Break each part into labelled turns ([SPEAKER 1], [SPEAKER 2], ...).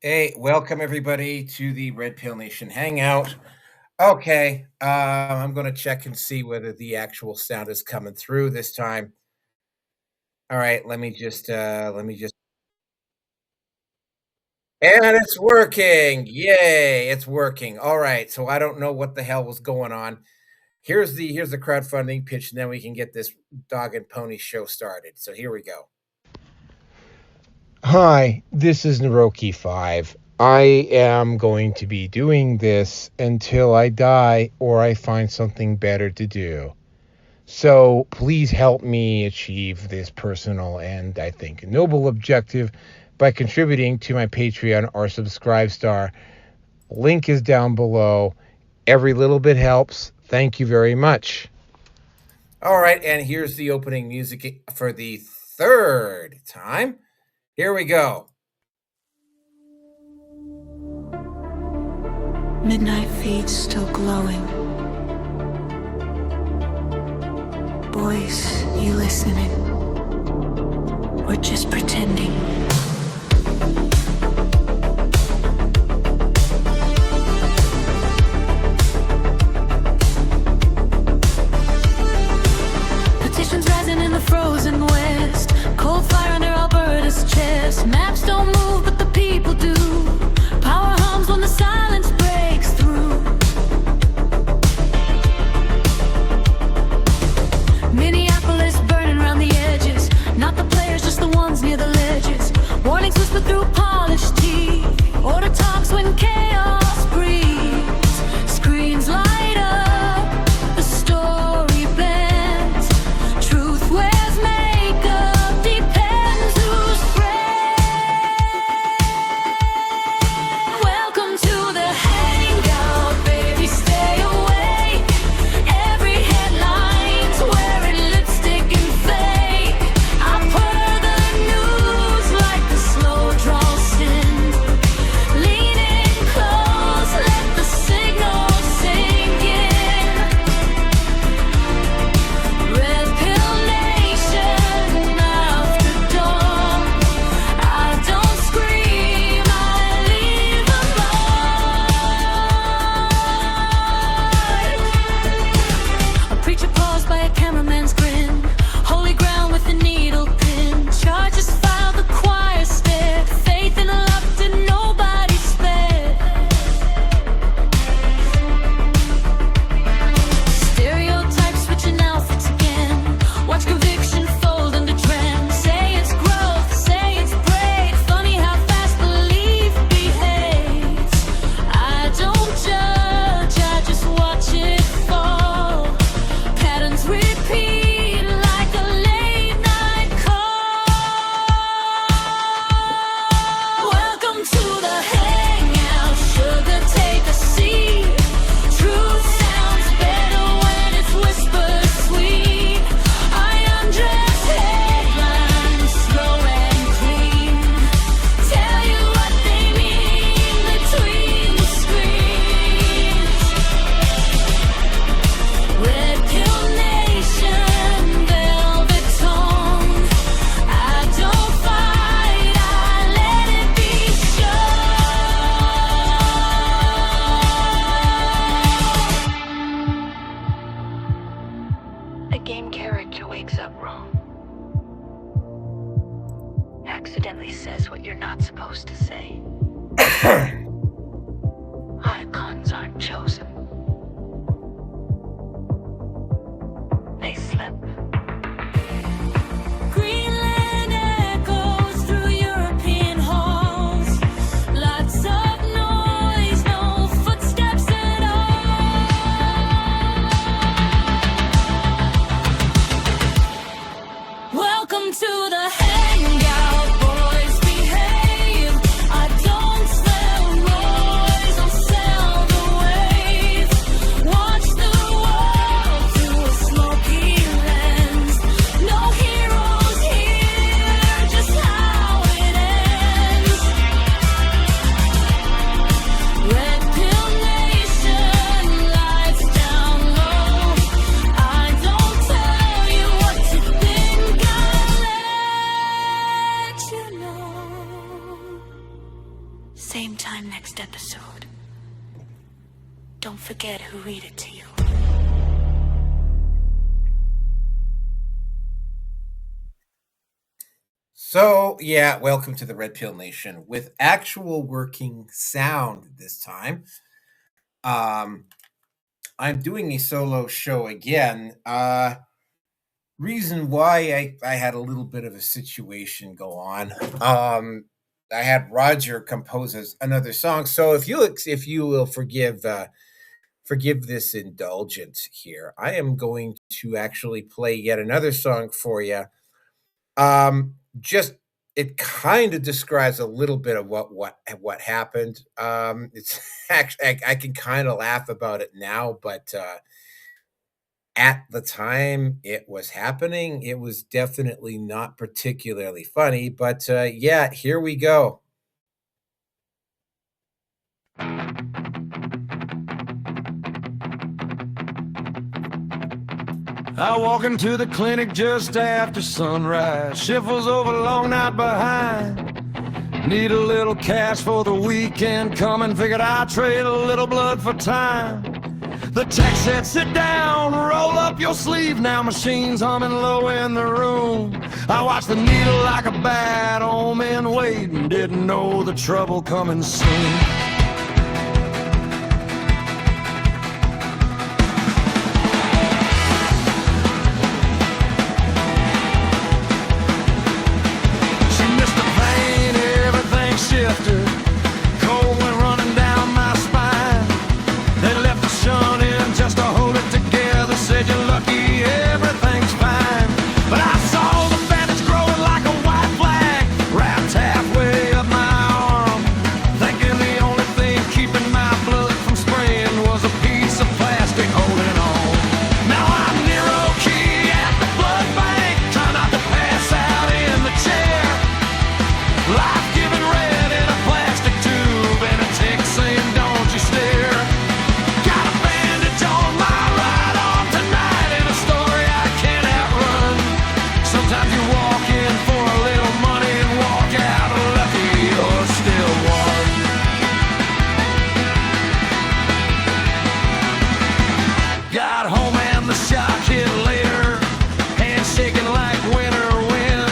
[SPEAKER 1] Hey, welcome everybody to the Red Pill Nation Hangout. Okay, I'm going to check and see whether the actual sound is coming through this time. All right, let me just, and it's working. Yay, it's working. All right, so I don't know what the hell was going on. Here's the crowdfunding pitch, and then we can get this dog and pony show started. So here we go.
[SPEAKER 2] Hi, this is Naroki5. I am going to be doing this until I die or I find something better to do. So please help me achieve this personal and, I think, noble objective by contributing to my Patreon or Subscribestar. Link is down below. Every little bit helps. Thank you very much.
[SPEAKER 1] All right, and here's the opening music for the third time. Here we go.
[SPEAKER 3] Midnight feeds still glowing. Boys, you listening? We're just pretending. Petitions rising in the frozen west. Cold fire under Alberta's chest. Maps don't move, but the people do. Power hums when the silence breaks through. Minneapolis burning around the edges. Not the players, just the ones near the ledges. Warnings whisper through polished teeth. Order talks when chaos breathes. Screens light up, the story bends. Truth wears makeup, depends who's friend. Welcome to the hangout, baby, stay awake. Every headline's wearing lipstick and fake. I purr the news like the slow draw sin. Lean in close, let the signal sink in. Red Pill Nation after dawn. I don't scream, I leave a mark. A preacher paused by a cameraman's grin. Holy ground with a needle pin. Charges filed, the choir stared. Faith and love did nobody spare. Stereotypes switching outfits again. Watch conviction fold into trend. Say it's growth, say it's brave. Funny how fast belief behaves. I don't judge, I just watch it fall. Patterns repeat like a late night call. Welcome to the hangout, sugar, take a seat. Truth sounds better when it's whispered sweet. I undress headlines, slow and clean. Tell you what they mean between the screens. Red Pill Nation, velvet tongue. I don't fight, I let it be shown. A game character wakes up wrong. Accidentally says what you're not supposed to say. Icons aren't chosen. They slip. Greenland echoes through European halls. Lots of noise, no footsteps at all. Welcome to the hangout, boys, behave. I don't smell noise, I'll sell the way. Same time next episode. Don't forget who read it to you.
[SPEAKER 1] So, yeah, welcome to the Red Pill Nation with actual working sound this time. Um, I'm doing a solo show again. Reason why I had a little bit of a situation go on. I had Roger compose another song. So if you will forgive this indulgence here, I am going to actually play yet another song for you. Just it kind of describes a little bit of what happened. It's actually I can kind of laugh about it now, but at the time it was happening, it was definitely not particularly funny. But yeah, here we go.
[SPEAKER 4] I walk into the clinic just after sunrise. Shift was over, long night behind. Need a little cash for the weekend coming. Figured I'd trade a little blood for time. The tech said, sit down, roll up your sleeve. Now machines humming low in the room. I watched the needle like a bad omen waiting. Didn't know the trouble coming soon. Shifted. Cold went running down my spine. They left the sun in just to hold it together. Said you're lucky, everything's fine. But I saw the bandage growing like a white flag, wrapped halfway up my arm. Thinking the only thing keeping my blood from spraying was a piece of plastic holding on. Now I'm Nero Key at the blood bank, trying not to pass out in the chair. Life giving red saying don't you stare. Got a bandage on my right arm tonight in a story I can't outrun. Sometimes you walk in for a little money and walk out lucky you're still one. Got home and the shock hit later, hands shaking like winter wind.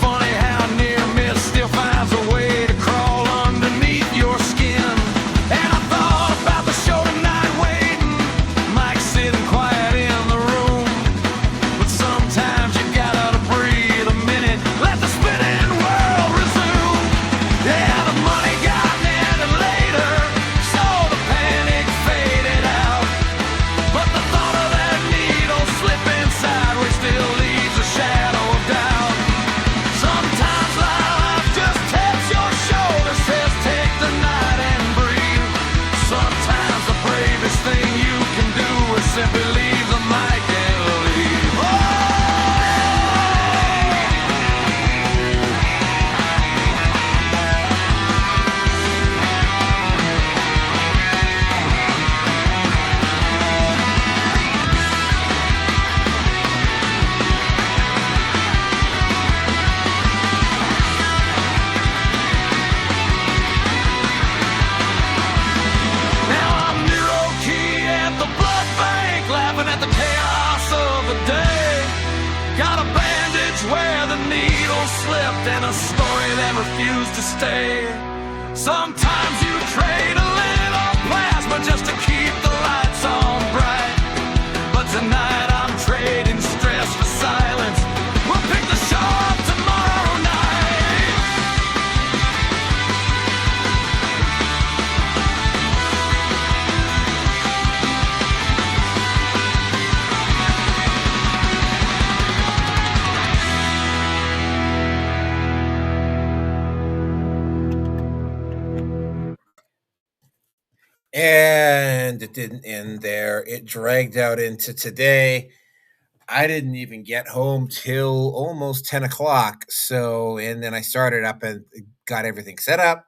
[SPEAKER 4] Funny how near miss still finds a way to crawl underneath your skin. And I thought about the show tonight waiting, Mike sitting quiet in the room. But sometimes you gotta breathe a minute, let the spinning world resume. Yeah, the money got ended later, so the panic faded out. But the thought of that needle slipping sideways still leaves a shadow of doubt. Sometimes life just taps your shoulder, says take the night and breathe. Sometimes the bravest thing you can do is simply leave the mic and leave. Now I'm Nero Key at the blood bank, laughing at the chaos of the day. Got a bandage where the needle slipped and a story that refused to stay. Sometimes you trade a little plasma just to keep the lights on bright. But tonight I'm trading stress for silence. We'll pick the show up tomorrow night.
[SPEAKER 1] And it didn't end there. It dragged out into today. I didn't even get home till almost 10 o'clock. So, and then I started up and got everything set up.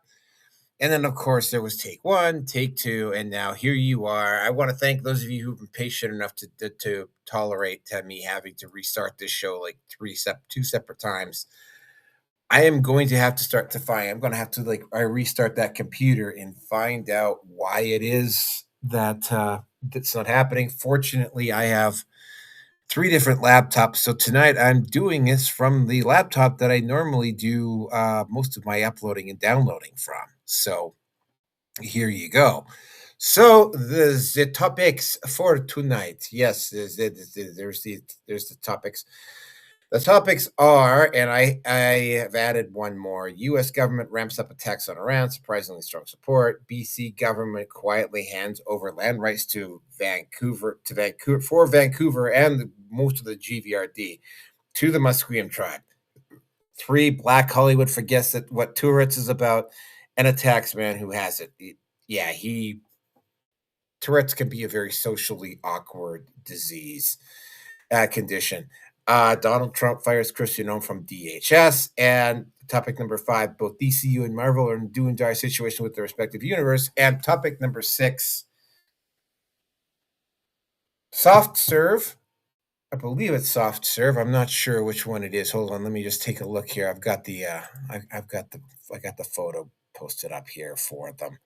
[SPEAKER 1] And then, of course, there was take one, take two, and now here you are. I want to thank those of you who've been patient enough to tolerate me having to restart this show like two separate times. I am going to have to start to find. I'm going to have to I restart that computer and find out why it is that that's not happening. Fortunately, I have three different laptops, so tonight I'm doing this from the laptop that I normally do most of my uploading and downloading from. So here you go. So the topics for tonight. Yes, there's the topics. The topics are, and I have added one more. U.S. government ramps up attacks on Iran, surprisingly strong support. BC government quietly hands over land rights to Vancouver for Vancouver and most of the GVRD to the Musquem tribe. 3, Black Hollywood forgets that what Tourette's is about, and a taxman who has it. Yeah, Tourette's can be a very socially awkward disease condition. Donald Trump fires Kristi Noam from DHS. And topic number 5, both DCU and Marvel are in do and die situation with their respective universe. And topic number 6, soft serve. I believe it's soft serve. I'm not sure which one it is. Hold on, let me just take a look here. I've got the I got the photo posted up here for them.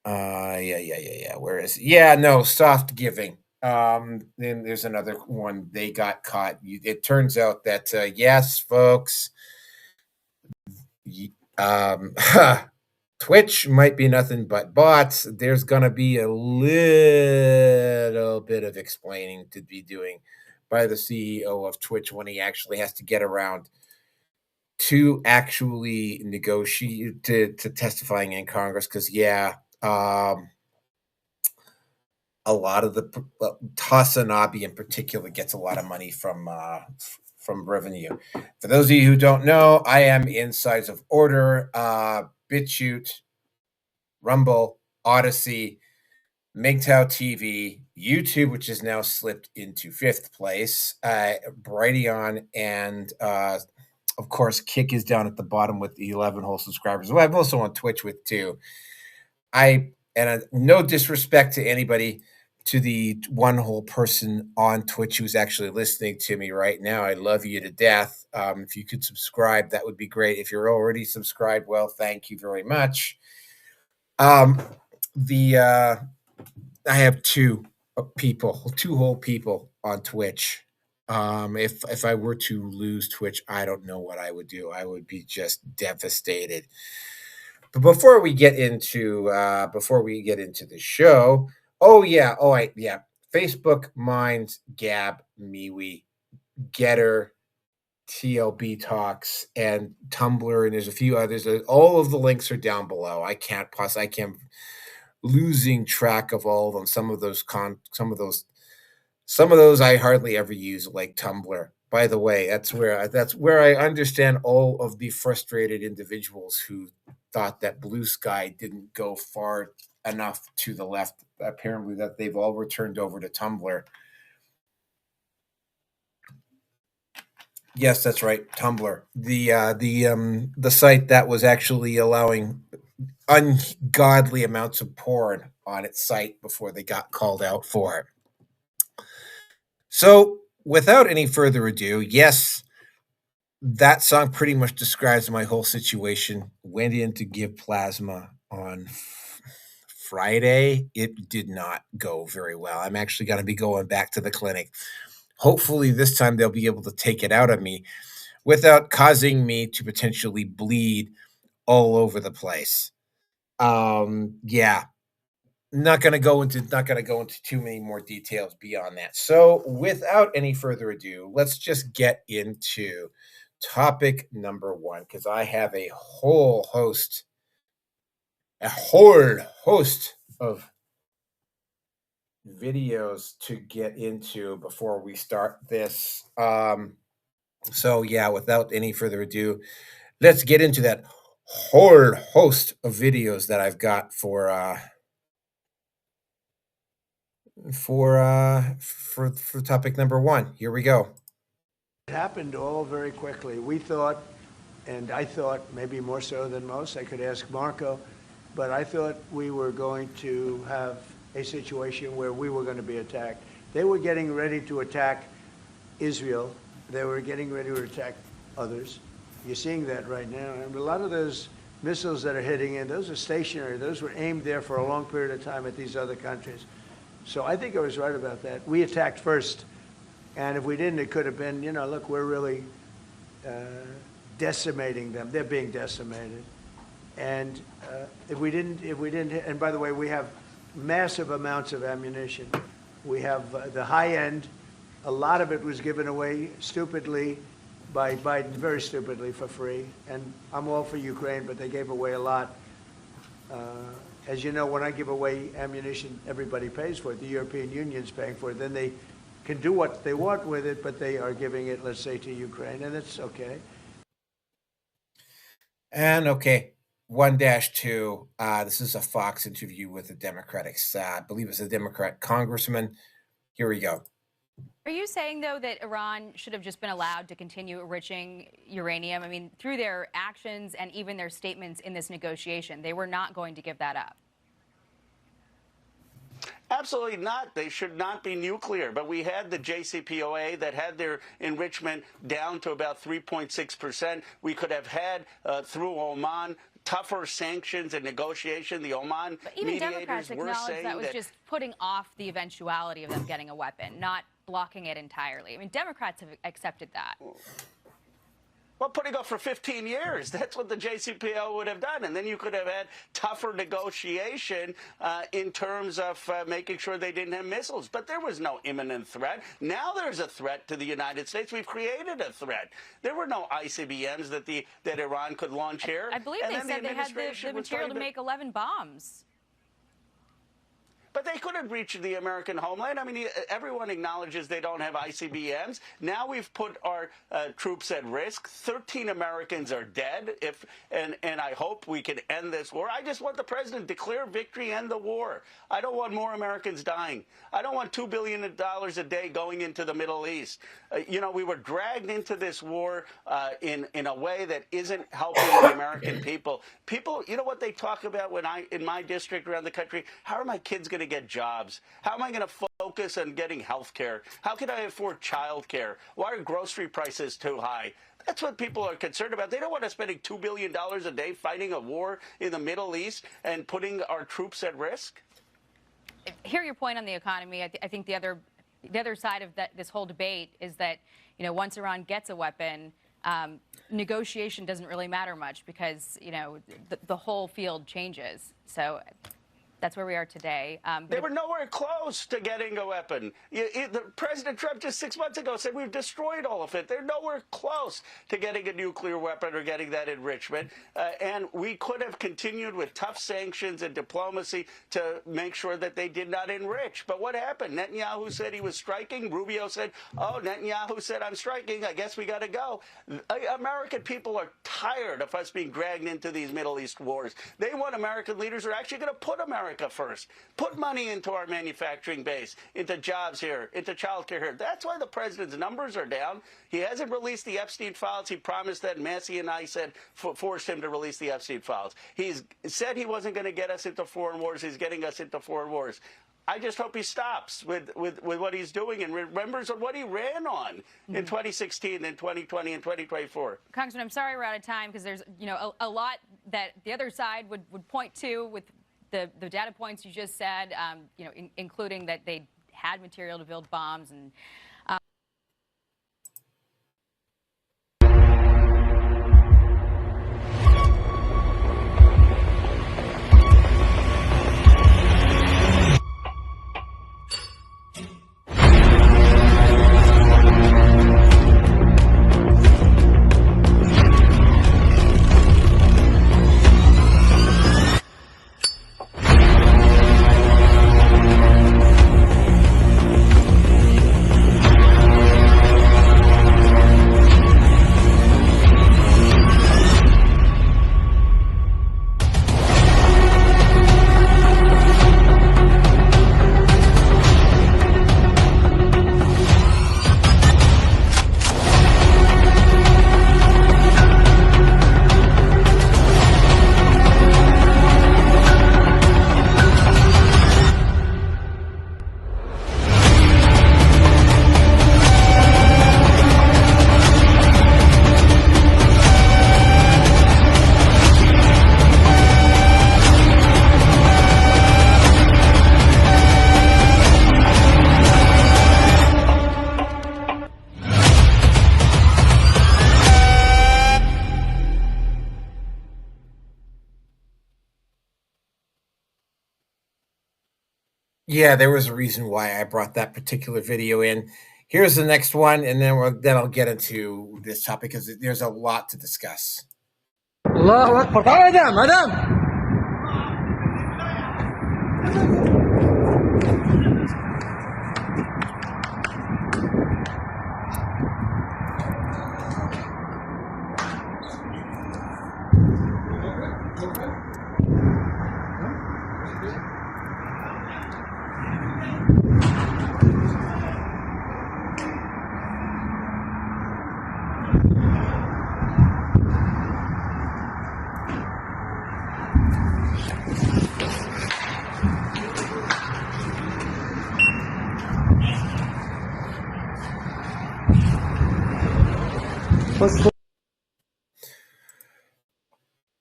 [SPEAKER 1] Yeah. Where is it? Yeah, no, Softgiving. Then there's another one. They got caught. It turns out that yes, folks, Twitch might be nothing but bots. There's gonna be a little bit of explaining to be doing by the CEO of Twitch when he actually has to get around to actually negotiate to testifying in Congress. Because a lot of the Tasanabe in particular gets a lot of money from revenue. For those of you who don't know, I am in Sides of Order, BitChute, Rumble, Odyssey, MGTOW TV, YouTube, which is now slipped into 5th place, Brighteon, and of course, Kick is down at the bottom with the 11 whole subscribers. Well, I'm also on Twitch with 2. No disrespect to anybody, to the one whole person on Twitch who's actually listening to me right now. I love you to death. If you could subscribe, that would be great. If you're already subscribed, well, thank you very much. I have 2 whole people on Twitch. If I were to lose Twitch, I don't know what I would do. I would be just devastated. But before we get into the show, Facebook, Minds, Gab, MeWe, Getter, TLB Talks, and Tumblr, and there's a few others. All of the links are down below. I can't losing track of all of them. Some of those I hardly ever use, like Tumblr. By the way, that's where I understand all of the frustrated individuals who thought that Blue Sky didn't go far enough to the left. Apparently, that they've all returned over to Tumblr. Yes, that's right, Tumblr. The site that was actually allowing ungodly amounts of porn on its site before they got called out for it. So, without any further ado, yes, that song pretty much describes my whole situation. Went in to give plasma on Friday. It did not go very well. I'm actually going to be going back to the clinic. Hopefully this time they'll be able to take it out of me without causing me to potentially bleed all over the place. Not going to go into too many more details beyond that. So without any further ado, let's just get into topic number 1, because I have a whole host of videos to get into before we start this. Without any further ado, let's get into that whole host of videos that I've got for topic number 1. Here we go.
[SPEAKER 5] It happened all very quickly. We thought, and I thought maybe more so than most, I could ask Marco, but I thought we were going to have a situation where we were going to be attacked. They were getting ready to attack Israel. They were getting ready to attack others. You're seeing that right now. And a lot of those missiles that are hitting in, those are stationary. Those were aimed there for a long period of time at these other countries. So I think I was right about that. We attacked first. And if we didn't, it could have been, look, we're really decimating them. They're being decimated. And if we didn't, and by the way, we have massive amounts of ammunition. We have the high end. A lot of it was given away stupidly by Biden, very stupidly, for free. And I'm all for Ukraine, but they gave away a lot. As you know, when I give away ammunition, everybody pays for it. The European Union's paying for it. Then they can do what they want with it, but they are giving it, let's say, to Ukraine, and it's okay.
[SPEAKER 1] And okay, 1-2. This is a Fox interview with a Democratic, I believe it's a Democrat congressman. Here we go.
[SPEAKER 6] Are you saying, though, that Iran should have just been allowed to continue enriching uranium? I mean, through their actions and even their statements in this negotiation, they were not going to give that up.
[SPEAKER 7] Absolutely not. They should not be nuclear. But we had the JCPOA that had their enrichment down to about 3.6%. We could have had, through Oman, tougher sanctions and negotiation. The Oman
[SPEAKER 6] but even
[SPEAKER 7] mediators
[SPEAKER 6] Democrats
[SPEAKER 7] were
[SPEAKER 6] acknowledged
[SPEAKER 7] saying
[SPEAKER 6] that was just putting off the eventuality of them getting a weapon, not blocking it entirely. I mean, Democrats have accepted that.
[SPEAKER 7] Well, putting off for 15 years. That's what the JCPOA would have done. And then you could have had tougher negotiation in terms of making sure they didn't have missiles. But there was no imminent threat. Now there's a threat to the United States. We've created a threat. There were no ICBMs that Iran could launch here.
[SPEAKER 6] I believe they said they had the material to make 11 bombs.
[SPEAKER 7] But they couldn't reach the American homeland. I mean, everyone acknowledges they don't have ICBMs. Now we've put our troops at risk. 13 Americans are dead. And I hope we can end this war. I just want the president to declare victory, end the war. I don't want more Americans dying. I don't want $2 billion a day going into the Middle East. We were dragged into this war in a way that isn't helping the American people. People, you know what they talk about in my district around the country? How are my kids going to get jobs? How am I going to focus on getting health care? How can I afford child care? Why are grocery prices too high? That's what people are concerned about. They don't want us spending $2 billion a day fighting a war in the Middle East and putting our troops at risk.
[SPEAKER 6] I hear your point on the economy. I think the other side of this whole debate is that, once Iran gets a weapon, negotiation doesn't really matter much because, the whole field changes. So that's where we are today.
[SPEAKER 7] They were nowhere close to getting a weapon. President Trump just 6 months ago said we've destroyed all of it. They're nowhere close to getting a nuclear weapon or getting that enrichment. And we could have continued with tough sanctions and diplomacy to make sure that they did not enrich. But what happened? Netanyahu said he was striking. Rubio said, oh, Netanyahu said, I'm striking. I guess we got to go. American people are tired of us being dragged into these Middle East wars. They want American leaders who are actually going to put America first. Put money into our manufacturing base, into jobs here, into child care here. That's why the president's numbers are down. He hasn't released the Epstein files. He promised that. Massey and I said forced him to release the Epstein files. He's said he wasn't going to get us into foreign wars. He's getting us into foreign wars. I just hope he stops with what he's doing and remembers what he ran on in 2016 and 2020 and 2024.
[SPEAKER 6] Congressman, I'm sorry we're out of time because there's a lot that the other side would point to with the data points you just said, including that they had material to build bombs and
[SPEAKER 1] Yeah, there was a reason why I brought that particular video in. Here's the next one, and then I'll get into this topic because there's a lot to discuss.
[SPEAKER 8] الله اكبر تعال ادم ادم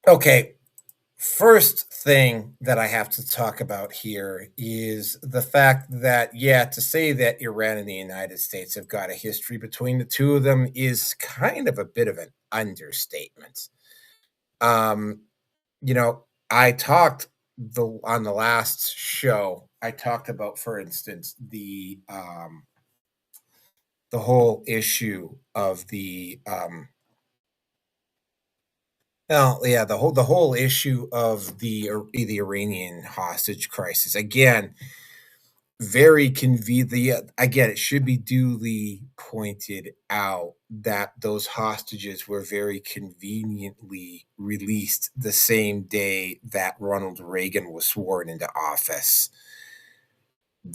[SPEAKER 1] Okay, first thing that I have to talk about here is the fact that, yeah, to say that Iran and the United States have got a history between the two of them is kind of a bit of an understatement. Um, you know, I talked on the last show, I talked about, for instance, the whole issue of the whole issue of the Iranian hostage crisis. Again, very convenient. Again, it should be duly pointed out that those hostages were very conveniently released the same day that Ronald Reagan was sworn into office.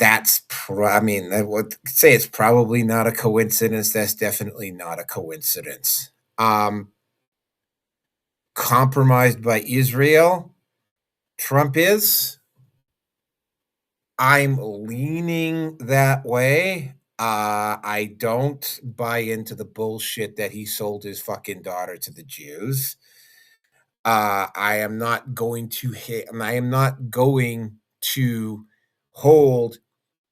[SPEAKER 1] I mean, I would say it's probably not a coincidence. That's definitely not a coincidence. Compromised by Israel, Trump is. I'm leaning that way. I don't buy into the bullshit that he sold his fucking daughter to the Jews. I am not going to I am not going to hold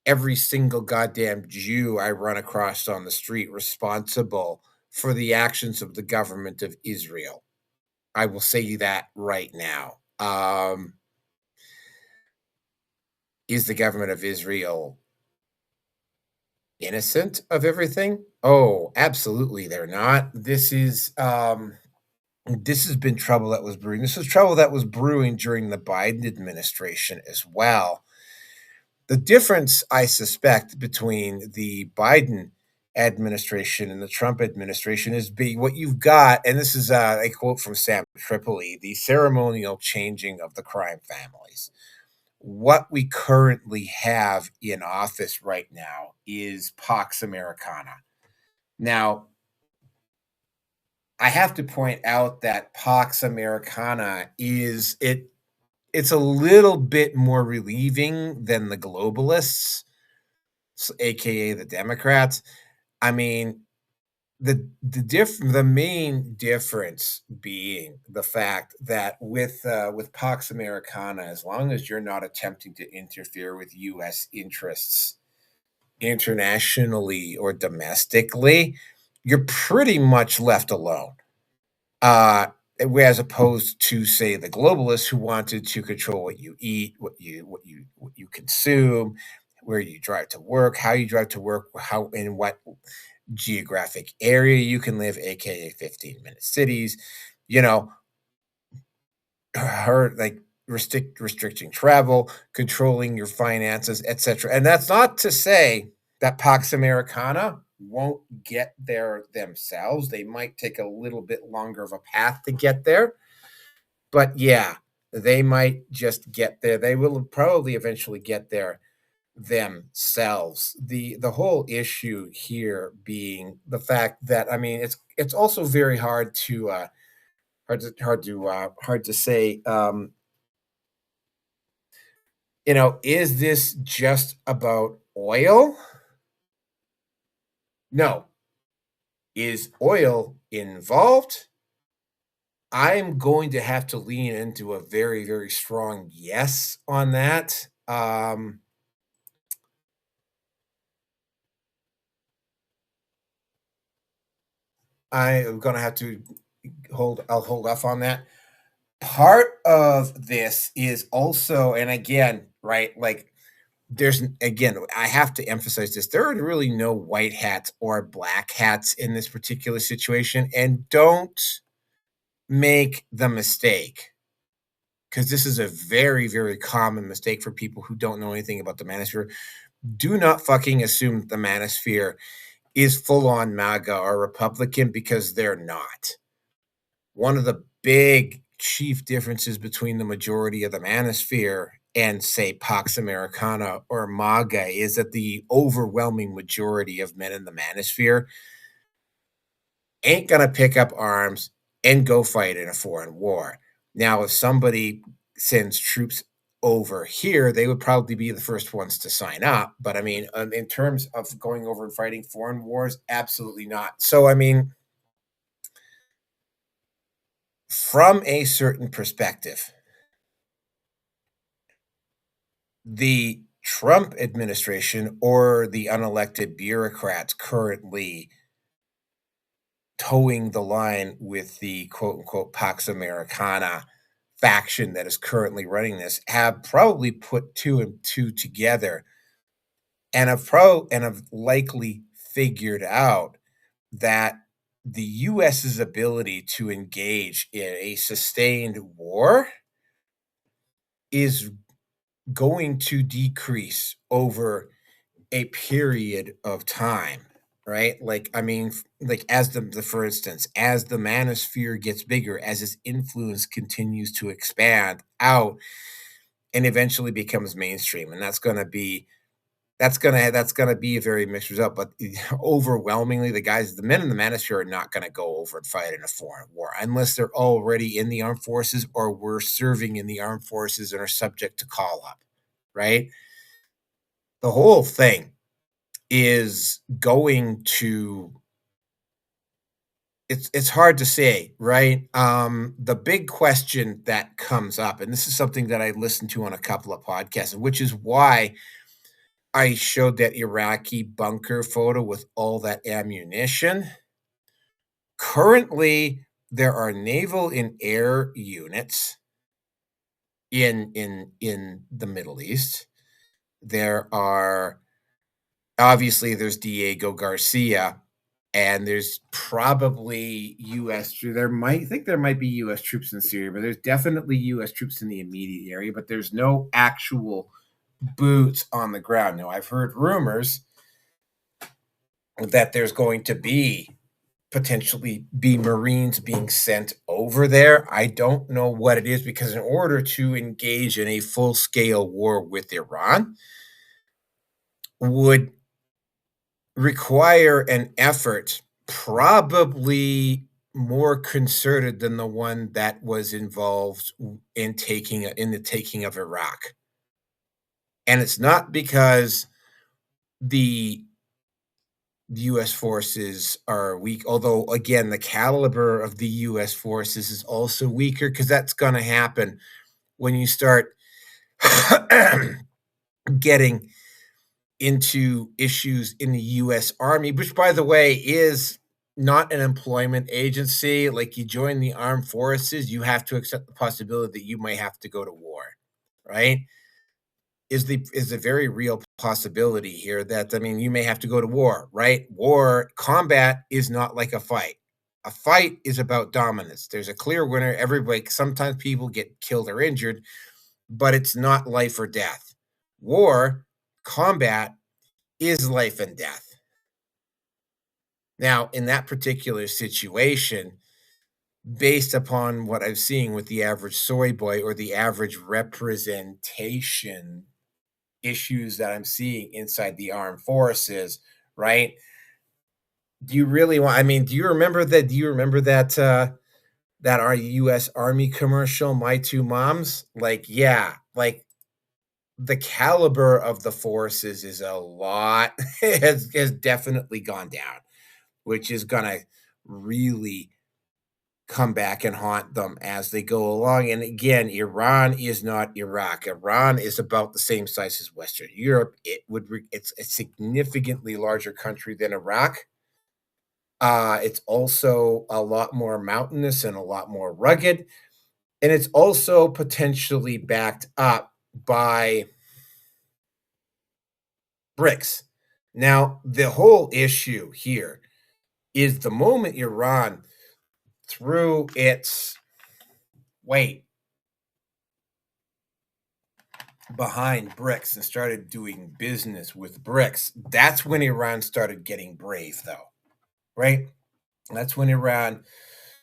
[SPEAKER 1] every single goddamn Jew I run across on the street responsible for the actions of the government of Israel. I will say that right now. Is the government of Israel innocent of everything? Oh, absolutely, they're not. This has been trouble that was brewing. This was trouble that was brewing during the Biden administration as well. The difference, I suspect, between the Biden administration and the Trump administration is what you've got, and this is a quote from Sam Tripoli, the ceremonial changing of the crime families. What we currently have in office right now is Pax Americana. Now, I have to point out that Pax Americana it's a little bit more relieving than the globalists, aka the Democrats. I mean, the main difference being the fact that with Pax Americana, as long as you're not attempting to interfere with U.S. interests internationally or domestically, you're pretty much left alone. Uh, as opposed to, say, the globalists who wanted to control what you eat, what you consume, where you drive to work, how you drive to work, how in what geographic area you can live, aka 15-minute cities, you know, her like restricting travel, controlling your finances, etc. And that's not to say that Pax Americana won't get there themselves. They might take a little bit longer of a path to get there, but yeah, they might just get there. They will probably eventually get there themselves. The whole issue here being the fact that, I mean, it's also very hard to say, is this just about oil? No. Is oil involved? I'm going to have to lean into a very, very strong yes on that. I am going to have to I'll hold off on that. Part of this is also, and again, right, like again, I have to emphasize this. There are really no white hats or black hats in this particular situation. And don't make the mistake, because this is a very, very common mistake for people who don't know anything about the manosphere. Do not fucking assume the manosphere is full on MAGA or Republican, because they're not. One of the big chief differences between the majority of the manosphere and, say, Pax Americana or MAGA is that the overwhelming majority of men in the manosphere ain't going to pick up arms and go fight in a foreign war. Now, if somebody sends troops over here, they would probably be the first ones to sign up. But I mean, in terms of going over and fighting foreign wars, absolutely not. So, I mean, from a certain perspective, the Trump administration or the unelected bureaucrats currently towing the line with the quote unquote Pax Americana faction that is currently running this have probably put two and two together and have likely figured out that the US's ability to engage in a sustained war is going to decrease over a period of time, right? Like, I mean, like as for instance, as the manosphere gets bigger, as its influence continues to expand out and eventually becomes mainstream, and that's gonna be a very mixed result. But overwhelmingly, the men in the manosphere are not gonna go over and fight in a foreign war unless they're already in the armed forces or were serving in the armed forces and are subject to call up, right? The whole thing is going to it's hard to say, right? The big question that comes up, and this is something that I listened to on a couple of podcasts, which is why I showed that Iraqi bunker photo with all that ammunition. Currently, there are naval and air units in the Middle East. There are obviously there's Diego Garcia, and there's probably there might be US troops in Syria, but there's definitely US troops in the immediate area, but there's no actual boots on the ground. Now, I've heard rumors that there's going to potentially be Marines being sent over there. I don't know what it is, because in order to engage in a full-scale war with Iran would require an effort probably more concerted than the one that was involved in the taking of Iraq. And it's not because the US forces are weak, although again, the caliber of the US forces is also weaker, because that's going to happen when you start getting into issues in the US Army, which, by the way, is not an employment agency. Like, you join the armed forces, you have to accept the possibility that you might have to go to war, right? Is a very real possibility here that, I mean, you may have to go to war, right? Combat is not like a fight. A fight is about dominance. There's a clear winner. Everybody, sometimes people get killed or injured, but it's not life or death. Combat is life and death. Now, in that particular situation, based upon what I've seen with the average soy boy or the average representation issues that I'm seeing inside the armed forces, right? Do you remember that our US Army commercial, My Two Moms? Like, yeah, like the caliber of the forces is a lot has definitely gone down, which is gonna really come back and haunt them as they go along. And again, Iran is not Iraq. Iran is about the same size as Western Europe. It's a significantly larger country than Iraq. It's also a lot more mountainous and a lot more rugged, and it's also potentially backed up by BRICS. Now, the whole issue here is the moment Iran threw its weight behind BRICS and started doing business with BRICS, that's when Iran started getting brave, though, right? That's when Iran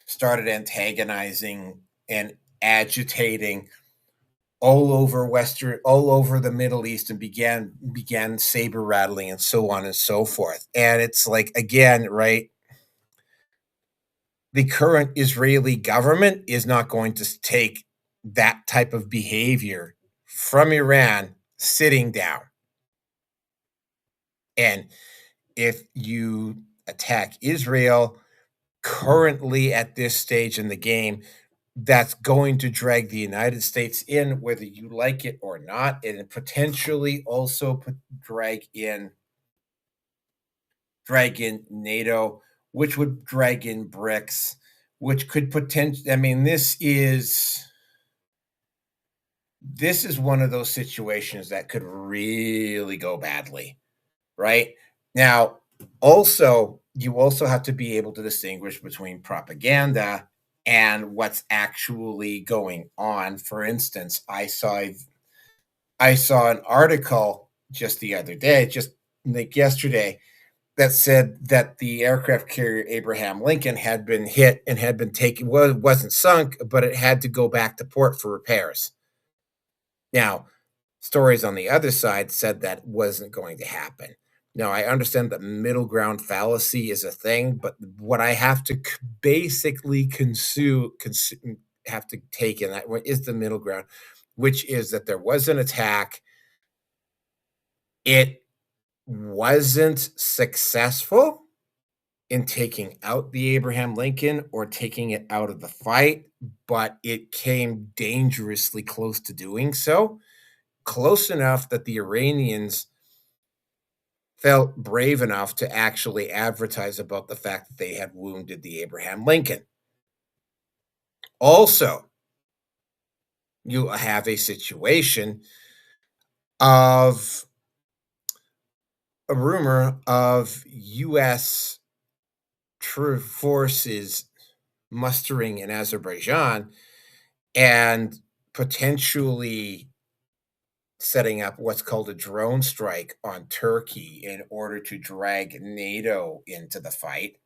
[SPEAKER 1] started antagonizing and agitating all over the Middle East, and began saber rattling and so on and so forth. And it's like, again, right? The current Israeli government is not going to take that type of behavior from Iran sitting down. And if you attack Israel currently at this stage in the game, that's going to drag the United States in, whether you like it or not, and potentially also drag in NATO, which would drag in BRICS, which could potentially. I mean, this is one of those situations that could really go badly, right? Now, you also have to be able to distinguish between propaganda and what's actually going on. For instance, I saw an article just the other day, just like yesterday, that said that the aircraft carrier Abraham Lincoln had been hit and had been taken. Well, it wasn't sunk, but it had to go back to port for repairs. Now, stories on the other side said that wasn't going to happen. Now, I understand that middle ground fallacy is a thing, but what I have to basically have to take in that one is the middle ground, which is that there was an attack. It wasn't successful in taking out the Abraham Lincoln or taking it out of the fight, but it came dangerously close to doing so. Close enough that the Iranians felt brave enough to actually advertise about the fact that they had wounded the Abraham Lincoln. Also, you have a situation of a rumor of U.S. troop forces mustering in Azerbaijan and potentially setting up what's called a drone strike on Turkey in order to drag NATO into the fight.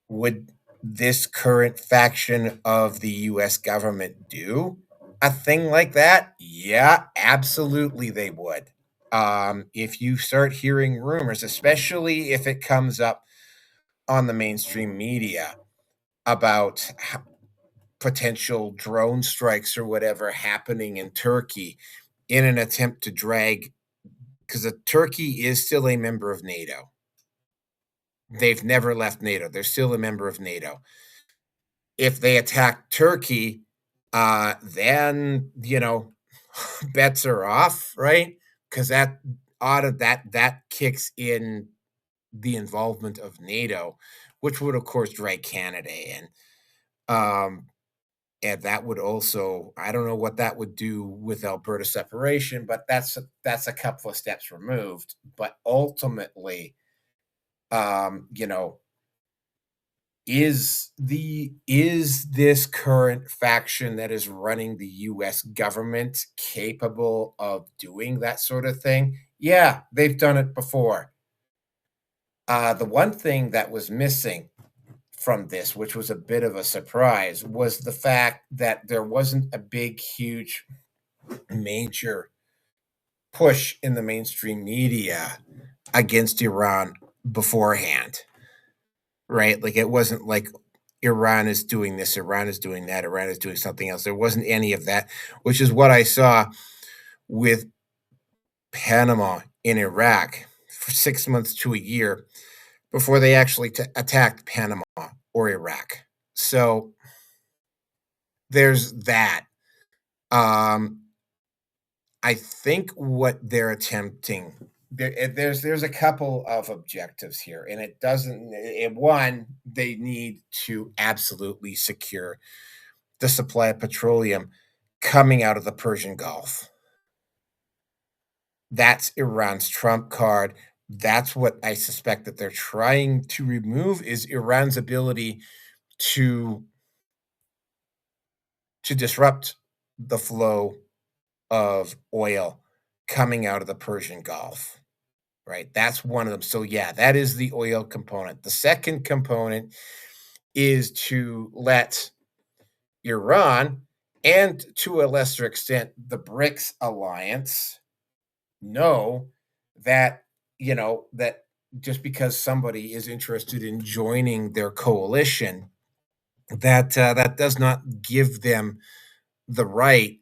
[SPEAKER 1] Would this current faction of the US government do a thing like that? Yeah, absolutely they would. If you start hearing rumors, especially if it comes up on the mainstream media about potential drone strikes or whatever happening in Turkey in an attempt to drag, because Turkey is still a member of NATO. They've never left NATO. They're still a member of NATO. If they attack Turkey, then bets are off, right? Because that kicks in the involvement of NATO, which would of course drag Canada in. And that would also, I don't know what that would do with Alberta separation, but that's a couple of steps removed. But ultimately, is this current faction that is running the US government capable of doing that sort of thing? Yeah, they've done it before. The one thing that was missing from this, which was a bit of a surprise, was the fact that there wasn't a big, huge, major push in the mainstream media against Iran beforehand, right? Like, it wasn't like Iran is doing this, Iran is doing that, Iran is doing something else. There wasn't any of that, which is what I saw with Panama in Iraq for 6 months to a year before they actually attacked Panama or Iraq. So there's that. I think what they're attempting, there's a couple of objectives here, and it doesn't. One, they need to absolutely secure the supply of petroleum coming out of the Persian Gulf. That's Iran's trump card. That's what I suspect that they're trying to remove is Iran's ability to disrupt the flow of oil coming out of the Persian Gulf, right? That's one of them. So yeah, that is the oil component. The second component is to let Iran and to a lesser extent the BRICS alliance know that that just because somebody is interested in joining their coalition, that does not give them the right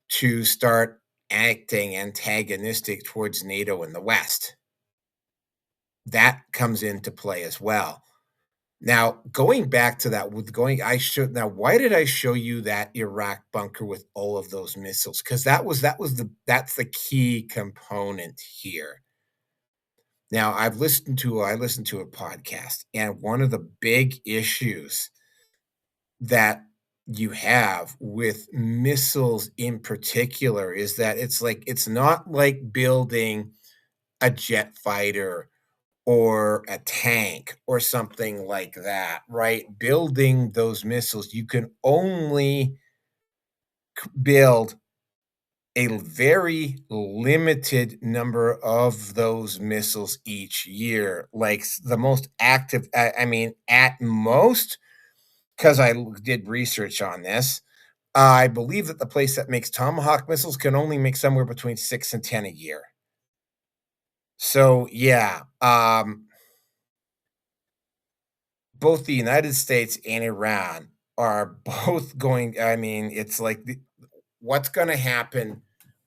[SPEAKER 1] to start acting antagonistic towards NATO and the West. That comes into play as well. Now, going back to that, why did I show you that Iraq bunker with all of those missiles? Because that's the key component here. Now, I listened to a podcast, and one of the big issues that you have with missiles in particular is that it's not like building a jet fighter or a tank or something like that, right? Building those missiles, you can only build a very limited number of those missiles each year. Like the most active, I mean, at most, because did research on this, I believe that the place that makes Tomahawk missiles can only make somewhere between 6 and 10 a year. So yeah, both the United States and Iran are both going. I mean, it's like what's going to happen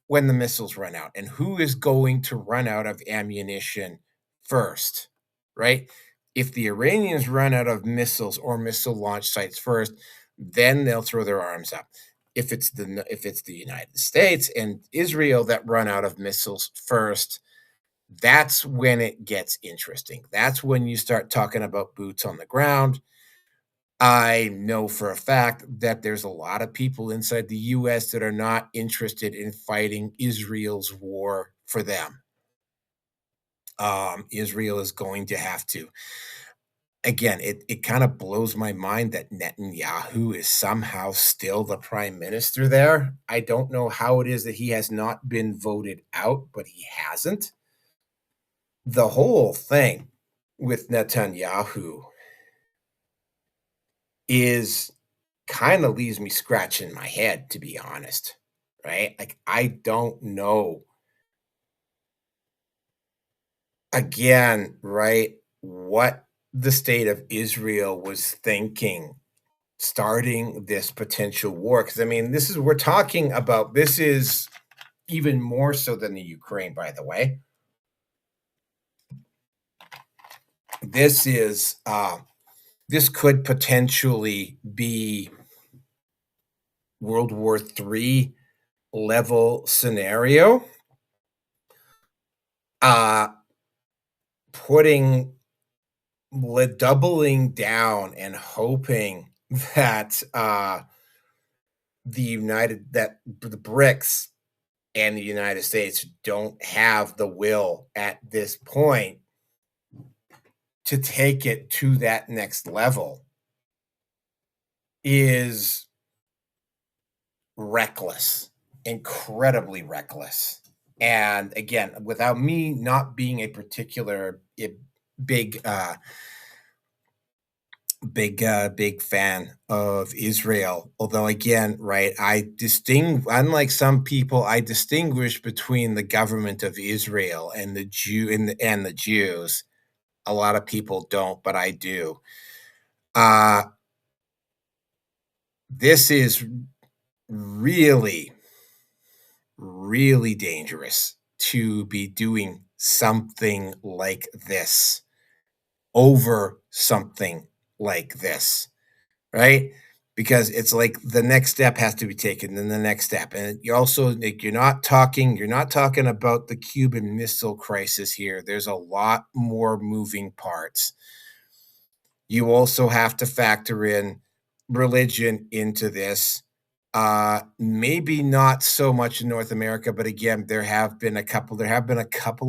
[SPEAKER 1] when the missiles run out, and who is going to run out of ammunition first, right? If the Iranians run out of missiles or missile launch sites first, then they'll throw their arms up. If it's the United States and Israel that run out of missiles first, that's when it gets interesting. That's when you start talking about boots on the ground. I know for a fact that there's a lot of people inside the US that are not interested in fighting Israel's war for them. Israel is going to have to. Again, it kind of blows my mind that Netanyahu is somehow still the prime minister there. I don't know how it is that he has not been voted out, but he hasn't. The whole thing with Netanyahu is kind of leaves me scratching my head, to be honest, right? Like, I don't know, again, right, what the state of Israel was thinking starting this potential war. Because, I mean, this is even more so than the Ukraine, by the way. This is, this could potentially be World War III level scenario. Putting doubling down and hoping that the BRICS and the United States don't have the will at this point to take it to that next level is reckless, incredibly reckless. And again, without me not being a particular big fan of Israel, although again, right, unlike some people, I distinguish between the government of Israel and the Jews. A lot of people don't, but I do. This is really, really dangerous to be doing something like this over something like this, right? Because it's like the next step has to be taken, then the next step. And you also, like, you're not talking about the Cuban Missile Crisis here. There's a lot more moving parts. You also have to factor in religion into this. Maybe not so much in North America, but again, there have been a couple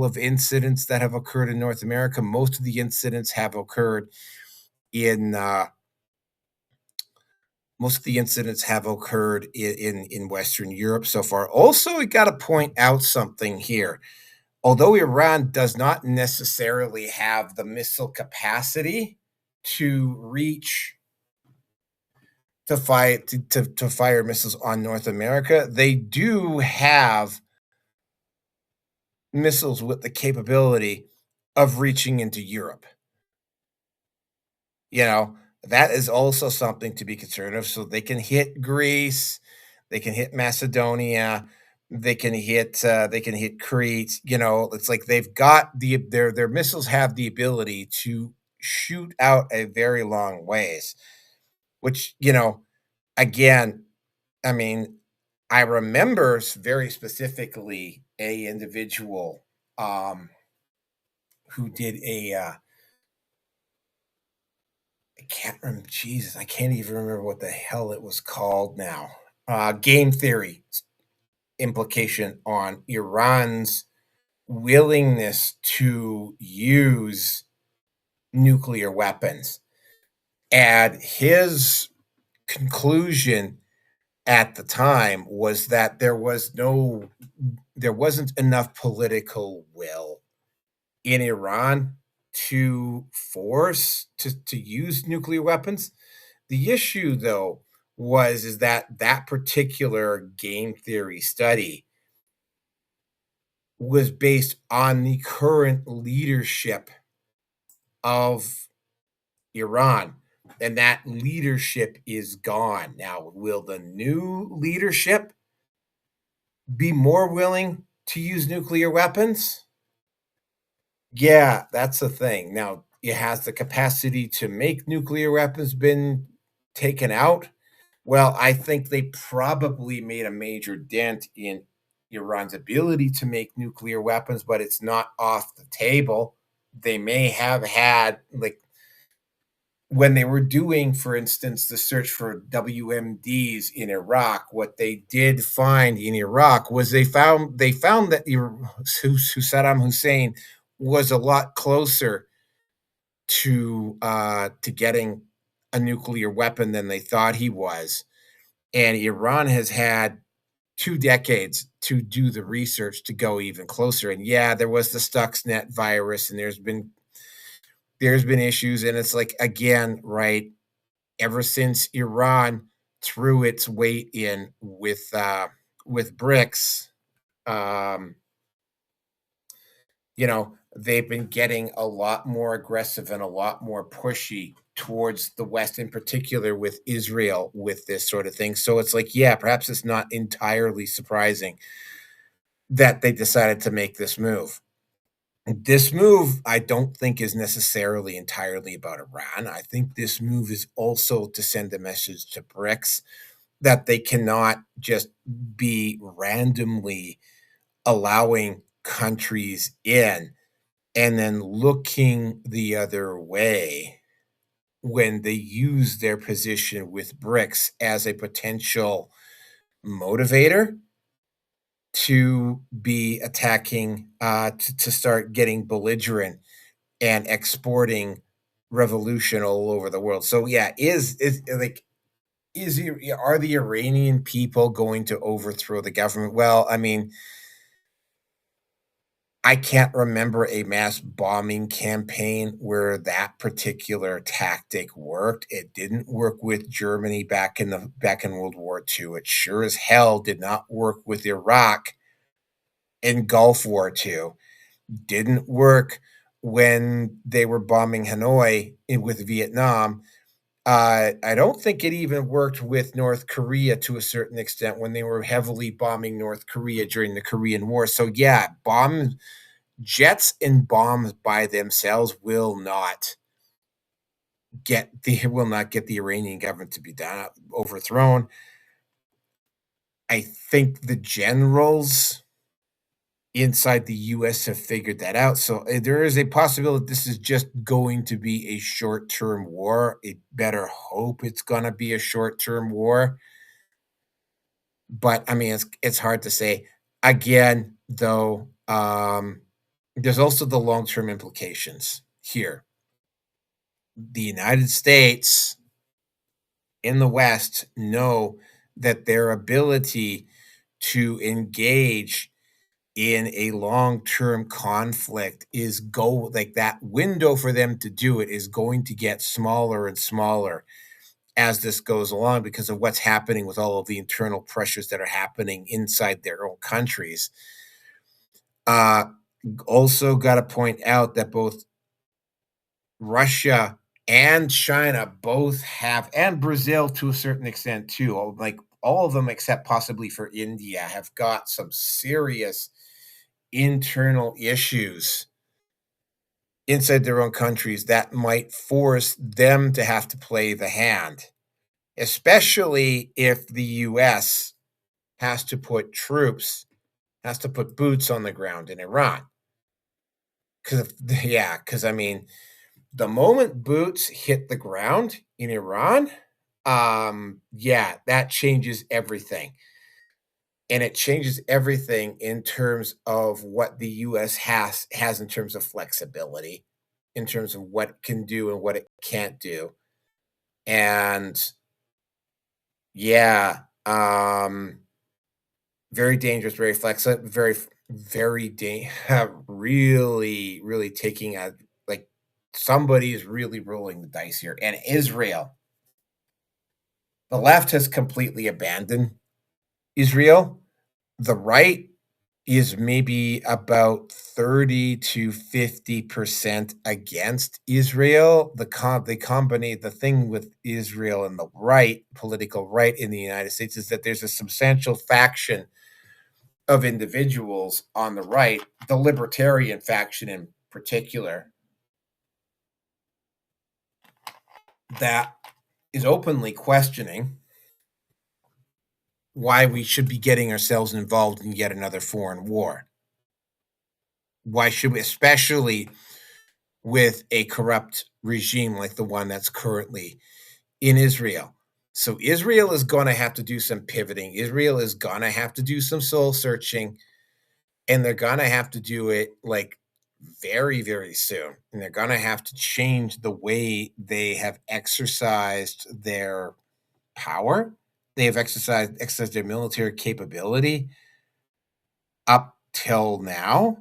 [SPEAKER 1] of incidents that have occurred in North America. Most of the incidents have occurred in most of the incidents have occurred in Western Europe so far. Also, we got to point out something here. Although Iran does not necessarily have the missile capacity to reach to fire missiles on North America, they do have missiles with the capability of reaching into Europe. You know, that is also something to be concerned of. So they can hit Greece, they can hit Macedonia, they can hit Crete. You know, it's like they've got their missiles have the ability to shoot out a very long ways, which, you know, again, I mean, I remember very specifically a individual who did I can't remember. Jesus, I can't even remember what the hell it was called now. Game theory implication on Iran's willingness to use nuclear weapons. And his conclusion at the time was that there wasn't enough political will in Iran to force to use nuclear weapons. The issue, though, is that that particular game theory study was based on the current leadership of Iran, and that leadership is gone. Now, will the new leadership be more willing to use nuclear weapons? Yeah, that's the thing. Now, it has the capacity to make nuclear weapons been taken out. Well, I think they probably made a major dent in Iran's ability to make nuclear weapons, but it's not off the table. They may have had, like, when they were doing, for instance, the search for WMDs in Iraq, what they did find in Iraq was they found that Saddam Hussein was a lot closer to getting a nuclear weapon than they thought he was. And Iran has had 2 decades to do the research to go even closer. And yeah, there was the Stuxnet virus, and there's been issues, and it's like, again, right, ever since Iran threw its weight in with BRICS, um, you know, they've been getting a lot more aggressive and a lot more pushy towards the West, in particular with Israel, with this sort of thing. So it's like, yeah, perhaps it's not entirely surprising that they decided to make this move. This move, I don't think, is necessarily entirely about Iran. I think this move is also to send a message to BRICS that they cannot just be randomly allowing countries in and then looking the other way when they use their position with BRICS as a potential motivator to be attacking, to start getting belligerent and exporting revolution all over the world. So yeah, are the Iranian people going to overthrow the government? Well, I mean, I can't remember a mass bombing campaign where that particular tactic worked. It didn't work with Germany back in World War II. It sure as hell did not work with Iraq in Gulf War II. Didn't work when they were bombing Hanoi with Vietnam. I don't think it even worked with North Korea to a certain extent when they were heavily bombing North Korea during the Korean War. So yeah, jets and bombs by themselves will not get the Iranian government to be overthrown. I think the generals inside the US have figured that out. So there is a possibility this is just going to be a short-term war. It better hope it's going to be a short-term war. But I mean, it's hard to say. Again, though, there's also the long-term implications here. The United States in the West know that their ability to engage in a long-term conflict is like that window for them to do it is going to get smaller and smaller as this goes along because of what's happening with all of the internal pressures that are happening inside their own countries. Uh, Also, got to point out that both Russia and China both have, and Brazil to a certain extent too, like all of them except possibly for India, have got some serious internal issues inside their own countries that might force them to have to play the hand, especially if the US has to put boots on the ground in Iran. Because, yeah, because I mean, the moment boots hit the ground in Iran, yeah, that changes everything. And it changes everything in terms of what the US has in terms of flexibility, in terms of what it can do and what it can't do. And yeah, very dangerous, very flexible, really, really taking a like somebody is really rolling the dice here. And Israel, the left has completely abandoned Israel. The right is maybe about 30 to 50% against Israel. The thing with Israel and the right, political right in the United States is that there's a substantial faction of individuals on the right, the libertarian faction in particular, that is openly questioning why we should be getting ourselves involved in yet another foreign war. Why should we, especially with a corrupt regime like the one that's currently in Israel? So Israel is going to have to do some pivoting. Israel is going to have to do some soul searching, and they're going to have to do it like very, very soon. And they're going to have to change the way they have exercised their power. They have exercised their military capability up till now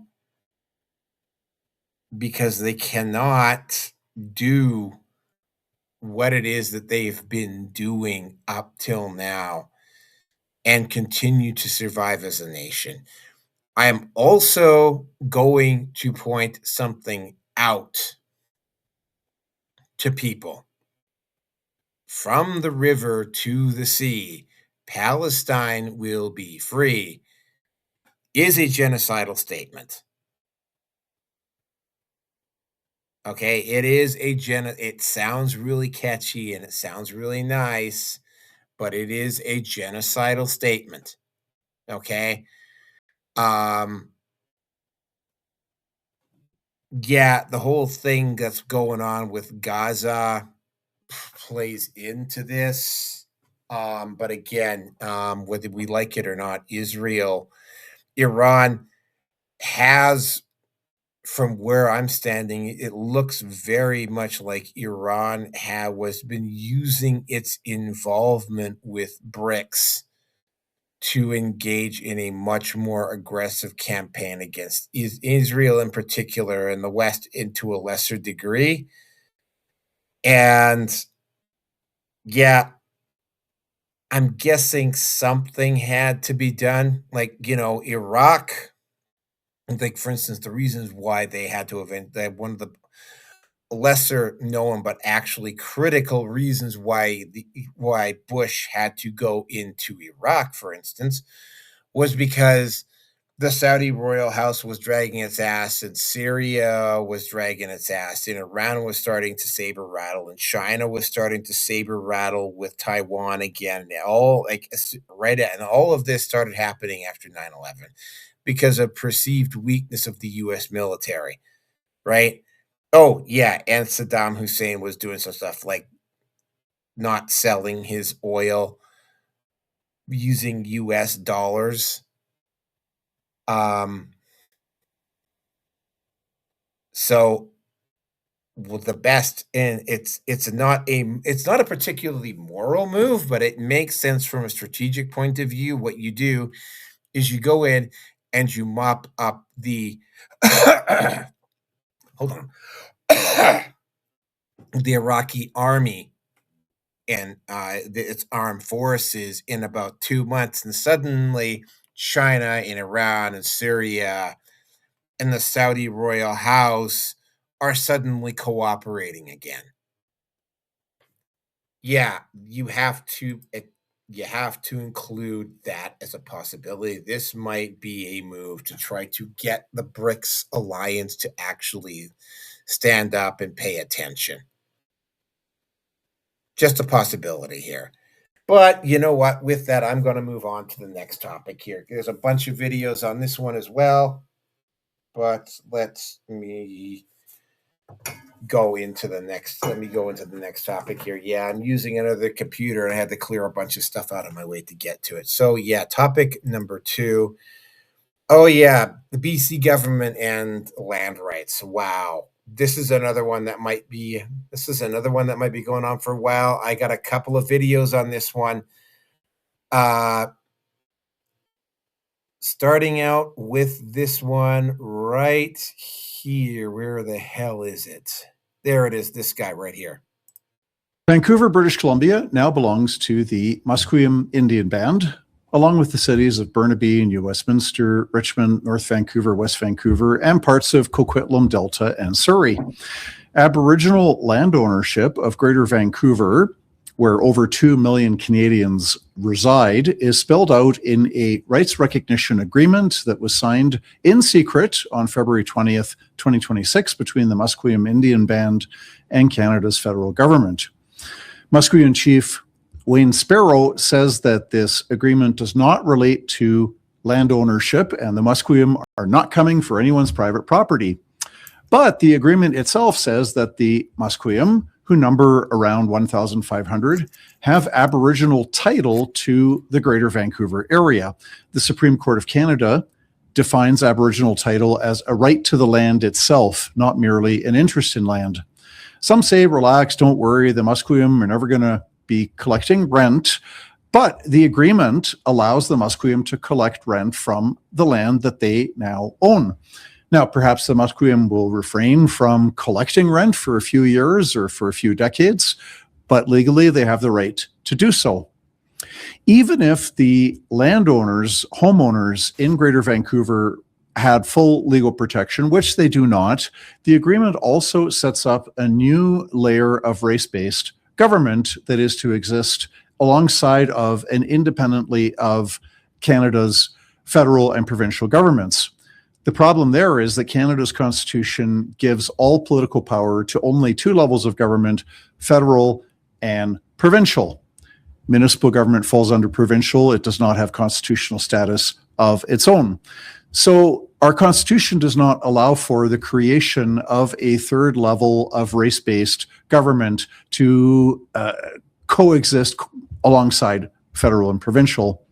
[SPEAKER 1] because they cannot do what it is that they've been doing up till now and continue to survive as a nation. I am also going to point something out to people. From the river to the sea, Palestine will be free is a genocidal statement. Okay, it sounds really catchy and it sounds really nice, but it is a genocidal statement. Okay? Um yeah, the whole thing that's going on with Gaza plays into this. But again, whether we like it or not, Iran has, from where I'm standing, it looks very much like Iran was been using its involvement with BRICS to engage in a much more aggressive campaign against Israel in particular, and the West into a lesser degree. And yeah, I'm guessing something had to be done. Like, Iraq, like for instance, the reasons why they had to event that one of the lesser known but actually critical reasons why Bush had to go into Iraq, for instance, was because the Saudi royal house was dragging its ass, and Syria was dragging its ass, and Iran was starting to saber rattle, and China was starting to saber rattle with Taiwan again. And and all of this started happening after 9/11 because of perceived weakness of the US military, right? Oh, yeah, and Saddam Hussein was doing some stuff like not selling his oil using US dollars. So well, the best, and it's not a particularly moral move, but it makes sense from a strategic point of view. What you do is you go in and you mop up the hold on. The Iraqi army and its armed forces in about 2 months, and suddenly China and Iran and Syria and the Saudi royal house are suddenly cooperating again. Yeah, you have to include that as a possibility. This might be a move to try to get the BRICS alliance to actually stand up and pay attention. Just a possibility here. But you know what? With that, I'm going to move on to the next topic here. There's a bunch of videos on this one as well. But let me go into the next topic here. Yeah, I'm using another computer and I had to clear a bunch of stuff out of my way to get to it. So yeah, topic number 2. Oh yeah, the BC government and land rights. Wow. This is another one that might be going on for a while. I got a couple of videos on this one. Starting out with this one right here. Where the hell is it? There it is, this guy right here.
[SPEAKER 9] Vancouver, British Columbia now belongs to the Musquem Indian Band, along with the cities of Burnaby, New Westminster, Richmond, North Vancouver, West Vancouver, and parts of Coquitlam Delta and Surrey. Aboriginal land ownership of Greater Vancouver, where over 2 million Canadians reside, is spelled out in a rights recognition agreement that was signed in secret on February 20th, 2026 between the Musqueam Indian Band and Canada's federal government. Musqueam Chief Wayne Sparrow says that this agreement does not relate to land ownership and the Musqueam are not coming for anyone's private property. But the agreement itself says that the Musqueam, who number around 1,500, have Aboriginal title to the Greater Vancouver area. The Supreme Court of Canada defines Aboriginal title as a right to the land itself, not merely an interest in land. Some say, relax, don't worry, the Musqueam are never going to be collecting rent, but the agreement allows the Musqueam to collect rent from the land that they now own. Now, perhaps the Musqueam will refrain from collecting rent for a few years or for a few decades, but legally they have the right to do so. Even if the landowners, homeowners in Greater Vancouver had full legal protection, which they do not, the agreement also sets up a new layer of race-based government that is to exist alongside of and independently of Canada's federal and provincial governments. The problem there is that Canada's constitution gives all political power to only 2 levels of government, federal and provincial. Municipal government falls under provincial. It does not have constitutional status of its own. So our constitution does not allow for the creation of a 3rd level of race-based government to coexist alongside federal and provincial.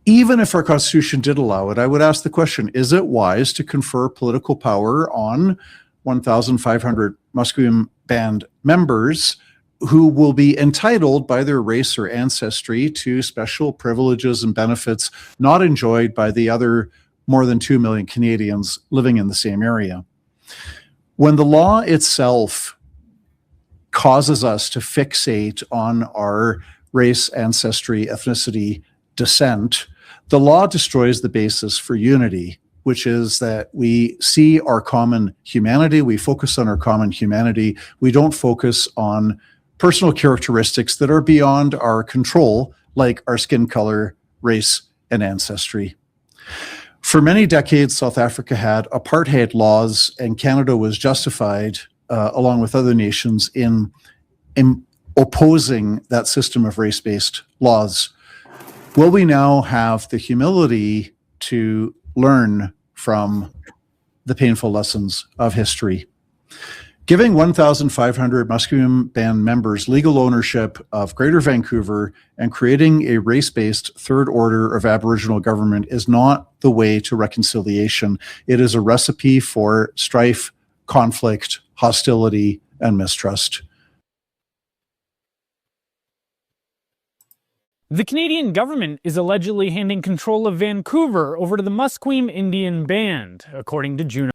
[SPEAKER 9] Even if our constitution did allow it, I would ask the question, is it wise to confer political power on 1,500 Musqueam Band members who will be entitled by their race or ancestry to special privileges and benefits not enjoyed by the other more than 2 million Canadians living in the same area? When the law itself causes us to fixate on our race, ancestry, ethnicity, descent, the law destroys the basis for unity, which is that we see our common humanity, we focus on our common humanity, we don't focus on personal characteristics that are beyond our control, like our skin color, race, and ancestry. For many decades, South Africa had apartheid laws, and Canada was justified, along with other nations, in opposing that system of race-based laws. Will we now have the humility to learn from the painful lessons of history? Giving 1,500 Musquem Band members legal ownership of Greater Vancouver and creating a race-based third order of Aboriginal government is not the way to reconciliation. It is a recipe for strife, conflict, hostility, and mistrust.
[SPEAKER 10] The Canadian government is allegedly handing control of Vancouver over to the Musquem Indian Band, according to Juno.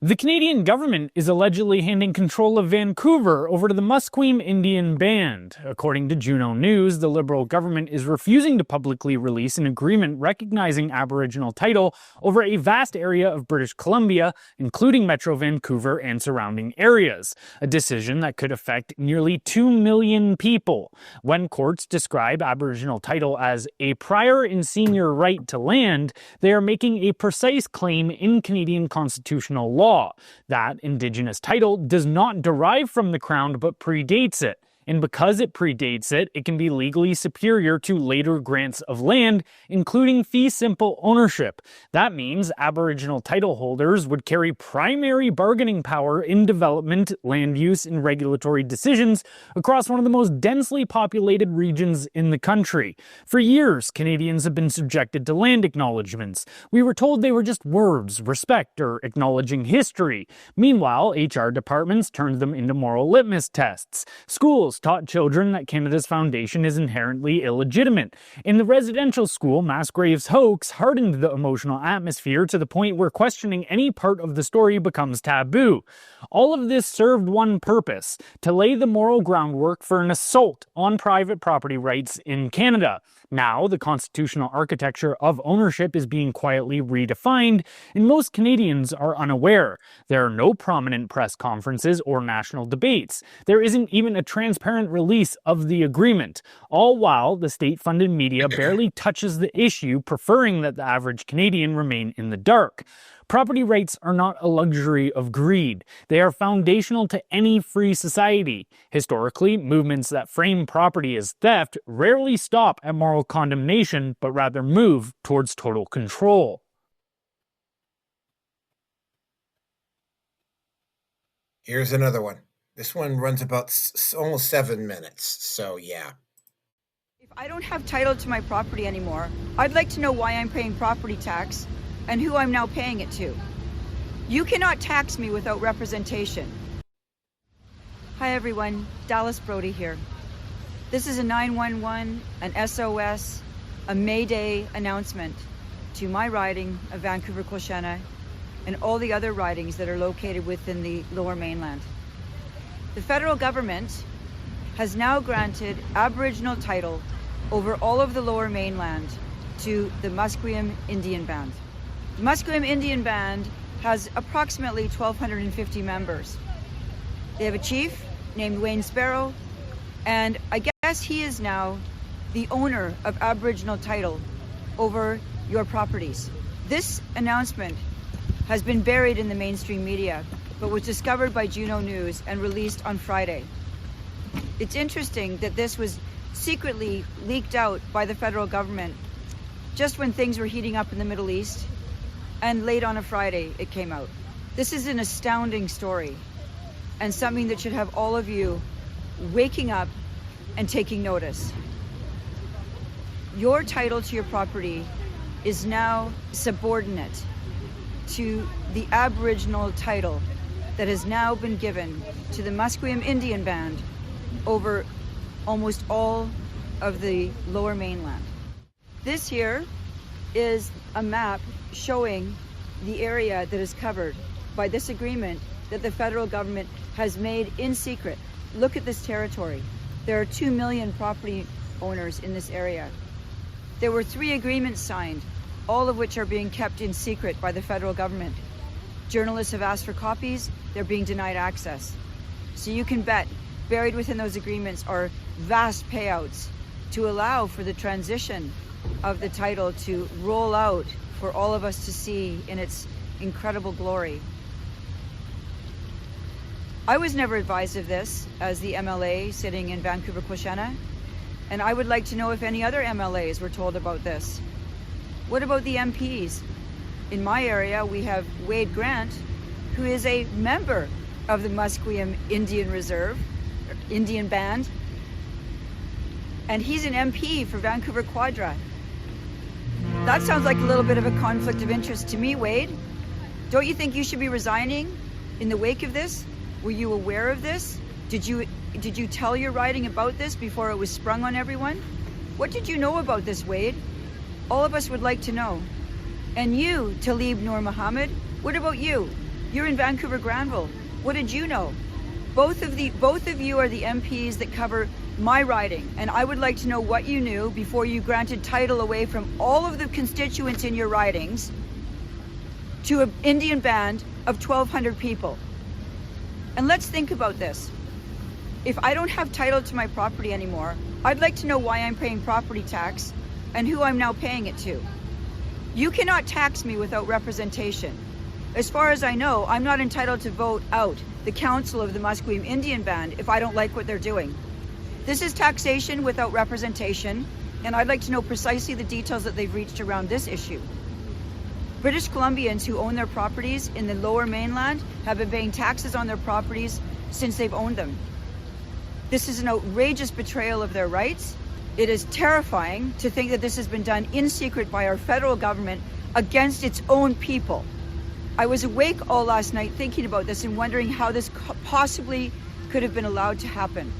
[SPEAKER 10] The Canadian government is allegedly handing control of Vancouver over to the Musquem Indian Band. According to Juno News, the Liberal government is refusing to publicly release an agreement recognizing Aboriginal title over a vast area of British Columbia, including Metro Vancouver and surrounding areas, a decision that could affect nearly 2 million people. When courts describe Aboriginal title as a prior and senior right to land, they are making a precise claim in Canadian constitutional law. That Indigenous title does not derive from the Crown but predates it. And because it predates it, it can be legally superior to later grants of land, including fee simple ownership. That means Aboriginal title holders would carry primary bargaining power in development, land use, and regulatory decisions across one of the most densely populated regions in the country. For years, Canadians have been subjected to land acknowledgements. We were told they were just words, respect, or acknowledging history. Meanwhile, HR departments turned them into moral litmus tests. Schools taught children that Canada's foundation is inherently illegitimate. In the residential school, Musgrave's hoax hardened the emotional atmosphere to the point where questioning any part of the story becomes taboo. All of this served one purpose: to lay the moral groundwork for an assault on private property rights in Canada. Now, the constitutional architecture of ownership is being quietly redefined, and most Canadians are unaware. There are no prominent press conferences or national debates. There isn't even a transparent release of the agreement, all while the state-funded media barely touches the issue, preferring that the average Canadian remain in the dark. Property rights are not a luxury of greed. They are foundational to any free society. Historically, movements that frame property as theft rarely stop at moral condemnation, but rather move towards total control.
[SPEAKER 1] Here's another one. This one runs about almost 7 minutes, so yeah.
[SPEAKER 11] If I don't have title to my property anymore, I'd like to know why I'm paying property tax and who I'm now paying it to. You cannot tax me without representation. Hi everyone, Dallas Brody here. This is a 911, an SOS, a Mayday announcement to my riding of Vancouver-Quilchena and all the other ridings that are located within the Lower Mainland. The federal government has now granted Aboriginal title over all of the Lower Mainland to the Musquem Indian Band. The Musquem Indian Band has approximately 1,250 members. They have a chief named Wayne Sparrow, and I guess he is now the owner of Aboriginal title over your properties. This announcement has been buried in the mainstream media, but was discovered by Juno News and released on Friday. It's interesting that this was secretly leaked out by the federal government just when things were heating up in the Middle East, and late on a Friday it came out. This is an astounding story and something that should have all of you waking up and taking notice. Your title to your property is now subordinate to the Aboriginal title that has now been given to the Musquem Indian Band over almost all of the Lower Mainland. This here is a map showing the area that is covered by this agreement that the federal government has made in secret. Look at this territory. There are 2 million property owners in this area. There were 3 agreements signed, all of which are being kept in secret by the federal government. Journalists have asked for copies, they're being denied access. So you can bet buried within those agreements are vast payouts to allow for the transition of the title to roll out for all of us to see in its incredible glory. I was never advised of this as the MLA sitting in Vancouver-Quilchena, and I would like to know if any other MLAs were told about this. What about the MPs? In my area, we have Wade Grant, who is a member of the Musquem Indian Reserve, Indian Band, and he's an MP for Vancouver Quadra. That sounds like a little bit of a conflict of interest to me, Wade. Don't you think you should be resigning in the wake of this? Were you aware of this? Did you tell your riding about this before it was sprung on everyone? What did you know about this, Wade? All of us would like to know. And you, Talib Noor Mohammed, what about you? You're in Vancouver Granville. What did you know? Both of you are the MPs that cover my riding, and I would like to know what you knew before you granted title away from all of the constituents in your ridings to an Indian band of 1,200 people. And let's think about this. If I don't have title to my property anymore, I'd like to know why I'm paying property tax and who I'm now paying it to. You cannot tax me without representation. As far as I know, I'm not entitled to vote out the council of the Musqueam Indian Band if I don't like what they're doing. This is taxation without representation, and I'd like to know precisely the details that they've reached around this issue. British Columbians who own their properties in the lower mainland have been paying taxes on their properties since they've owned them. This is an outrageous betrayal of their rights. It is terrifying to think that this has been done in secret by our federal government against its own people. I was awake all last night thinking about this and wondering how this possibly could have been allowed to happen.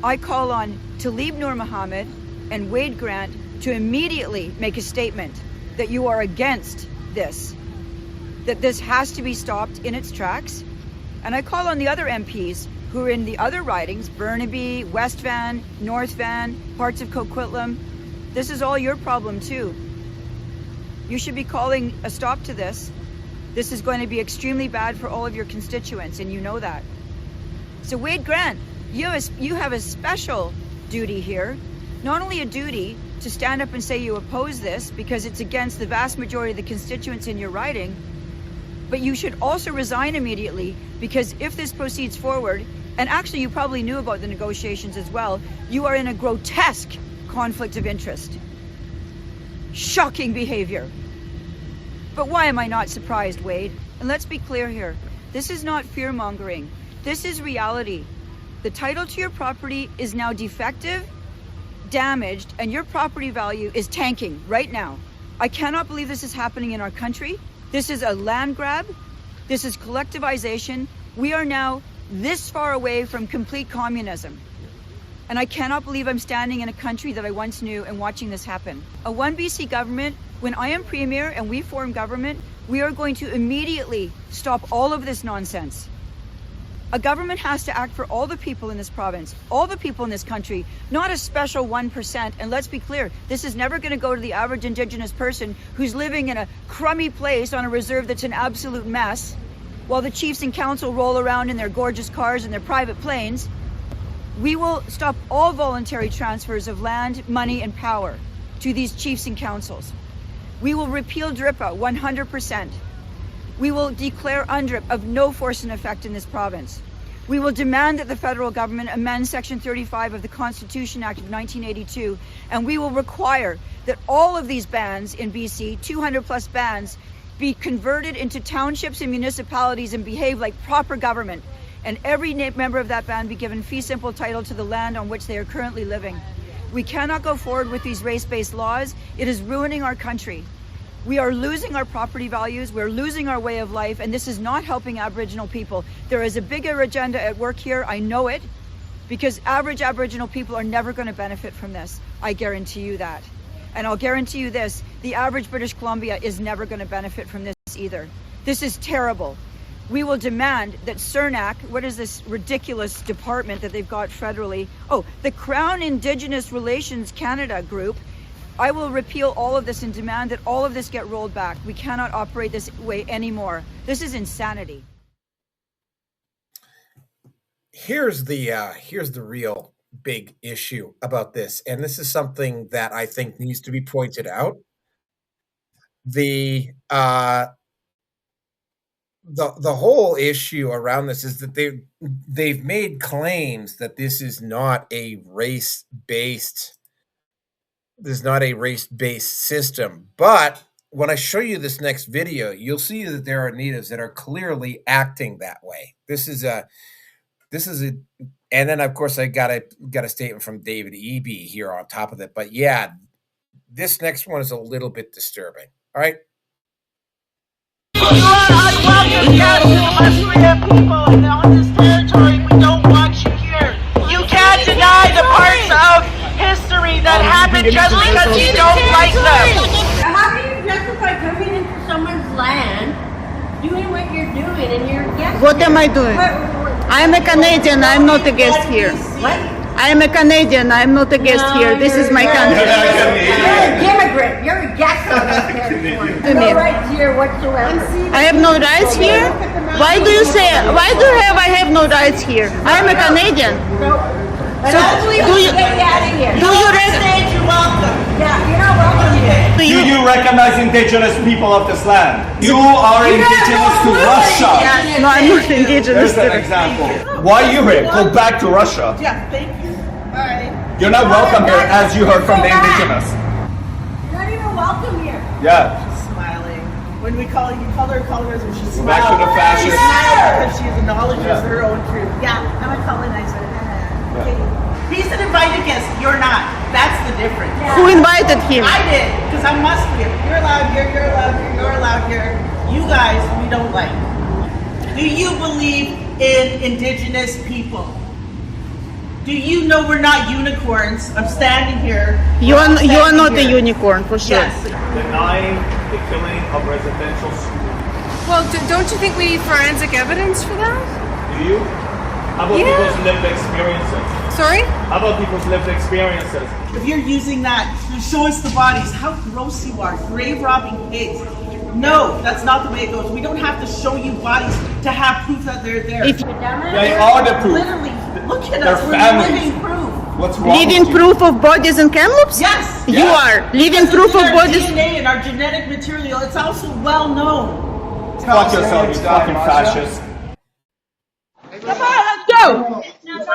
[SPEAKER 11] I call on Talib Noor Mohammed and Wade Grant to immediately make a statement that you are against this, that this has to be stopped in its tracks. And I call on the other MPs who are in the other ridings, Burnaby, West Van, North Van, parts of Coquitlam. This is all your problem too. You should be calling a stop to this. This is going to be extremely bad for all of your constituents, and you know that. So Wade Grant, you have a special duty here, not only a duty to stand up and say you oppose this because it's against the vast majority of the constituents in your riding, but you should also resign immediately, because if this proceeds forward, and actually you probably knew about the negotiations as well, you are in a grotesque conflict of interest. Shocking behavior. But why am I not surprised, Wade? And let's be clear here. This is not fear-mongering. This is reality. The title to your property is now defective, damaged, and your property value is tanking right now. I cannot believe this is happening in our country. This is a land grab. This is collectivization. We are now this far away from complete communism. And I cannot believe I'm standing in a country that I once knew and watching this happen. A One BC government, when I am Premier and we form government, we are going to immediately stop all of this nonsense. A government has to act for all the people in this province, all the people in this country, not a special 1%. And let's be clear, this is never going to go to the average Indigenous person who's living in a crummy place on a reserve that's an absolute mess, while the chiefs and council roll around in their gorgeous cars and their private planes. We will stop all voluntary transfers of land, money, and power to these chiefs and councils. We will repeal DRIPA 100%. We will declare UNDRIP of no force and effect in this province. We will demand that the federal government amend Section 35 of the Constitution Act of 1982, and we will require that all of these bands in BC, 200 plus bands, be converted into townships and municipalities and behave like proper government, and every member of that band be given fee simple title to the land on which they are currently living. We cannot go forward with these race-based laws. It is ruining our country. We are losing our property values, we're losing our way of life, and this is not helping Aboriginal people. There is a bigger agenda at work here, I know it, because average Aboriginal people are never going to benefit from this. I guarantee you that. And I'll guarantee you this, the average British Columbia is never going to benefit from this either. This is terrible. We will demand that CERNAC, what is this ridiculous department that they've got federally? Oh, the Crown Indigenous Relations Canada group. I will repeal all of this and demand that all of this get rolled back. We cannot operate this way anymore. This is insanity.
[SPEAKER 1] Here's the real big issue about this, and this is something that I think needs to be pointed out. The whole issue around this is that they've made claims that this is not a race-based system, but when I show you this next video, you'll see that there are natives that are clearly acting that way. This is a, and then of course I got a statement from David Eby here on top of it. But yeah, this next one is a little bit disturbing. All right.
[SPEAKER 12] You are unwelcome guests to the Musquem people, and on this territory, we don't want you here. You can't deny the parts of history that happened just because you don't like them.
[SPEAKER 13] How do you justify coming into someone's land, doing what you're doing, and you're guest?
[SPEAKER 12] What am I doing? I am a Canadian, I'm not a guest here.
[SPEAKER 13] What?
[SPEAKER 12] I am a Canadian, I'm not a guest here. This is my country.
[SPEAKER 13] You're an immigrant. You're a guest on this territory. No rights here whatsoever.
[SPEAKER 12] I have no rights here? Why do you say, I have no rights here? I am a Canadian.
[SPEAKER 13] So do you get out of here?
[SPEAKER 12] Do you recognize you're welcome?
[SPEAKER 13] Yeah, you're not welcome here.
[SPEAKER 14] Do you recognize indigenous people of this land? You are indigenous to Russia.
[SPEAKER 12] No, I'm not indigenous.
[SPEAKER 14] There's an example. Why are you here? Go back to Russia.
[SPEAKER 12] Yeah, thank you. All right.
[SPEAKER 14] You're not welcome here, as you heard from the indigenous.
[SPEAKER 13] You're not even welcome here.
[SPEAKER 14] Yeah.
[SPEAKER 12] She's smiling. When we call her colorism, she's
[SPEAKER 14] Go back to the fascist.
[SPEAKER 12] She smiles because she acknowledges her own truth. Yeah, I'm a colonizer. Okay. He's an invited guest. You're not. That's the difference.
[SPEAKER 13] Yeah.
[SPEAKER 12] Who invited him? I did, because I'm Musquem. You're allowed here. You're allowed here. You're allowed here. You guys, we don't like. Do you believe in indigenous people? Do you know we're not unicorns? I'm standing here. You are not a unicorn, for sure. Yes.
[SPEAKER 14] Denying the killing of residential schools.
[SPEAKER 15] Well, don't you think we need forensic evidence for that?
[SPEAKER 14] Do you? How about people's lived experiences?
[SPEAKER 15] Sorry?
[SPEAKER 14] How about people's lived experiences?
[SPEAKER 12] If you're using that to show us the bodies, how gross you are, grave robbing pigs. No, that's not the way it goes. We don't have to show you bodies to have proof that they're there.
[SPEAKER 14] They are the proof.
[SPEAKER 12] Literally, look at
[SPEAKER 14] Their
[SPEAKER 12] us.
[SPEAKER 14] families.
[SPEAKER 12] We're living proof.
[SPEAKER 14] What's wrong
[SPEAKER 12] Living
[SPEAKER 14] with you?
[SPEAKER 12] proof of bodies in Kamloops? Yes. You are. Living proof of bodies. Our DNA and our genetic material, it's also well known.
[SPEAKER 14] Fuck yourself, you fucking fascist.
[SPEAKER 12] Come on, let's go.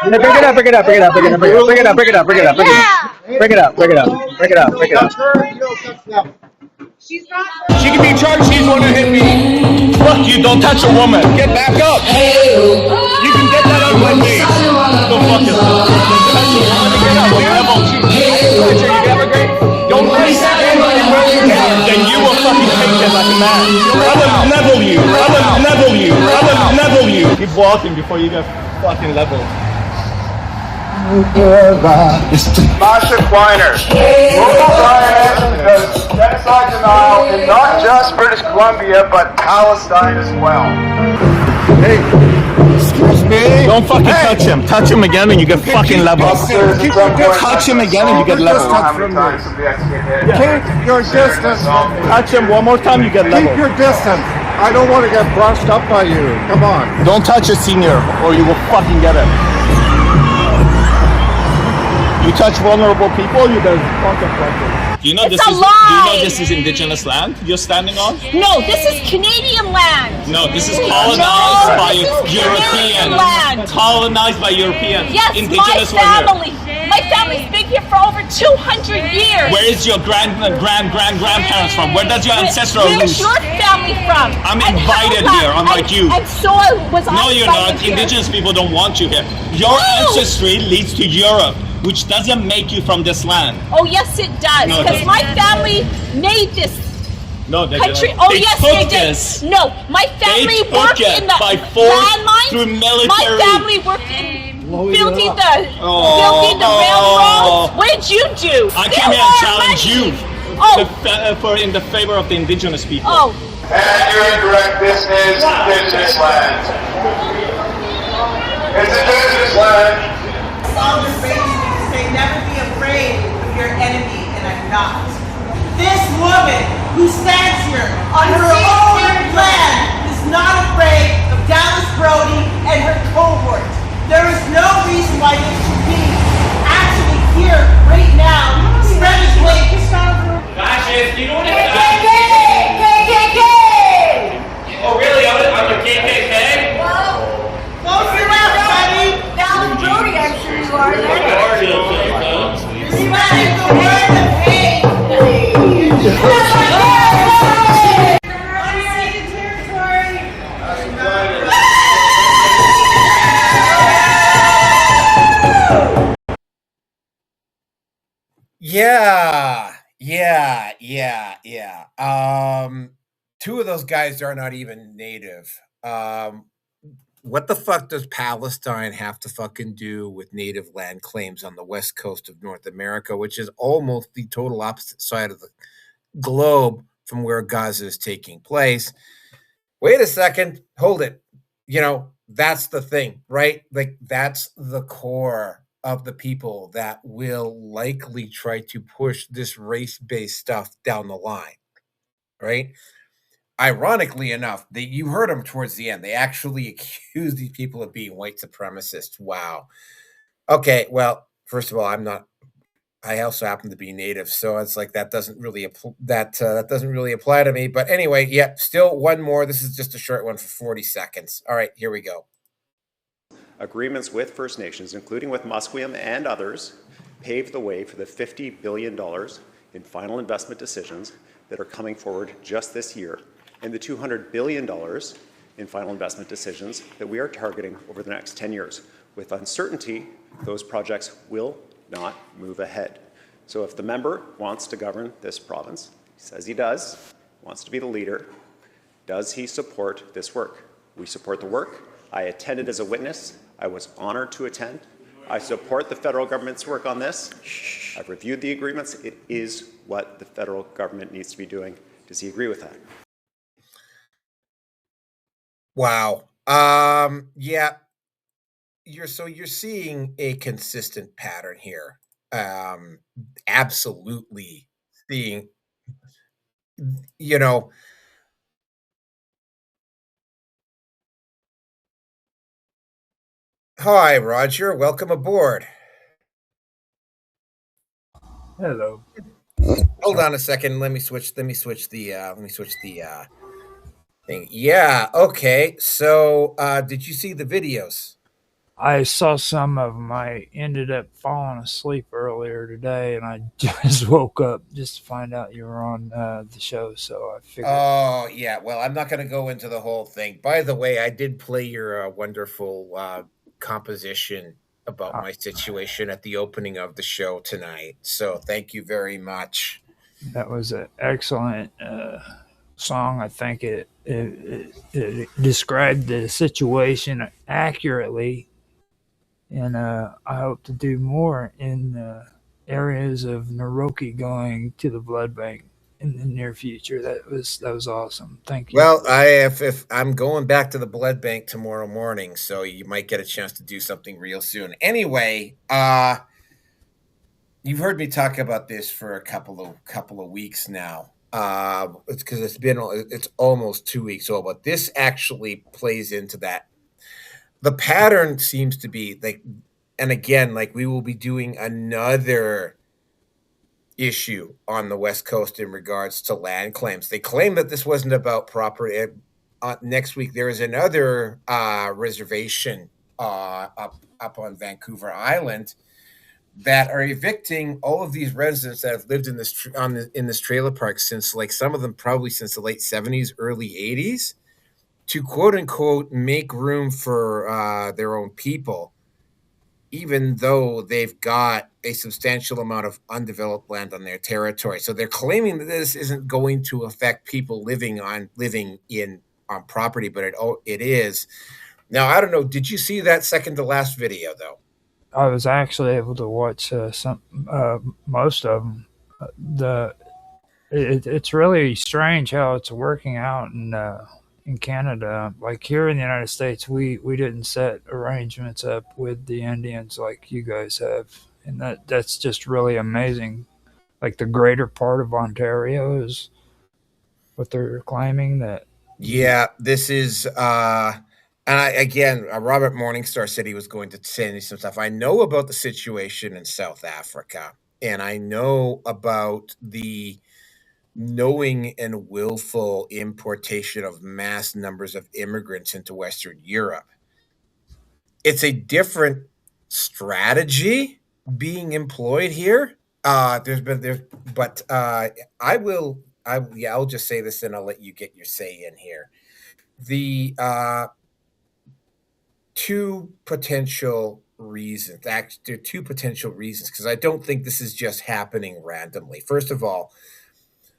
[SPEAKER 8] Bring it up, bring it up, bring it up, bring it up, bring it up, bring it up, bring it up, bring it up, bring it up, bring it up, bring it up, bring it up, bring it up.
[SPEAKER 14] She can be charged, she's the one who hit me. Fuck you, don't touch a woman. Get back up. You can get that out like me. Go fuck yourself. Touch a woman, get up. We level you. Don't raise then you will fucking take it like a man. I will level you. I will level you. I will level you. Keep walking before you get fucking leveled.
[SPEAKER 16] Massive whiners. Local riots because genocide denial in not just British Columbia, but Palestine as well.
[SPEAKER 14] Hey, excuse me. Don't fucking touch him. Touch him again and you get fucking leveled. Touch him again and you get leveled.
[SPEAKER 16] Keep
[SPEAKER 14] your distance. Touch him one more time, you get leveled.
[SPEAKER 16] Keep your distance. I don't want to get brushed up by you. Come on.
[SPEAKER 14] Don't touch a senior or you will fucking get him. You touch vulnerable people, you get fucking fucking.
[SPEAKER 17] Do you know this is indigenous land you're standing on?
[SPEAKER 18] No, this is Canadian land.
[SPEAKER 17] No, this is colonized by Europeans.
[SPEAKER 18] Land.
[SPEAKER 17] Colonized by Europeans.
[SPEAKER 18] Yes,
[SPEAKER 17] indigenous
[SPEAKER 18] my family. My family's been here for over 200 years.
[SPEAKER 17] Where is your grandparents from? Where does your ancestral
[SPEAKER 18] Where's your family from?
[SPEAKER 17] I'm invited here, unlike you.
[SPEAKER 18] And so I was.
[SPEAKER 17] No, you're not. Indigenous people don't want you here. Your ancestry leads to Europe, which doesn't make you from this land.
[SPEAKER 18] Oh yes, it does.
[SPEAKER 17] No,
[SPEAKER 18] Because my family made this country. Oh yes, they did. No, my family worked in the landmines.
[SPEAKER 17] Through military.
[SPEAKER 18] My family worked in building the railroads. What did you do?
[SPEAKER 17] I came here to challenge you in the favor of the indigenous people.
[SPEAKER 18] Oh.
[SPEAKER 16] And you're incorrect. This is indigenous land. It's indigenous land.
[SPEAKER 12] Fathers raised me to say, never be afraid of your enemy, and I'm not. This woman who stands here on her own land is not afraid of Dallas Brody and her cohort. There is no reason why they should be actually here right now, spreading hate.
[SPEAKER 17] Fascist, you know what it's
[SPEAKER 12] KKK!
[SPEAKER 17] Oh really? I'm a KKK?
[SPEAKER 12] Close your mouth, buddy!
[SPEAKER 13] Dallas Brody, I'm sure you are there.
[SPEAKER 12] You're spreading the word of hate!
[SPEAKER 1] Yeah, yeah. Two of those guys are not even native. What the fuck does Palestine have to fucking do with native land claims on the west coast of North America, which is almost the total opposite side of the globe from where Gaza is taking place? Wait a second, hold it. That's the thing, right? Like, that's the core of the people that will likely try to push this race-based stuff down the line, right? Ironically enough, you heard them towards the end. They actually accuse these people of being white supremacists. Wow. Okay, well, first of all, I'm not. I also happen to be native, so it's like that doesn't really that doesn't really apply to me. But anyway, yeah, still one more. This is just a short one for 40 seconds. All right, here we go.
[SPEAKER 19] Agreements with First Nations, including with Musquem and others, pave the way for the $50 billion in final investment decisions that are coming forward just this year, and the $200 billion in final investment decisions that we are targeting over the next 10 years. With uncertainty, those projects will not move ahead. So if the member wants to govern this province, he says he does, wants to be the leader, does he support this work? We support the work. I attended as a witness. I was honored to attend. I support the federal government's work on this. I've reviewed the agreements. It is what the federal government needs to be doing. Does he agree with that?
[SPEAKER 1] Wow. Yeah. You're seeing a consistent pattern here. Absolutely seeing, you know, hi, Roger. Welcome aboard.
[SPEAKER 20] Hello.
[SPEAKER 1] Hold on a second. Let me switch the thing. Yeah, okay. So, did you see the videos?
[SPEAKER 20] I saw some of them. I ended up falling asleep earlier today, and I just woke up just to find out you were on the show. So I figured.
[SPEAKER 1] Oh, yeah. Well, I'm not going to go into the whole thing. By the way, I did play your wonderful composition about my situation at the opening of the show tonight. So thank you very much.
[SPEAKER 20] That was an excellent song. I think it described the situation accurately, and I hope to do more in areas of Naroki going to the blood bank in the near future. That was awesome. Thank you.
[SPEAKER 1] Well, if I'm going back to the blood bank tomorrow morning, so you might get a chance to do something real soon. Anyway, you've heard me talk about this for a couple of weeks now. It's because it's almost 2 weeks old, but this actually plays into that. The pattern seems to be like, and again, like, we will be doing another issue on the West Coast in regards to land claims. They claim that this wasn't about property. Next week, there is another reservation up on Vancouver Island that are evicting all of these residents that have lived in this trailer park since, like, some of them probably since the late 70s, early 80s, to quote unquote make room for their own people, even though they've got a substantial amount of undeveloped land on their territory. So they're claiming that this isn't going to affect people living on property, but it is. Now, I don't know. Did you see that second to last video though?
[SPEAKER 20] I was actually able to watch most of them. It's really strange how it's working out in Canada. Like, here in the United States, we didn't set arrangements up with the Indians like you guys have, and that's just really amazing. Like, the greater part of Ontario is what they're claiming that.
[SPEAKER 1] Yeah, this is again, Robert Morningstar said he was going to send me some stuff. I know about the situation in South Africa, and I know about the knowing and willful importation of mass numbers of immigrants into Western Europe. It's a different strategy being employed here. I'll just say this and I'll let you get your say in here. The two potential reasons. Actually, there are two potential reasons because I don't think this is just happening randomly. First of all,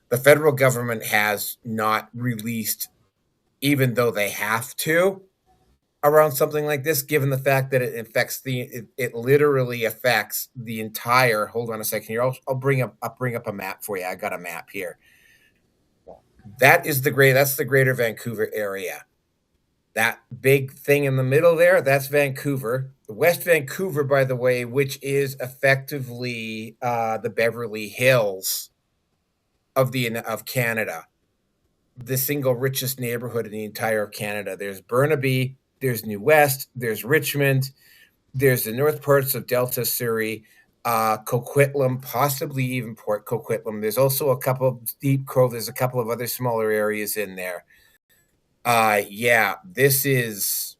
[SPEAKER 1] the federal government has not released, even though they have to, around something like this, given the fact that it affects it literally affects the entire. Hold on a second here. I'll bring up a map for you. I got a map here. That's the Greater Vancouver area. That big thing in the middle there, that's Vancouver. West Vancouver, by the way, which is effectively the Beverly Hills of Canada, the single richest neighborhood in the entire of Canada. There's Burnaby, there's New West, there's Richmond, there's the north parts of Delta Surrey, Coquitlam, possibly even Port Coquitlam. There's also a couple of Deep Cove. There's a couple of other smaller areas in there. Yeah, this is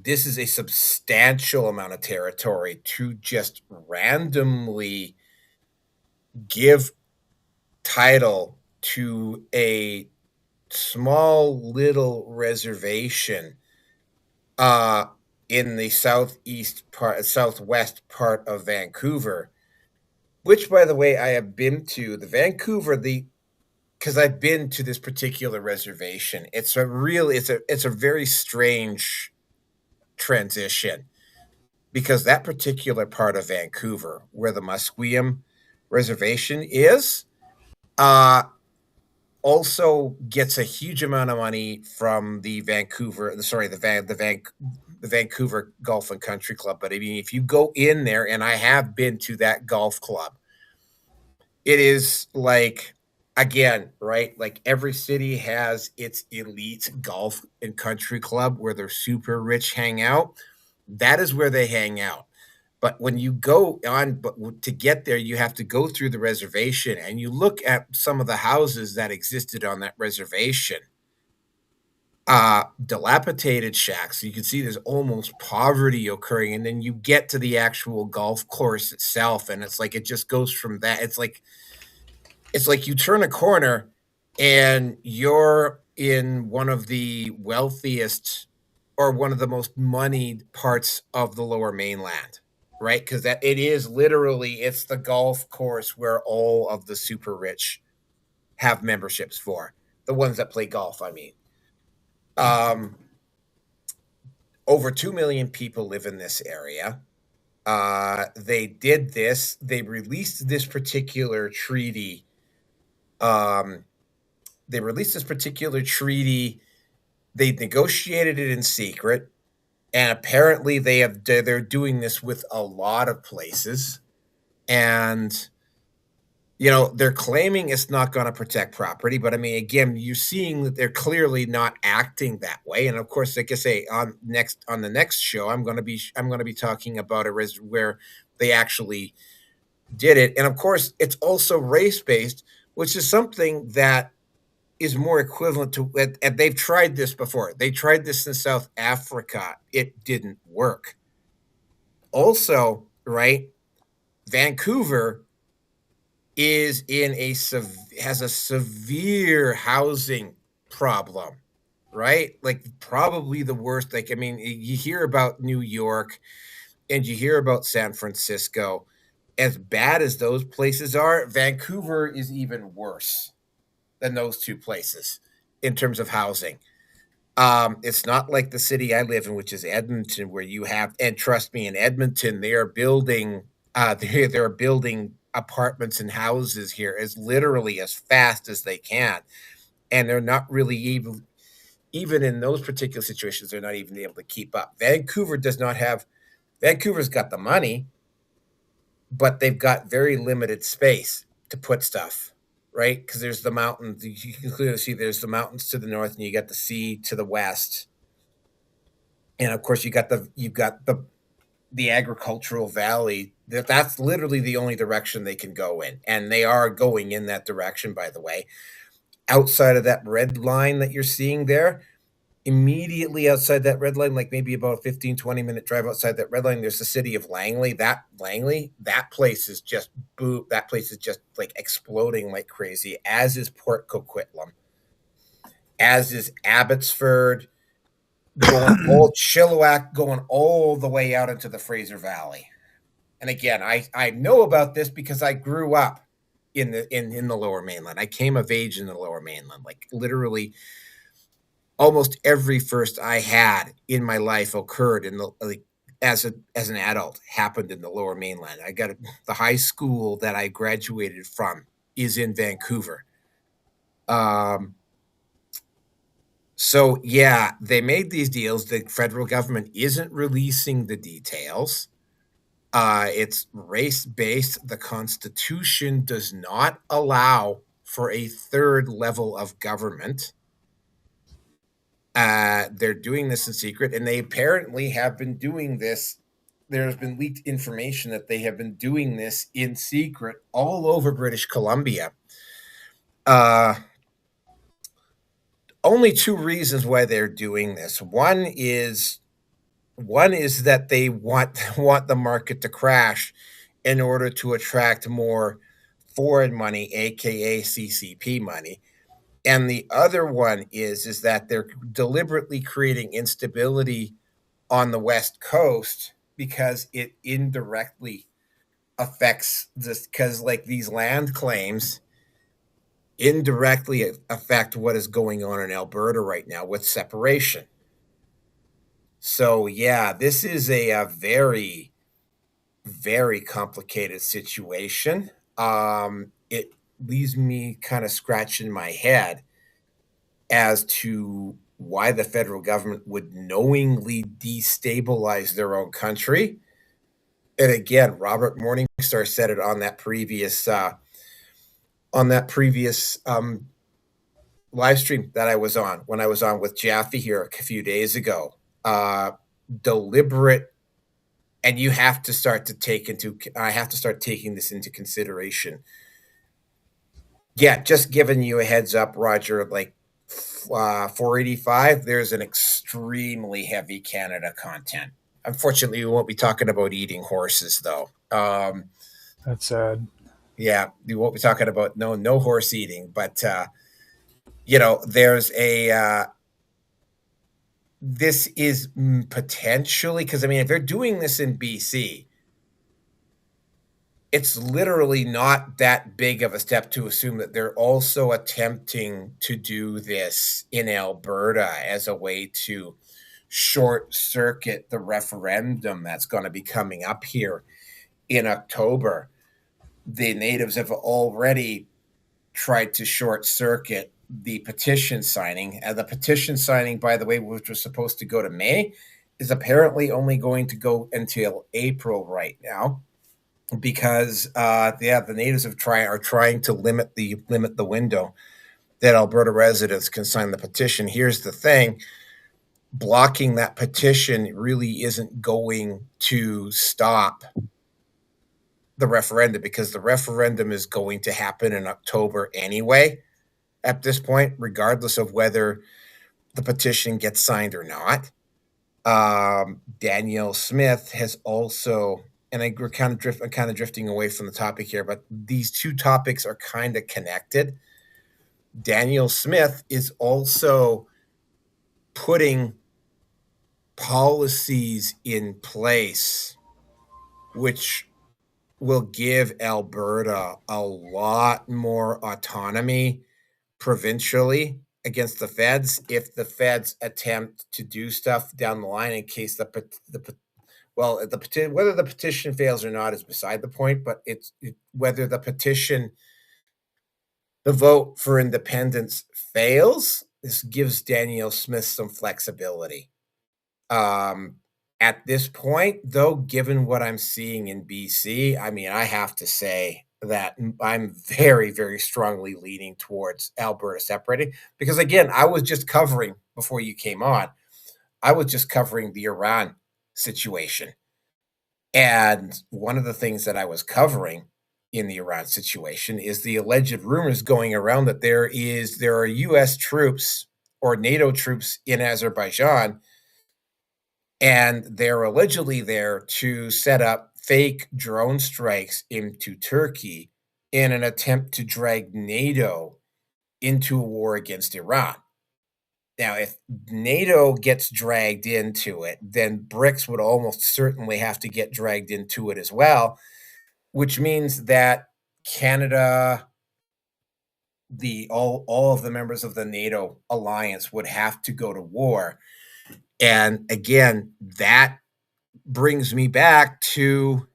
[SPEAKER 1] a substantial amount of territory to just randomly give title to a small little reservation in the southwest part of Vancouver, which, by the way, I have been to because I've been to this particular reservation. It's a very strange transition because that particular part of Vancouver where the Musquem reservation is also gets a huge amount of money from the Vancouver Golf and Country Club. But I mean, if you go in there, and I have been to that golf club, it is like, again, right? Like every city has its elite golf and country club where the super rich hang out. That is where they hang out. But when you go on, but to get there, you have to go through the reservation and you look at some of the houses that existed on that reservation. Dilapidated shacks. You can see there's almost poverty occurring. And then you get to the actual golf course itself. And it's like, it just goes from that. It's like you turn a corner and you're in one of the wealthiest or one of the most moneyed parts of the Lower Mainland, right? Because it is literally, it's the golf course where all of the super rich have memberships for, the ones that play golf, I mean. Over 2 million people live in this area. They released this particular treaty. They negotiated it in secret, and apparently they're doing this with a lot of places, and they're claiming it's not going to protect property, but I mean, again, you're seeing that they're clearly not acting that way. And of course, like I say, on the next show, I'm going to be talking about where they actually did it, and of course, it's also race based, which is something that is more equivalent to, and they've tried this before. They tried this in South Africa. It didn't work. Also, right, Vancouver has a severe housing problem, right? Like probably the worst. Like, I mean, you hear about New York and you hear about San Francisco. As bad as those places are, Vancouver is even worse than those two places in terms of housing. It's not like the city I live in, which is Edmonton, where you have, and trust me, in Edmonton, they are building apartments and houses here as literally as fast as they can. And they're not really even in those particular situations, they're not even able to keep up. Vancouver's got the money, but they've got very limited space to put stuff. Right, because there's the mountains. You can clearly see there's the mountains to the north, and you got the sea to the west, and of course you've got the agricultural valley. That's literally the only direction they can go in, and they are going in that direction. By the way, outside of that red line that you're seeing there, immediately outside that red line, like maybe about a 15-20-minute drive outside that red line, there's the city of Langley. That place is just that place is just like exploding like crazy, as is Port Coquitlam, as is Abbotsford. going old Chilliwack, going all the way out into the Fraser Valley. And again, I know about this because I grew up in the Lower Mainland. I came of age in the Lower Mainland. Like literally, almost every first I had in my life occurred in the like as an adult happened in the Lower Mainland. I got the high school that I graduated from is in Vancouver. So yeah, they made these deals. The federal government isn't releasing the details. It's race-based. The Constitution does not allow for a third level of government. They're doing this in secret, and they apparently have been doing this. There's been leaked information that they have been doing this in secret all over British Columbia. Only two reasons why they're doing this. One is that they want the market to crash in order to attract more foreign money, aka CCP money. And the other one is that they're deliberately creating instability on the West Coast because it indirectly affects this, because like these land claims indirectly affect what is going on in Alberta right now with separation. So yeah, this is a very, very complicated situation. It leaves me kind of scratching my head as to why the federal government would knowingly destabilize their own country. And again, Robert Morningstar said it on that previous live stream that I was on when I was on with Jaffe here a few days ago. Deliberate, and you have to start to take into. I have to start taking this into consideration. Yeah, just giving you a heads up, Roger. Like 485, there's an extremely heavy Canada content. Unfortunately, we won't be talking about eating horses, though.
[SPEAKER 20] That's sad.
[SPEAKER 1] Yeah, we won't be talking about no horse eating, but there's a. This is potentially, because I mean, if they're doing this in BC, it's literally not that big of a step to assume that they're also attempting to do this in Alberta as a way to short circuit the referendum that's going to be coming up here in October. The natives have already tried to short circuit the petition signing. And the petition signing, by the way, which was supposed to go to May, is apparently only going to go until April right now, because the natives are trying to limit the window that Alberta residents can sign the petition. Here's the thing: blocking that petition really isn't going to stop the referendum, because the referendum is going to happen in October anyway at this point, regardless of whether the petition gets signed or not. Danielle Smith has also, and I'm kind of drifting away from the topic here, but these two topics are kind of connected. Danielle Smith is also putting policies in place which will give Alberta a lot more autonomy provincially against the feds if the feds attempt to do stuff down the line in case whether the petition fails or not is beside the point, but whether the vote for independence fails. This gives Danielle Smith some flexibility. At this point, though, given what I'm seeing in BC, I mean, I have to say that I'm very, very strongly leaning towards Alberta separating, because again, I was just covering, before you came on, I was just covering the Iran situation. And one of the things that I was covering in the Iran situation is the alleged rumors going around that there are US troops or NATO troops in Azerbaijan, and they're allegedly there to set up fake drone strikes into Turkey in an attempt to drag NATO into a war against Iran. Now, if NATO gets dragged into it, then BRICS would almost certainly have to get dragged into it as well, which means that Canada, all of the members of the NATO alliance would have to go to war. And again, that brings me back to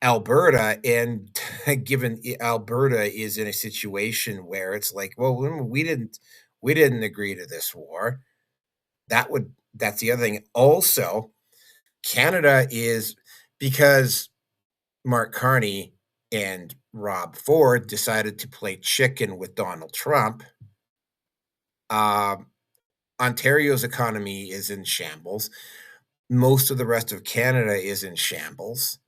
[SPEAKER 1] Alberta, and given Alberta is in a situation where it's like, well, we didn't agree to this war. That's the other thing. Also, Canada is, because Mark Carney and Rob Ford decided to play chicken with Donald Trump. Ontario's economy is in shambles. Most of the rest of Canada is in shambles.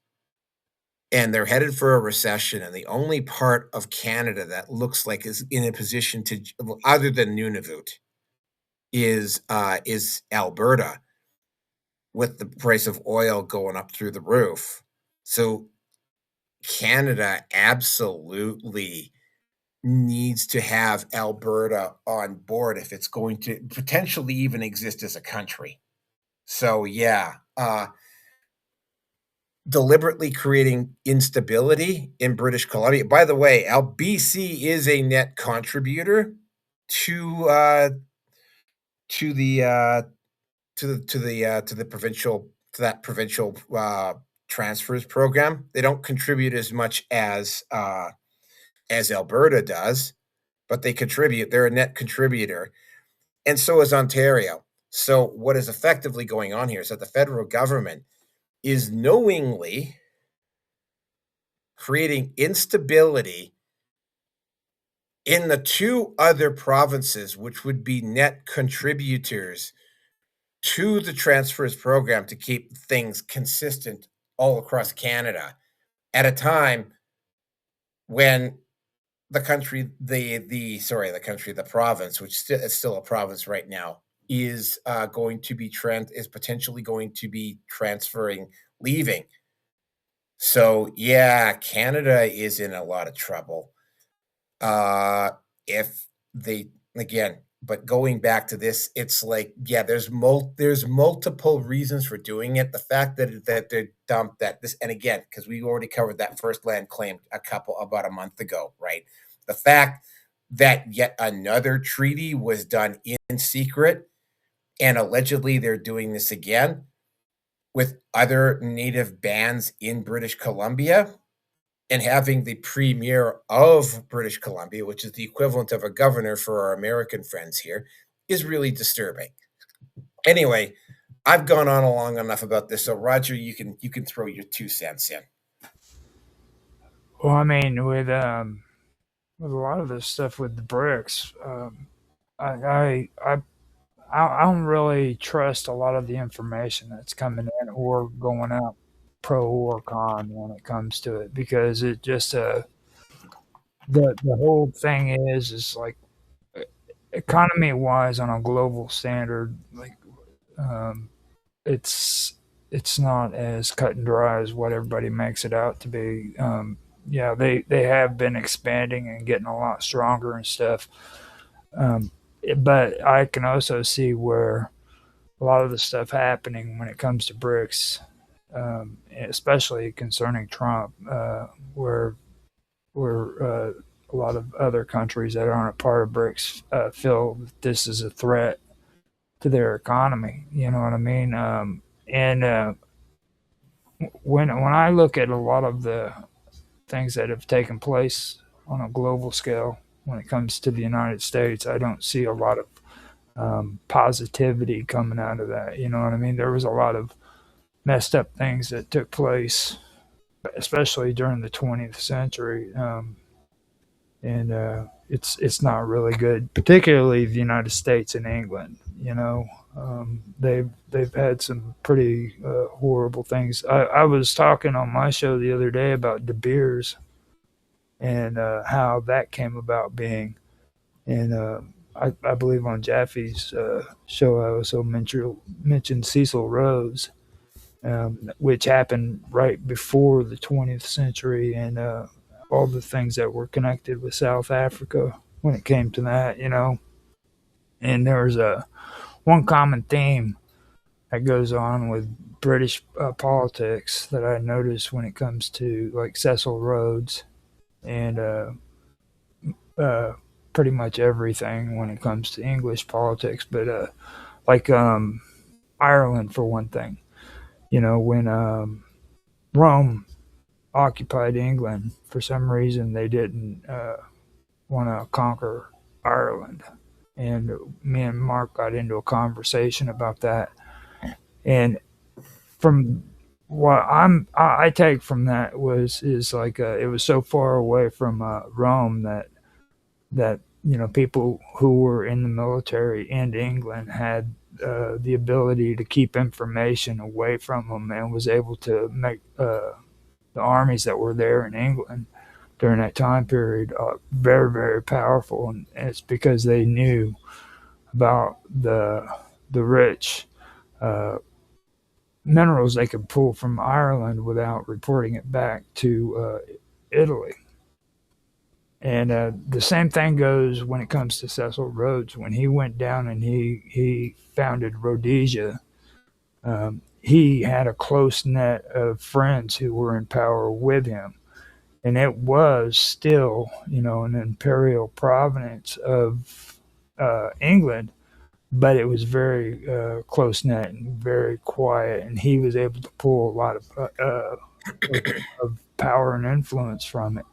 [SPEAKER 1] And they're headed for a recession. And the only part of Canada that looks like is in a position to, other than Nunavut, is Alberta, with the price of oil going up through the roof. So Canada absolutely needs to have Alberta on board if it's going to potentially even exist as a country. So yeah, deliberately creating instability in British Columbia. By the way, BC is a net contributor to the provincial transfers program. They don't contribute as much as Alberta does, but they contribute. They're a net contributor, and so is Ontario. So what is effectively going on here is that the federal government is knowingly creating instability in the two other provinces, which would be net contributors to the transfers program to keep things consistent all across Canada at a time when the province, which is still a province right now, is potentially going to be leaving. So yeah, Canada is in a lot of trouble. If they again, but going back to this, it's like, yeah, there's multiple reasons for doing it. The fact that they dumped that this, and again, because we already covered that first land claim about a month ago, right? The fact that yet another treaty was done in secret, and allegedly they're doing this again with other native bands in British Columbia, and having the premier of British Columbia, which is the equivalent of a governor for our American friends here, is really disturbing. Anyway, I've gone on long enough about this. So Roger, you can throw your 2 cents in.
[SPEAKER 20] Well, I mean, with a lot of this stuff with the BRICS, I don't really trust a lot of the information that's coming in or going out, pro or con, when it comes to it, because it just the whole thing is like, economy wise, on a global standard, like it's not as cut and dry as what everybody makes it out to be. Yeah, they have been expanding and getting a lot stronger and stuff. But I can also see where a lot of the stuff happening when it comes to BRICS, especially concerning Trump, where a lot of other countries that aren't a part of BRICS feel that this is a threat to their economy. You know what I mean? And when I look at a lot of the things that have taken place on a global scale when it comes to the United States, I don't see a lot of positivity coming out of that. You know what I mean? There was a lot of messed up things that took place, especially during the 20th century. And it's not really good, particularly the United States and England. You know, they've had some pretty horrible things. I was talking on my show the other day about De Beers and how that came about being, and I believe on Jaffe's show I also mentioned Cecil Rhodes, which happened right before the 20th century, and all the things that were connected with South Africa when it came to that, you know. And there's one common theme that goes on with British politics that I notice when it comes to like Cecil Rhodes and pretty much everything when it comes to English politics, but like Ireland for one thing. You know, when Rome occupied England, for some reason they didn't want to conquer Ireland, and me and Mark got into a conversation about that. And from what I take from that is like it was so far away from Rome that people who were in the military in England had the ability to keep information away from them and was able to make the armies that were there in England during that time period very, very powerful. And it's because they knew about the rich minerals they could pull from Ireland without reporting it back to Italy. And the same thing goes when it comes to Cecil Rhodes. When he went down and he founded Rhodesia, he had a close net of friends who were in power with him. And it was still, an imperial province of England, but it was very close net and very quiet. And he was able to pull a lot of power and influence from it.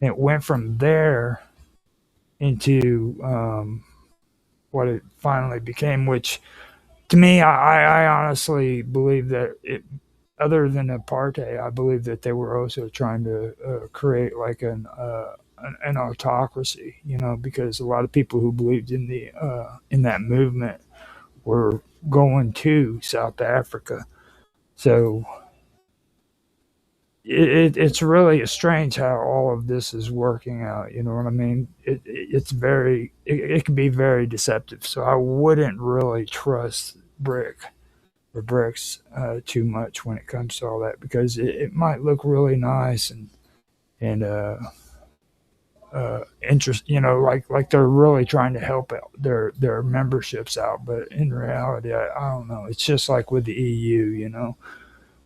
[SPEAKER 20] And it went from there into what it finally became, which to me, I honestly believe that other than apartheid, I believe that they were also trying to create like an autocracy, because a lot of people who believed in that movement were going to South Africa. So it's really strange how all of this is working out. You know what I mean? It can be very deceptive. So I wouldn't really trust bricks too much when it comes to all that, because it might look really nice and interest, like they're really trying to help out their memberships out, but in reality, I don't know. It's just like with the EU,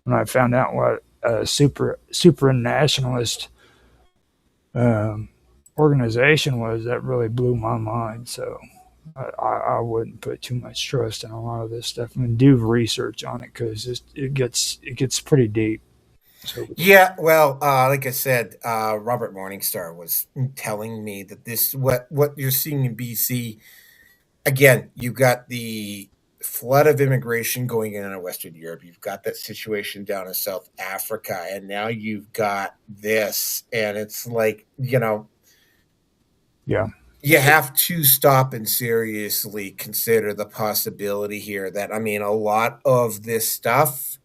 [SPEAKER 20] when I found out what a super nationalist organization was, that really blew my mind. So I wouldn't put too much trust in a lot of this stuff and do research on it, because it gets pretty deep. So
[SPEAKER 1] Yeah, well, like I said, Robert Morningstar was telling me that what you're seeing in BC, again, you've got the flood of immigration going in Western Europe. You've got that situation down in South Africa, and now you've got this, and it's like,
[SPEAKER 20] yeah,
[SPEAKER 1] you have to stop and seriously consider the possibility here that, a lot of this stuff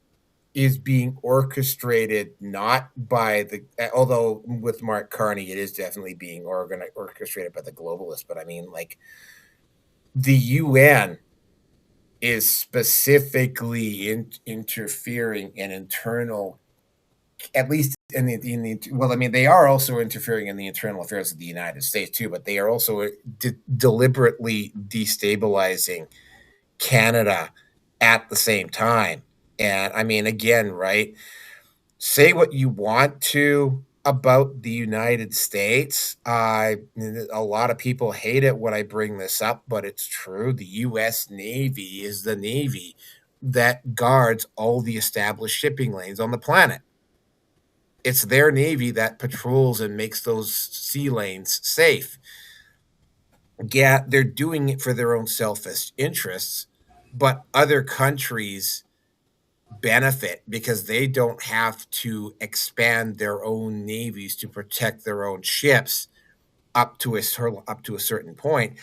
[SPEAKER 1] is being orchestrated not by although with Mark Carney, it is definitely being orchestrated by the globalists. But like the UN is specifically interfering in internal, at least in the they are also interfering in the internal affairs of the United States too, but they are also deliberately destabilizing Canada at the same time. And again, right? Say what you want to about the United States. A lot of people hate it when I bring this up, but it's true. The U.S. Navy is the Navy that guards all the established shipping lanes on the planet. It's their Navy that patrols and makes those sea lanes safe. Yeah, they're doing it for their own selfish interests, but other countries benefit because they don't have to expand their own navies to protect their own ships up to a certain point.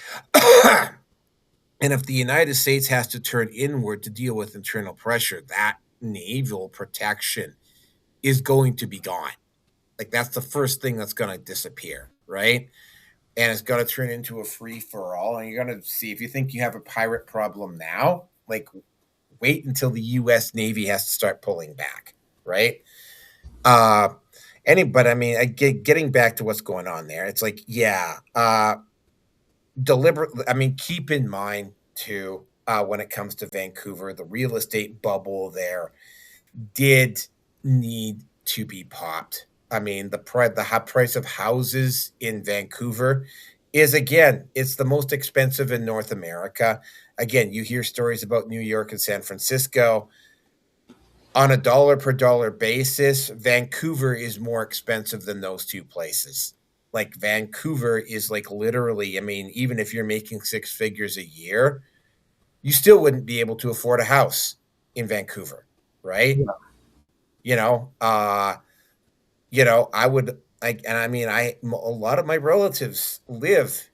[SPEAKER 1] And if the United States has to turn inward to deal with internal pressure, that naval protection is going to be gone. Like, that's the first thing that's going to disappear, right? And it's going to turn into a free for all. And you're going to see, if you think you have a pirate problem now, like, wait until the U.S. Navy has to start pulling back, right? But getting back to what's going on there, it's like, yeah, deliberately, I mean, keep in mind too, when it comes to Vancouver, the real estate bubble there did need to be popped. I mean, the price of houses in Vancouver is, again, it's the most expensive in North America. Again, you hear stories about New York and San Francisco. On a dollar per dollar basis, Vancouver is more expensive than those two places. Like Vancouver is like literally, I mean, even if you're making six figures a year, you still wouldn't be able to afford a house in Vancouver, right?
[SPEAKER 20] Yeah.
[SPEAKER 1] You know, I would like, and I mean, a lot of my relatives live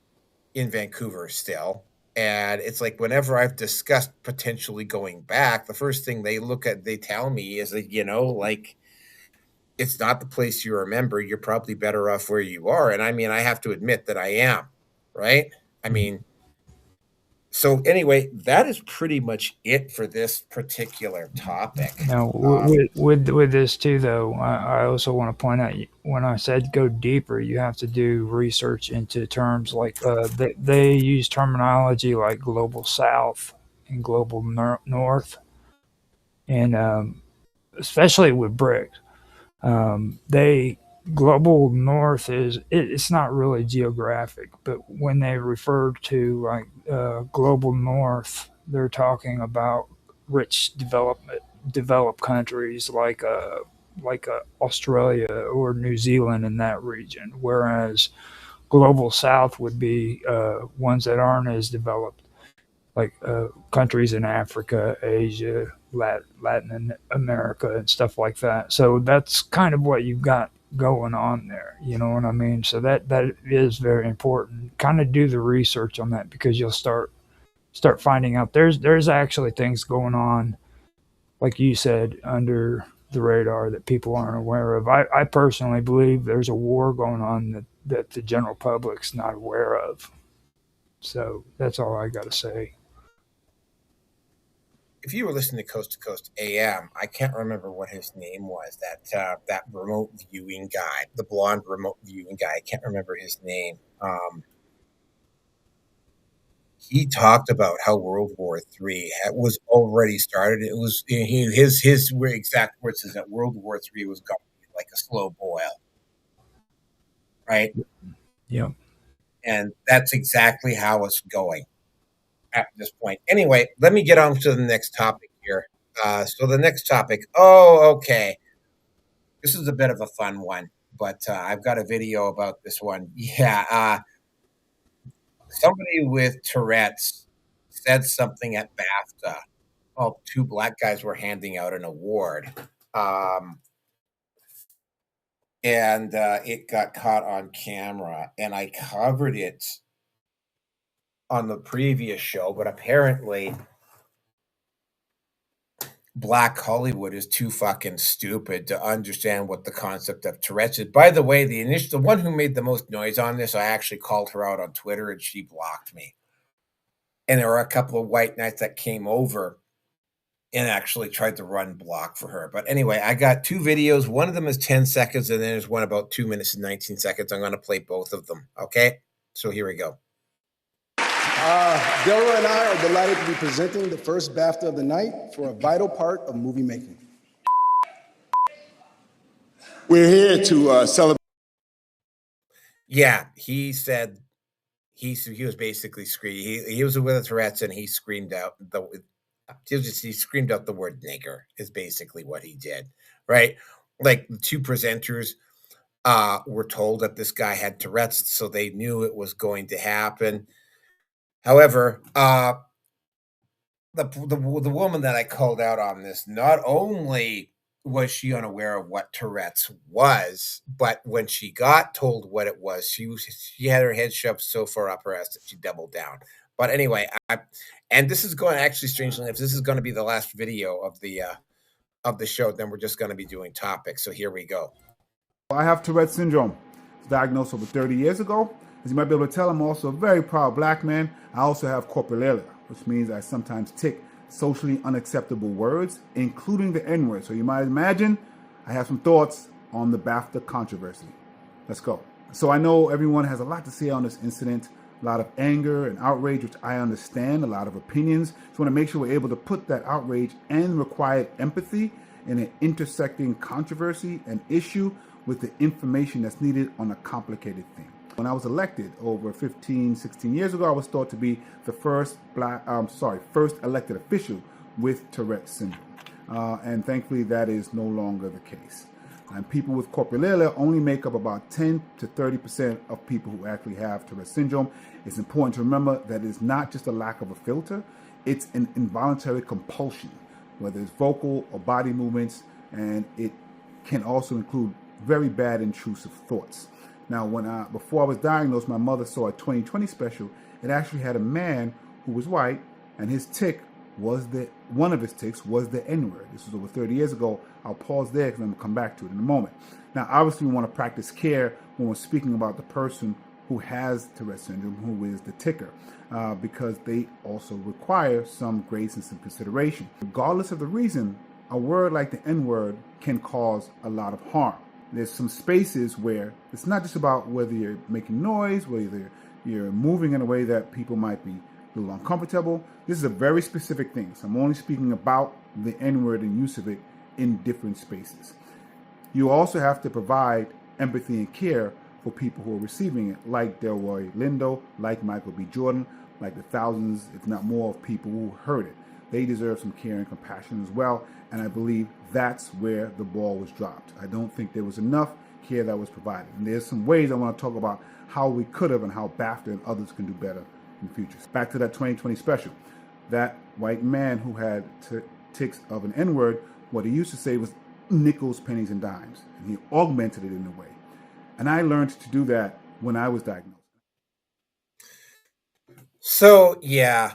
[SPEAKER 1] in Vancouver still. And it's like whenever I've discussed potentially going back, the first thing they tell me is that, like, it's not the place you remember. You're probably better off where you are. And I mean, I have to admit that I am, right? I mean, so anyway, that is pretty much it for this particular topic.
[SPEAKER 20] Now, with this too, though, I also want to point out when I said go deeper, you have to do research into terms like they use terminology like global south and global north, and especially with BRICS, global north it's not really geographic, but when they refer to like global north, they're talking about rich developed countries like Australia or New Zealand in that region, whereas global south would be ones that aren't as developed, like countries in Africa, Asia, Latin America, and stuff like that. So that's kind of what you've got going on there. You know what I mean? So that is very important. Kind of do the research on that, because you'll start finding out there's actually things going on, like you said, under the radar that people aren't aware of. I personally believe there's a war going on that the general public's not aware of. So that's all I got to say.
[SPEAKER 1] If you were listening to Coast AM, I can't remember what his name was. That remote viewing guy, the blonde remote viewing guy. I can't remember his name. He talked about how World War III was already started. It was his exact words is that World War III was going to be like a slow boil, right?
[SPEAKER 20] Yeah.
[SPEAKER 1] And that's exactly how it's going at this point. Anyway, let me get on to the next topic here. So the next topic. Oh, okay. This is a bit of a fun one, but I've got a video about this one. Yeah. Somebody with Tourette's said something at BAFTA. Oh, two black guys were handing out an award. And it got caught on camera, and I covered it on the previous show, but apparently Black Hollywood is too fucking stupid to understand what the concept of Tourette's is. By the way, the one who made the most noise on this, I actually called her out on Twitter and she blocked me. And there were a couple of white knights that came over and actually tried to run block for her. But anyway, I got two videos. One of them is 10 seconds, and then there's one about 2 minutes and 19 seconds. I'm going to play both of them. Okay? So here we go.
[SPEAKER 21] Dora and I are delighted to be presenting the first BAFTA of the night for a vital part of movie making.
[SPEAKER 22] We're here to celebrate.
[SPEAKER 1] Yeah, he said he was basically screaming. He was with the Tourette's, and he screamed out he screamed out the word nigger is basically what he did, right? Like the two presenters were told that this guy had Tourette's, so they knew it was going to happen. However, the woman that I called out on this, not only was she unaware of what Tourette's was, but when she got told what it was, she had her head shoved so far up her ass that she doubled down. But anyway, and this is going actually, strangely enough, this is going to be the last video of the show. Then we're just going to be doing topics. So here we go.
[SPEAKER 23] I have Tourette syndrome. It was diagnosed over 30 years ago. As you might be able to tell, I'm also a very proud black man. I also have coprolalia, which means I sometimes tick socially unacceptable words, including the N-word. So you might imagine I have some thoughts on the BAFTA controversy. Let's go. So I know everyone has a lot to say on this incident. a lot of anger and outrage, which I understand, a lot of opinions. Just want to make sure we're able to put that outrage and required empathy in an intersecting controversy and issue with the information that's needed on a complicated thing. When I was elected over 15, 16 years ago, I was thought to be the first first elected official with Tourette syndrome. And thankfully that is no longer the case. And people with coprolalia only make up about 10 to 30% of people who actually have Tourette syndrome. It's important to remember that it's not just a lack of a filter, it's an involuntary compulsion, whether it's vocal or body movements, and it can also include very bad intrusive thoughts. Now, before I was diagnosed, my mother saw a 2020 special. It actually had a man who was white, and his tick was one of his ticks was the N-word. This was over 30 years ago. I'll pause there because I'm going to come back to it in a moment. Now, obviously, we want to practice care when we're speaking about the person who has Tourette syndrome, who is the ticker, because they also require some grace and some consideration. Regardless of the reason, a word like the N-word can cause a lot of harm. There's some spaces where it's not just about whether you're making noise, whether you're moving in a way that people might be a little uncomfortable. This is a very specific thing. So I'm only speaking about the N-word and use of it in different spaces. You also have to provide empathy and care for people who are receiving it, like Delroy Lindo, like Michael B. Jordan, like the thousands, if not more, of people who heard it. They deserve some care and compassion as well, and I believe that's where the ball was dropped. I don't think there was enough care that was provided. And there's some ways I want to talk about how we could have and how BAFTA and others can do better in the future. Back to that 2020 special. That white man who had tics of an N-word, what he used to say was nickels, pennies, and dimes. And he augmented it in a way. And I learned to do that when I was diagnosed.
[SPEAKER 1] So, yeah.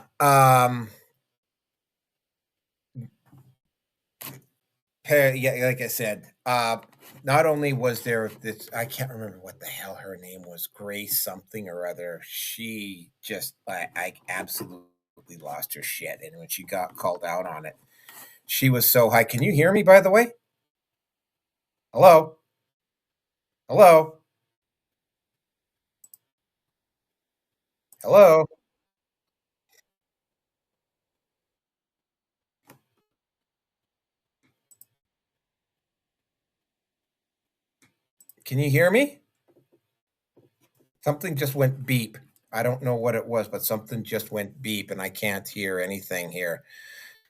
[SPEAKER 1] Yeah, like I said, not only was there this, I can't remember what the hell her name was, Grace something or other. She just, I absolutely lost her shit. And when she got called out on it, she was so high. Can you hear me, by the way? Hello? Hello? Hello? Can you hear me? Something just went beep. I don't know what it was, but something just went beep and I can't hear anything here.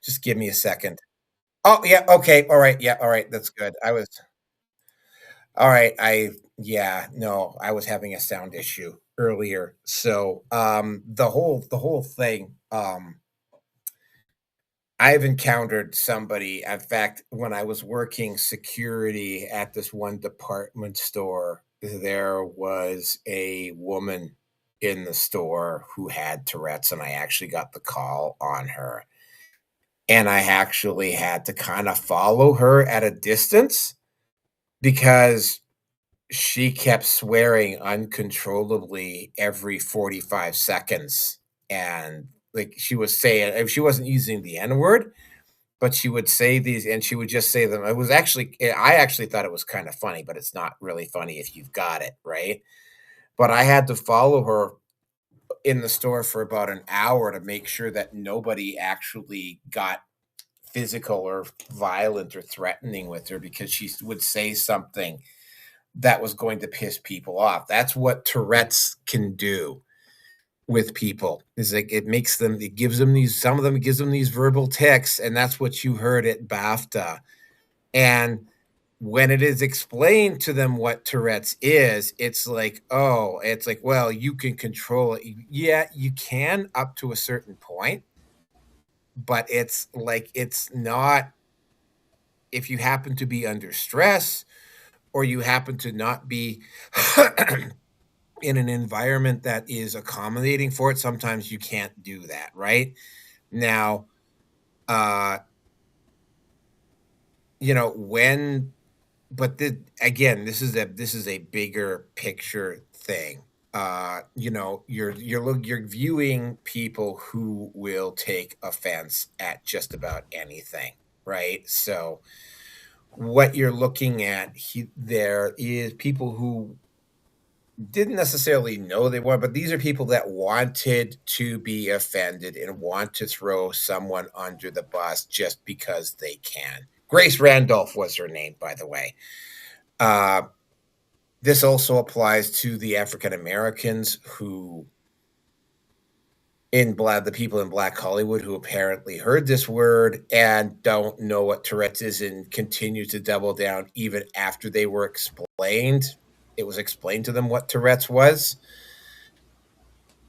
[SPEAKER 1] Just give me a second. Oh, yeah. Okay. All right. Yeah. All right. That's good. All right. No, I was having a sound issue earlier. So, the whole thing, I've encountered somebody, in fact, when I was working security at this one department store, there was a woman in the store who had Tourette's, and I actually got the call on her. And I actually had to kind of follow her at a distance because she kept swearing uncontrollably every 45 seconds. And like she was saying, she wasn't using the N word, but she would say these and she would just say them. I actually thought it was kind of funny, but it's not really funny if you've got it, right? But I had to follow her in the store for about an hour to make sure that nobody actually got physical or violent or threatening with her because she would say something that was going to piss people off. That's what Tourette's can do with people. Is like it gives them these verbal tics, and that's what you heard at BAFTA. And when it is explained to them what Tourette's is, it's like, well, you can control it. Yeah, you can up to a certain point, but it's not if you happen to be under stress or you happen to not be in an environment that is accommodating for it, sometimes you can't do that, right? Now, again, this is a bigger picture thing. You're viewing people who will take offense at just about anything, right? So what you're looking at there is people who didn't necessarily know they were, but these are people that wanted to be offended and want to throw someone under the bus just because they can. Grace Randolph was her name, by the way. This also applies to the African Americans who, the people in Black Hollywood who apparently heard this word and don't know what Tourette's is and continue to double down even after they were explained. It was explained to them what Tourette's was.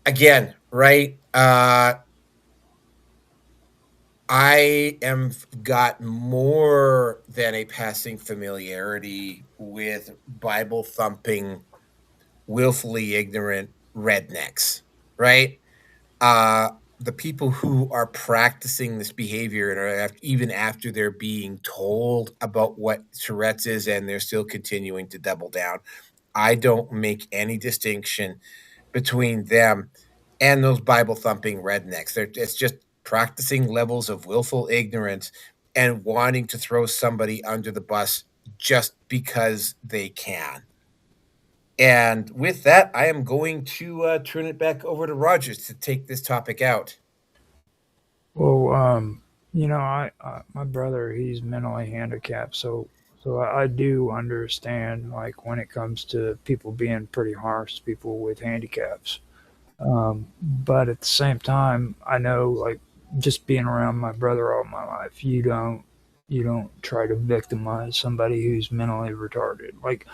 [SPEAKER 1] Again, right? I am got more than a passing familiarity with Bible thumping, willfully ignorant rednecks, right? The people who are practicing this behavior and are even after they're being told about what Tourette's is and they're still continuing to double down. I don't make any distinction between them and those Bible thumping rednecks. It's just practicing levels of willful ignorance and wanting to throw somebody under the bus just because they can. And with that, I am going to turn it back over to Rogers to take this topic out.
[SPEAKER 20] Well, I my brother, he's mentally handicapped, so I do understand, like, when it comes to people being pretty harsh to people with handicaps. But at the same time, I know, like, just being around my brother all my life, you don't try to victimize somebody who's mentally retarded. Like,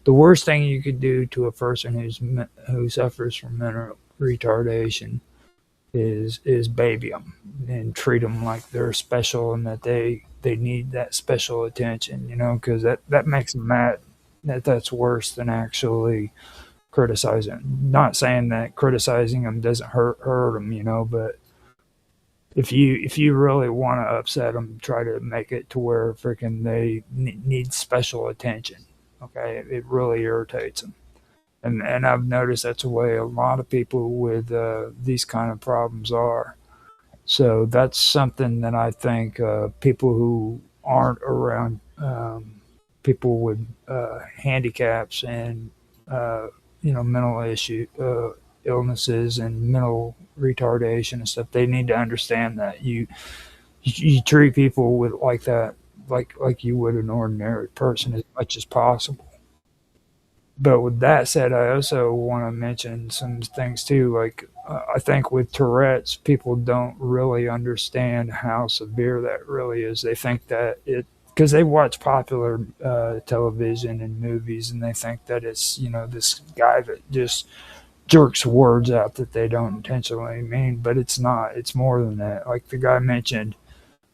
[SPEAKER 20] the worst thing you could do to a person who suffers from mental retardation is baby them and treat them like they're special and that they need that special attention, because that makes them mad. That's worse than actually criticizing. Not saying that criticizing them doesn't hurt them, but if you really want to upset them, try to make it to where freaking they need special attention. Okay, it really irritates them. And I've noticed that's the way a lot of people with these kind of problems are. So that's something that I think people who aren't around people with handicaps and mental illnesses and mental retardation and stuff, they need to understand that you treat people with like that, like you would an ordinary person, as much as possible. But with that said, I also want to mention some things too. Like, I think with Tourette's, people don't really understand how severe that really is. They think that because they watch popular television and movies, and they think that it's, this guy that just jerks words out that they don't intentionally mean, but it's not. It's more than that. Like the guy mentioned,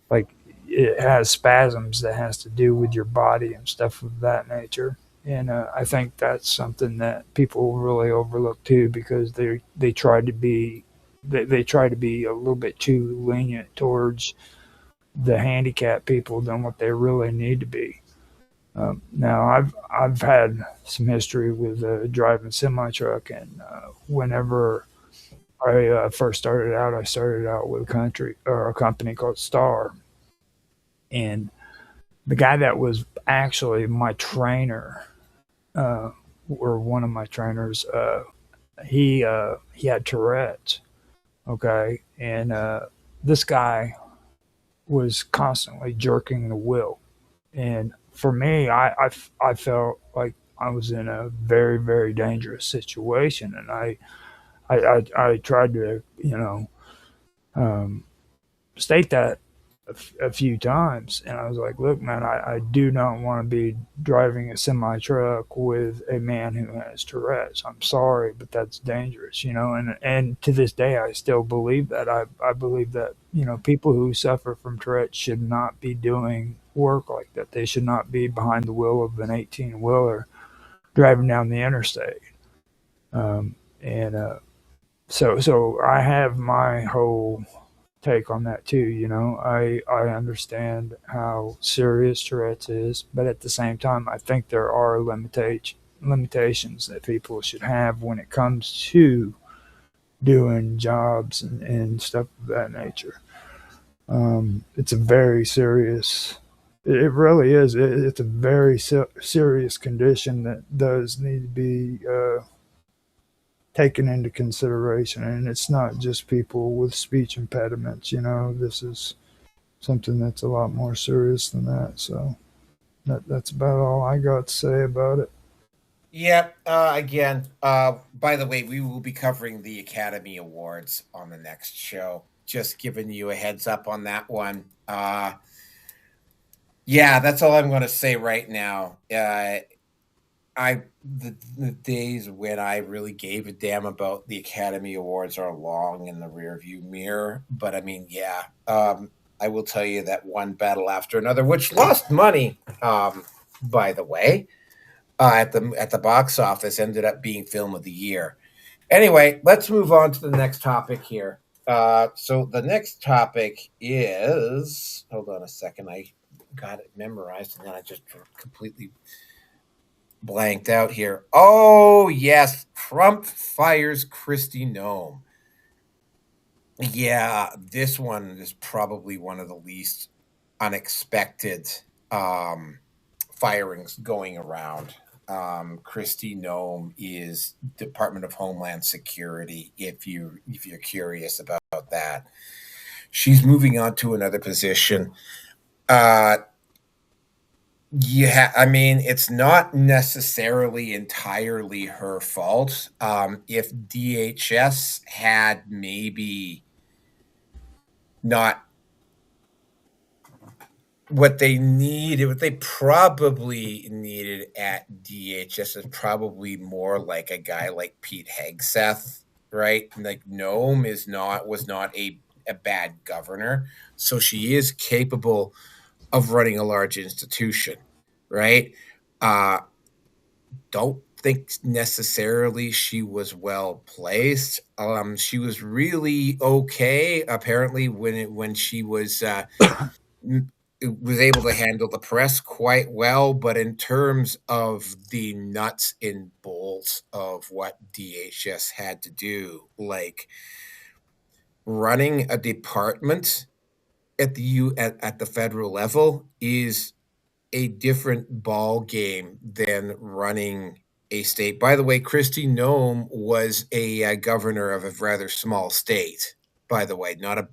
[SPEAKER 20] like, it has spasms that has to do with your body and stuff of that nature. And I think that's something that people really overlook too, because they try to be a little bit too lenient towards the handicapped people than what they really need to be. Now I've had some history with driving semi truck, and whenever I first started out with a company called Star, and the guy that was actually my trainer, or one of my trainers, he had Tourette's, okay, and this guy was constantly jerking the wheel, and for me, I felt like I was in a very, very dangerous situation, and I tried to state that a few times, and I was like, look, man, I do not want to be driving a semi truck with a man who has Tourette's. I'm sorry, but that's dangerous, and to this day I still believe that. I believe that people who suffer from Tourette's should not be doing work like that. They should not be behind the wheel of an 18-wheeler driving down the interstate. And so I have my whole take on that too. I understand how serious Tourette's is, but at the same time, I think there are limitations that people should have when it comes to doing jobs and stuff of that nature. It's a very serious. It really is. It's a very serious condition that does need to be taken into consideration. And it's not just people with speech impediments, this is something that's a lot more serious than that. So that's about all I got to say about it.
[SPEAKER 1] Yep. Again, by the way, we will be covering the Academy Awards on the next show. Just giving you a heads up on that one. Yeah, that's all I'm going to say right now. The days when I really gave a damn about the Academy Awards are long in the rearview mirror. But I mean, yeah, I will tell you that one battle after another, which lost money, by the way, at the box office, ended up being film of the year. Anyway, let's move on to the next topic here. So the next topic is, hold on a second, I got it memorized and then I just completely blanked out here. Oh yes, Trump fires Kristi Noam. Yeah, this one is probably one of the least unexpected firings going around. Kristi Noam is Department of Homeland Security. If you're curious about that, she's moving on to another position. Yeah, I mean, it's not necessarily entirely her fault. If DHS had maybe not what they needed, what they probably needed at DHS is probably more like a guy like Pete Hegseth, right? Like Noam was not a bad governor, so she is capable of running a large institution, right? Don't think necessarily she was well placed. She was really okay, apparently, when she was was able to handle the press quite well. But in terms of the nuts and bolts of what DHS had to do, like running a department at the federal level, is a different ball game than running a state. By the way, Kristi Noam was a governor of a rather small state. By the way, not a.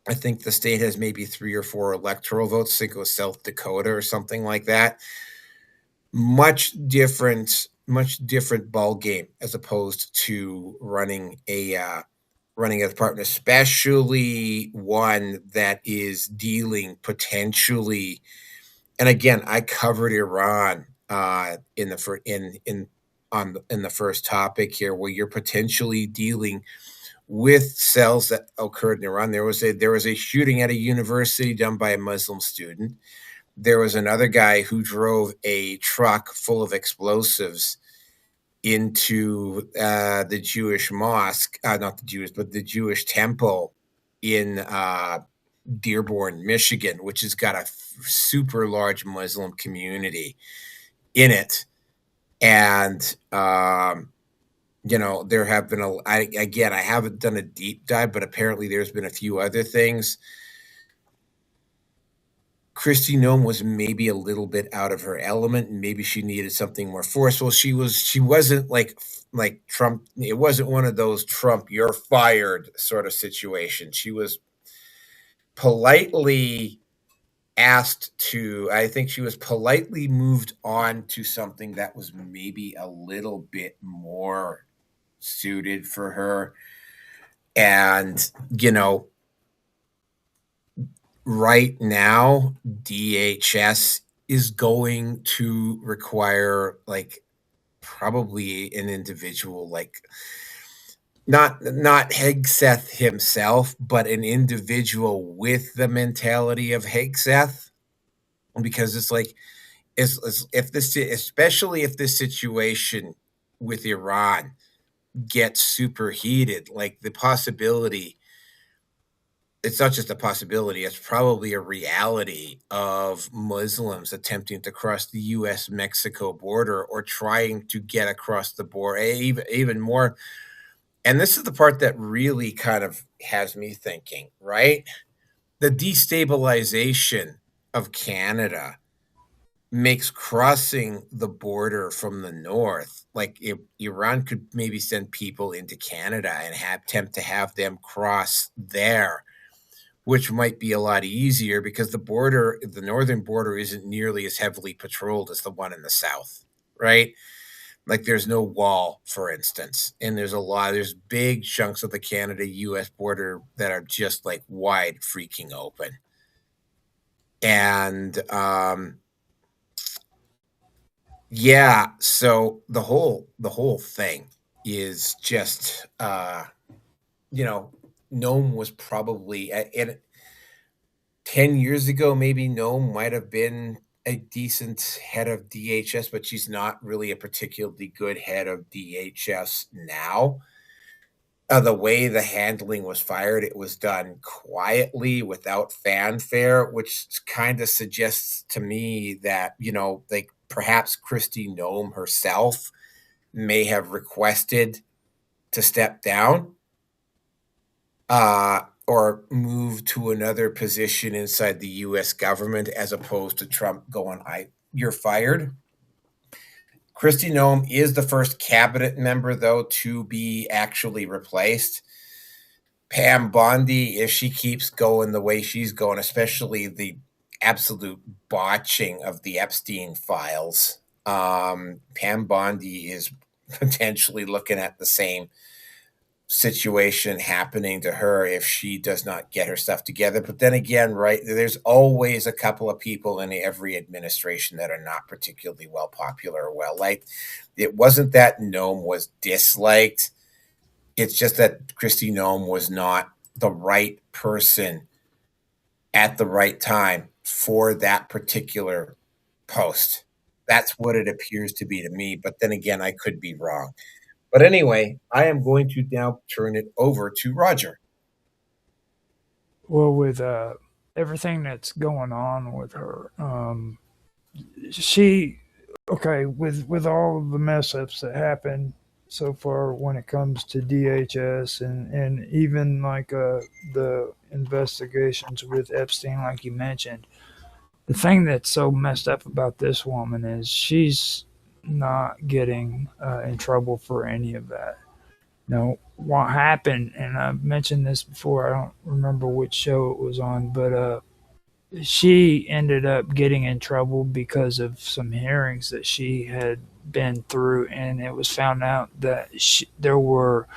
[SPEAKER 1] I think the state has maybe 3 or 4 electoral votes. I think it was South Dakota or something like that. Much different ball game as opposed to running a department, especially one that is dealing potentially. And again, I covered Iran in the first topic here, where you're potentially dealing with cells that occurred in Iran. There was a shooting at a university done by a Muslim student. There was another guy who drove a truck full of explosives into the Jewish mosque, not the Jewish, but the Jewish temple in Dearborn, Michigan, which has got a super large Muslim community in it. And, there have been I haven't done a deep dive, but apparently there's been a few other things. Kristi Noam was maybe a little bit out of her element, and maybe she needed something more forceful. She wasn't like Trump. It wasn't one of those Trump, you're fired sort of situations. She was politely I think she was politely moved on to something that was maybe a little bit more suited for her. And, right now, DHS is going to require probably an individual not Hegseth himself, but an individual with the mentality of Hegseth, because it's especially if this situation with Iran gets superheated, the possibility, it's not just a possibility, it's probably a reality of Muslims attempting to cross the U.S.-Mexico border or trying to get across the border, even more. And this is the part that really kind of has me thinking, right? The destabilization of Canada makes crossing the border from the north, like if Iran could maybe send people into Canada and attempt to have them cross there, which might be a lot easier because the northern border isn't nearly as heavily patrolled as the one in the south, right? Like there's no wall, for instance, and there's big chunks of the Canada-US border that are just like wide freaking open. And yeah, so the whole thing is just Nome was probably at 10 years ago, maybe Nome might have been a decent head of DHS, but she's not really a particularly good head of DHS now. The way the handling was fired, it was done quietly without fanfare, which kind of suggests to me that, like perhaps Kristi Noam herself may have requested to step down or move to another position inside the US government as opposed to Trump going, you're fired. Kristi Noam is the first cabinet member, though, to be actually replaced. Pam Bondi, if she keeps going the way she's going, especially the absolute botching of the Epstein files, Pam Bondi is potentially looking at the same situation happening to her if she does not get her stuff together. But then again, right, there's always a couple of people in every administration that are not particularly well popular or well liked. It wasn't that Noam was disliked. It's just that Kristi Noam was not the right person at the right time for that particular post. That's what it appears to be to me. But then again, I could be wrong. But anyway, I am going to now turn it over to Roger.
[SPEAKER 20] Well, with everything that's going on with her, with all of the mess ups that happened so far when it comes to DHS and even like the investigations with Epstein, like you mentioned, the thing that's so messed up about this woman is she's not getting in trouble for any of that. Now, what happened, and I've mentioned this before, I don't remember which show it was on, but she ended up getting in trouble because of some hearings that she had been through, and it was found out that there were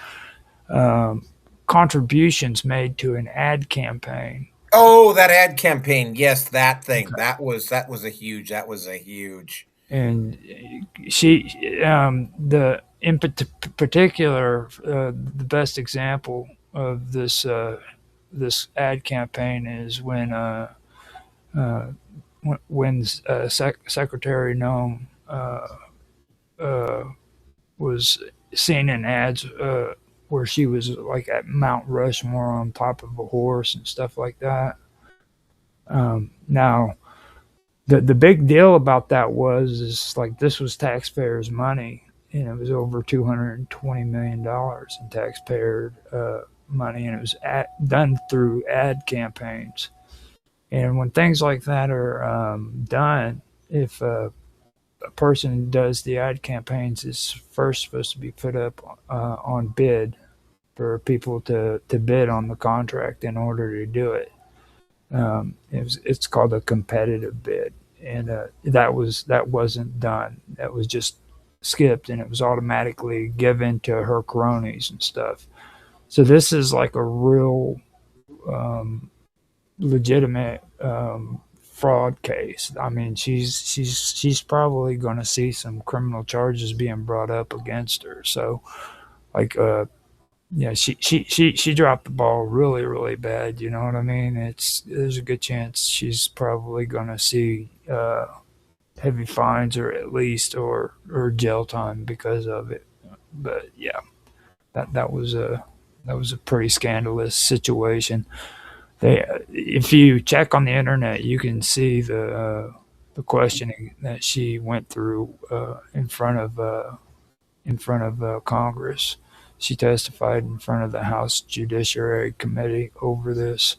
[SPEAKER 20] contributions made to an ad campaign.
[SPEAKER 1] Oh, that ad campaign. Yes, that thing. Okay. That was a huge.
[SPEAKER 20] And she, in particular, the best example of this this ad campaign is when Secretary Noam was seen in ads where she was like at Mount Rushmore on top of a horse and stuff like that. Now, the big deal about that is like this was taxpayers' money, and it was over $220 million in taxpayer money, and it was done through ad campaigns. And when things like that are done, if a person does the ad campaigns, it's first supposed to be put up on bid for people to bid on the contract in order to do it. It's called a competitive bid, and that wasn't done. That was just skipped, and it was automatically given to her cronies and stuff. So this is like a real legitimate fraud case. I mean, she's probably going to see some criminal charges being brought up against her. So, like, yeah, she dropped the ball really, really bad. You know what I mean? There's a good chance she's probably going to see heavy fines or jail time because of it. But yeah, that was a pretty scandalous situation. If you check on the internet, you can see the questioning that she went through in front of Congress. She testified in front of the House Judiciary Committee over this,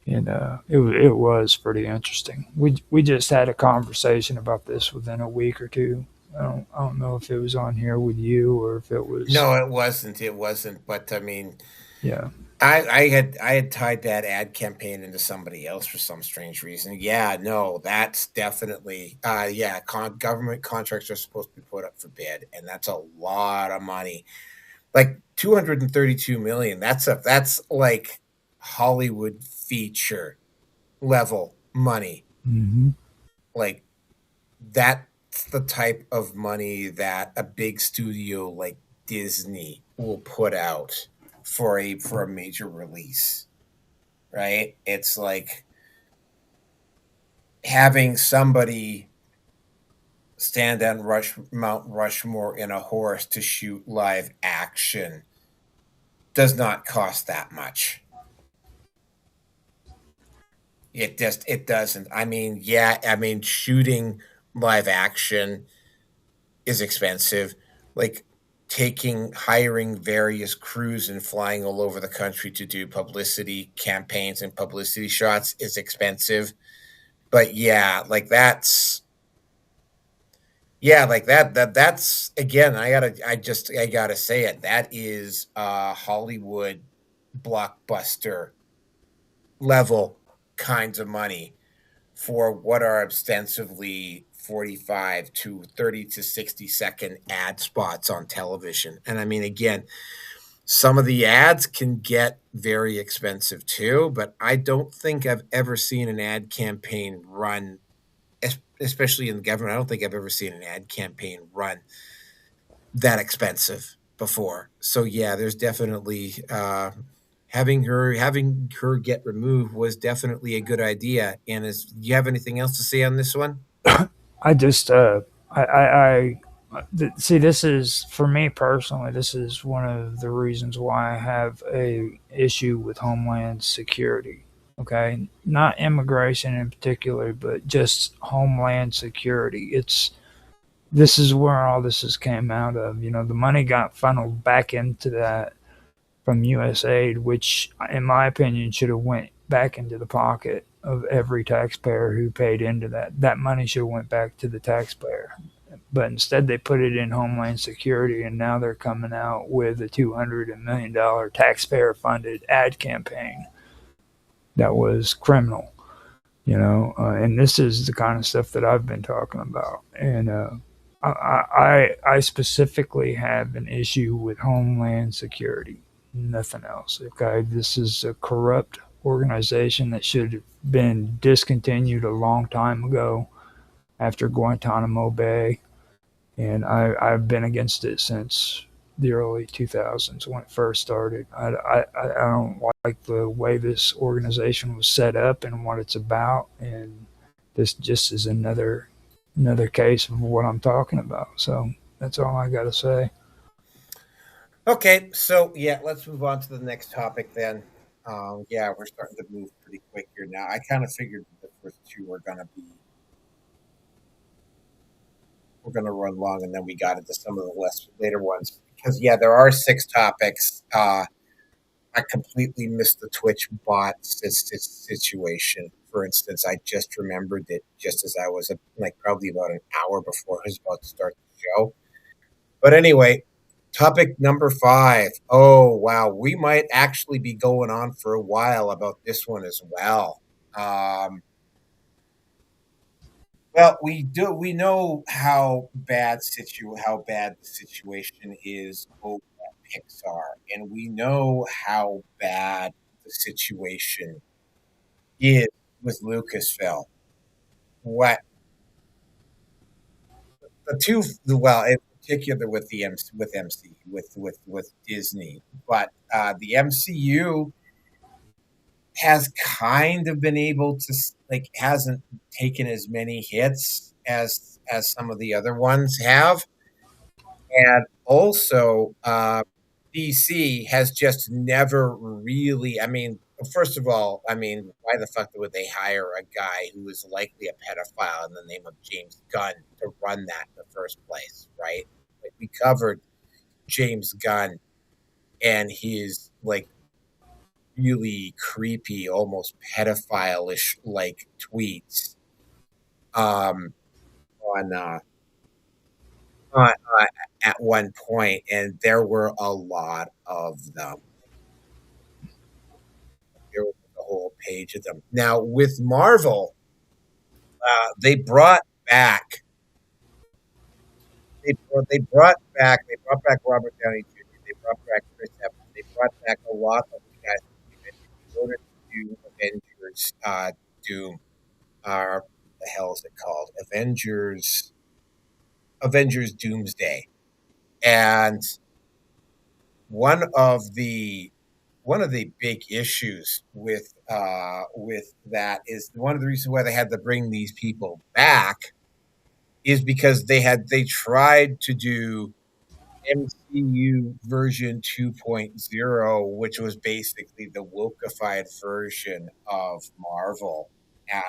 [SPEAKER 20] And it was pretty interesting. We just had a conversation about this within a week or two. I don't know if it was on here with you or if it was.
[SPEAKER 1] No, it wasn't. It wasn't. But I mean,
[SPEAKER 20] Yeah.
[SPEAKER 1] I had tied that ad campaign into somebody else for some strange reason. Yeah, no, that's definitely yeah. Government contracts are supposed to be put up for bid, and that's a lot of money. Like 232 million. That's like Hollywood feature level money.
[SPEAKER 20] Mm-hmm.
[SPEAKER 1] Like that's the type of money that a big studio like Disney will put out for a major release, right? It's like having somebody stand on Mount Rushmore in a horse to shoot live action does not cost that much. It doesn't. I mean, yeah, I mean shooting live action is expensive. Like hiring various crews and flying all over the country to do publicity campaigns and publicity shots is expensive. But yeah, like that's again, I gotta say it. That is Hollywood blockbuster level kinds of money for what are ostensibly 45 to 30 to 60-second ad spots on television. And I mean, again, some of the ads can get very expensive too, but I don't think I've ever seen an ad campaign run, especially in the government. I don't think I've ever seen an ad campaign run that expensive before. So yeah, there's definitely having her get removed was definitely a good idea. And do you have anything else to say on this one?
[SPEAKER 20] I just see, this is, for me personally, this is one of the reasons why I have a issue with Homeland Security. Okay, not immigration in particular, but just Homeland Security. This is where all this has came out of. You know, the money got funneled back into that from USAID, which, in my opinion, should have went back into the pocket of every taxpayer who paid into that. That money should have went back to the taxpayer. But instead, they put it in Homeland Security, and now they're coming out with a $200 million taxpayer-funded ad campaign that was criminal. You know, and this is the kind of stuff that I've been talking about. And I specifically have an issue with Homeland Security, nothing else. Okay, this is a corrupt organization that should have been discontinued a long time ago after Guantanamo Bay, and I've been against it since the early 2000s when it first started. I don't like the way this organization was set up and what it's about, and this just is another case of what I'm talking about. So that's all I got to say.
[SPEAKER 1] Okay, so yeah, let's move on to the next topic then. Yeah, we're starting to move pretty quick here now. I kind of figured the first two were gonna run long, and then we got into some of the later ones because yeah, there are 6 topics. I completely missed the Twitch bot situation. For instance, I just remembered it just as I was like probably about an hour before I was about to start the show. But anyway, topic number 5. Oh, wow. We might actually be going on for a while about this one as well. Well, we know how bad the situation is over at Pixar, and we know how bad the situation is with Lucasfilm. What in particular with the with Disney, but the MCU has kind of been able to hasn't taken as many hits as some of the other ones have, and also DC has just never really. I mean, first of all, I mean, why the fuck would they hire a guy who is likely a pedophile in the name of James Gunn to run that in the first place, right? Like, we covered James Gunn and his really creepy, almost pedophile-ish like tweets um, on, at one point, and there were a lot of them. There was a whole page of them. Now with Marvel, they brought back they brought back Robert Downey Jr. They brought back Chris Evans. They brought back a lot of the guys in order to do Avengers Doom. What the hell is it called? Avengers Doomsday. And one of the big issues with that is one of the reasons why they had to bring these people back is because they tried to do MCU version 2.0, which was basically the wokeified version of Marvel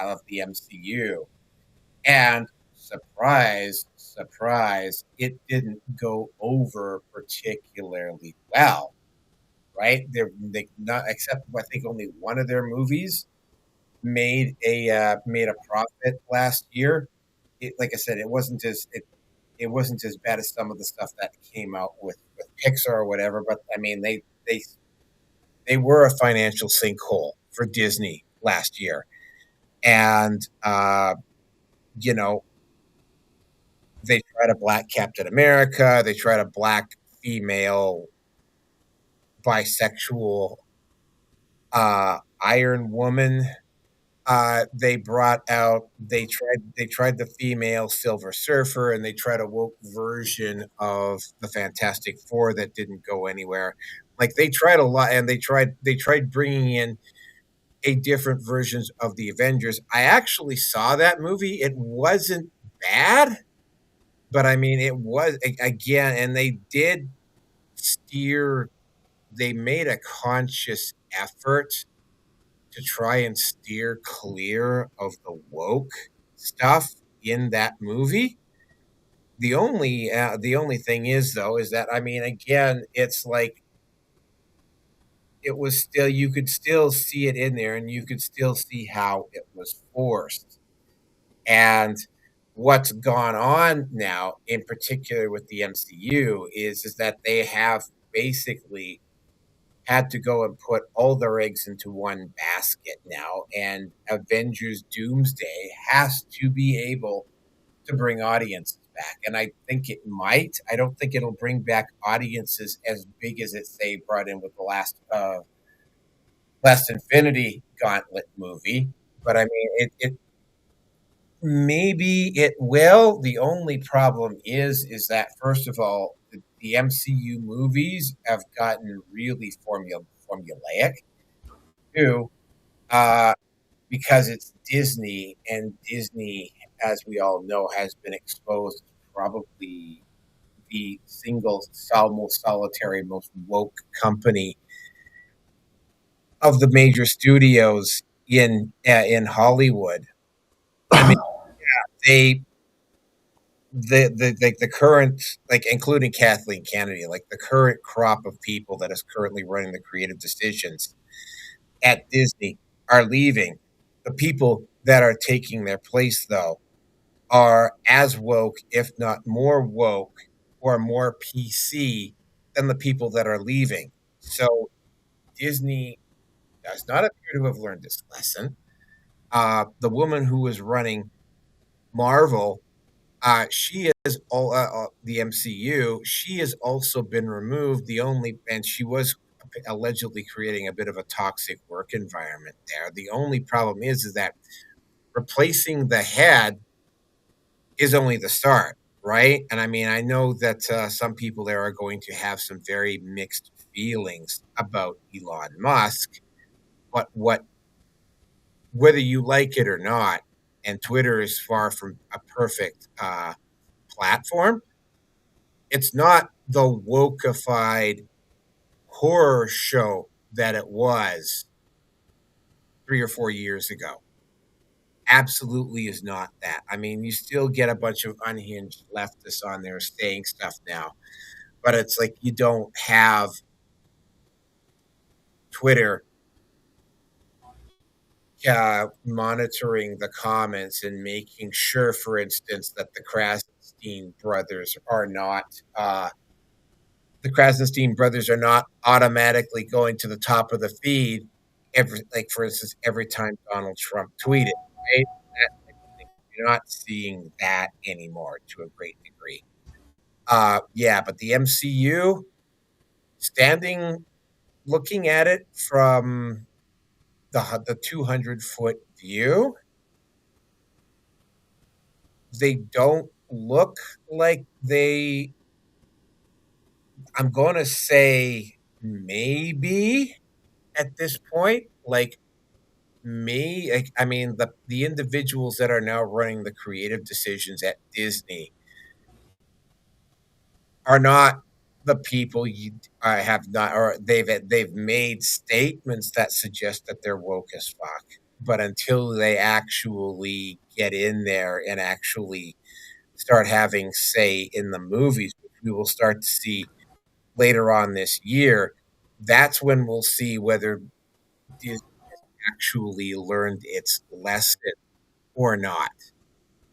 [SPEAKER 1] of the MCU. And surprise, surprise, it didn't go over particularly well, right? They not except I think only one of their movies made a profit last year. Like I said, it wasn't as bad as some of the stuff that came out with Pixar or whatever. But I mean, they were a financial sinkhole for Disney last year, and you know, they tried a black Captain America, they tried a black female bisexual Iron Woman. They tried the female Silver Surfer, and they tried a woke version of the Fantastic Four that didn't go anywhere. Like they tried a lot, and they tried bringing in a different versions of the Avengers. I actually saw that movie. It wasn't bad, but I mean, it was again, and they did steer. They made a conscious effort to try and steer clear of the woke stuff in that movie. The only thing is though is that I mean again it's like it was still you could still see it in there and you could still see how it was forced. And what's gone on now in particular with the MCU is that they have basically had to go and put all their eggs into one basket now, and Avengers Doomsday has to be able to bring audiences back. And I think it might. I don't think it'll bring back audiences as big as it say brought in with the last Infinity Gauntlet movie. But I mean, it maybe it will. The only problem is that first of all, the MCU movies have gotten really formulaic. Two, because it's Disney, and Disney, as we all know, has been exposed as probably the most solitary, most woke company of the major studios in Hollywood. I mean, yeah, the current, like including Kathleen Kennedy, like the current crop of people that is currently running the creative decisions at Disney are leaving. The people that are taking their place, though, are as woke, if not more woke or more PC than the people that are leaving. So Disney does not appear to have learned this lesson. The woman who was running Marvel, she is all the MCU. She has also been removed. And she was allegedly creating a bit of a toxic work environment there. The only problem is that replacing the head is only the start, right? And I mean, I know that some people there are going to have some very mixed feelings about Elon Musk, but whether you like it or not, and Twitter is far from a perfect platform, it's not the wokeified horror show that it was 3 or 4 years ago. Absolutely is not that. I mean, you still get a bunch of unhinged leftists on there saying stuff now, but it's like you don't have Twitter monitoring the comments and making sure, for instance, that the Krasenstein brothers are not automatically going to the top of the feed for instance, every time Donald Trump tweeted, right? You're not seeing that anymore to a great degree. Yeah, but the MCU, looking at it from the 200-foot view, they don't look like I'm going to say maybe at this point, the individuals that are now running the creative decisions at Disney are not the people I have not, or they've made statements that suggest that they're woke as fuck. But until they actually get in there and actually start having say in the movies, which we will start to see later on this year, that's when we'll see whether Disney has actually learned its lesson or not.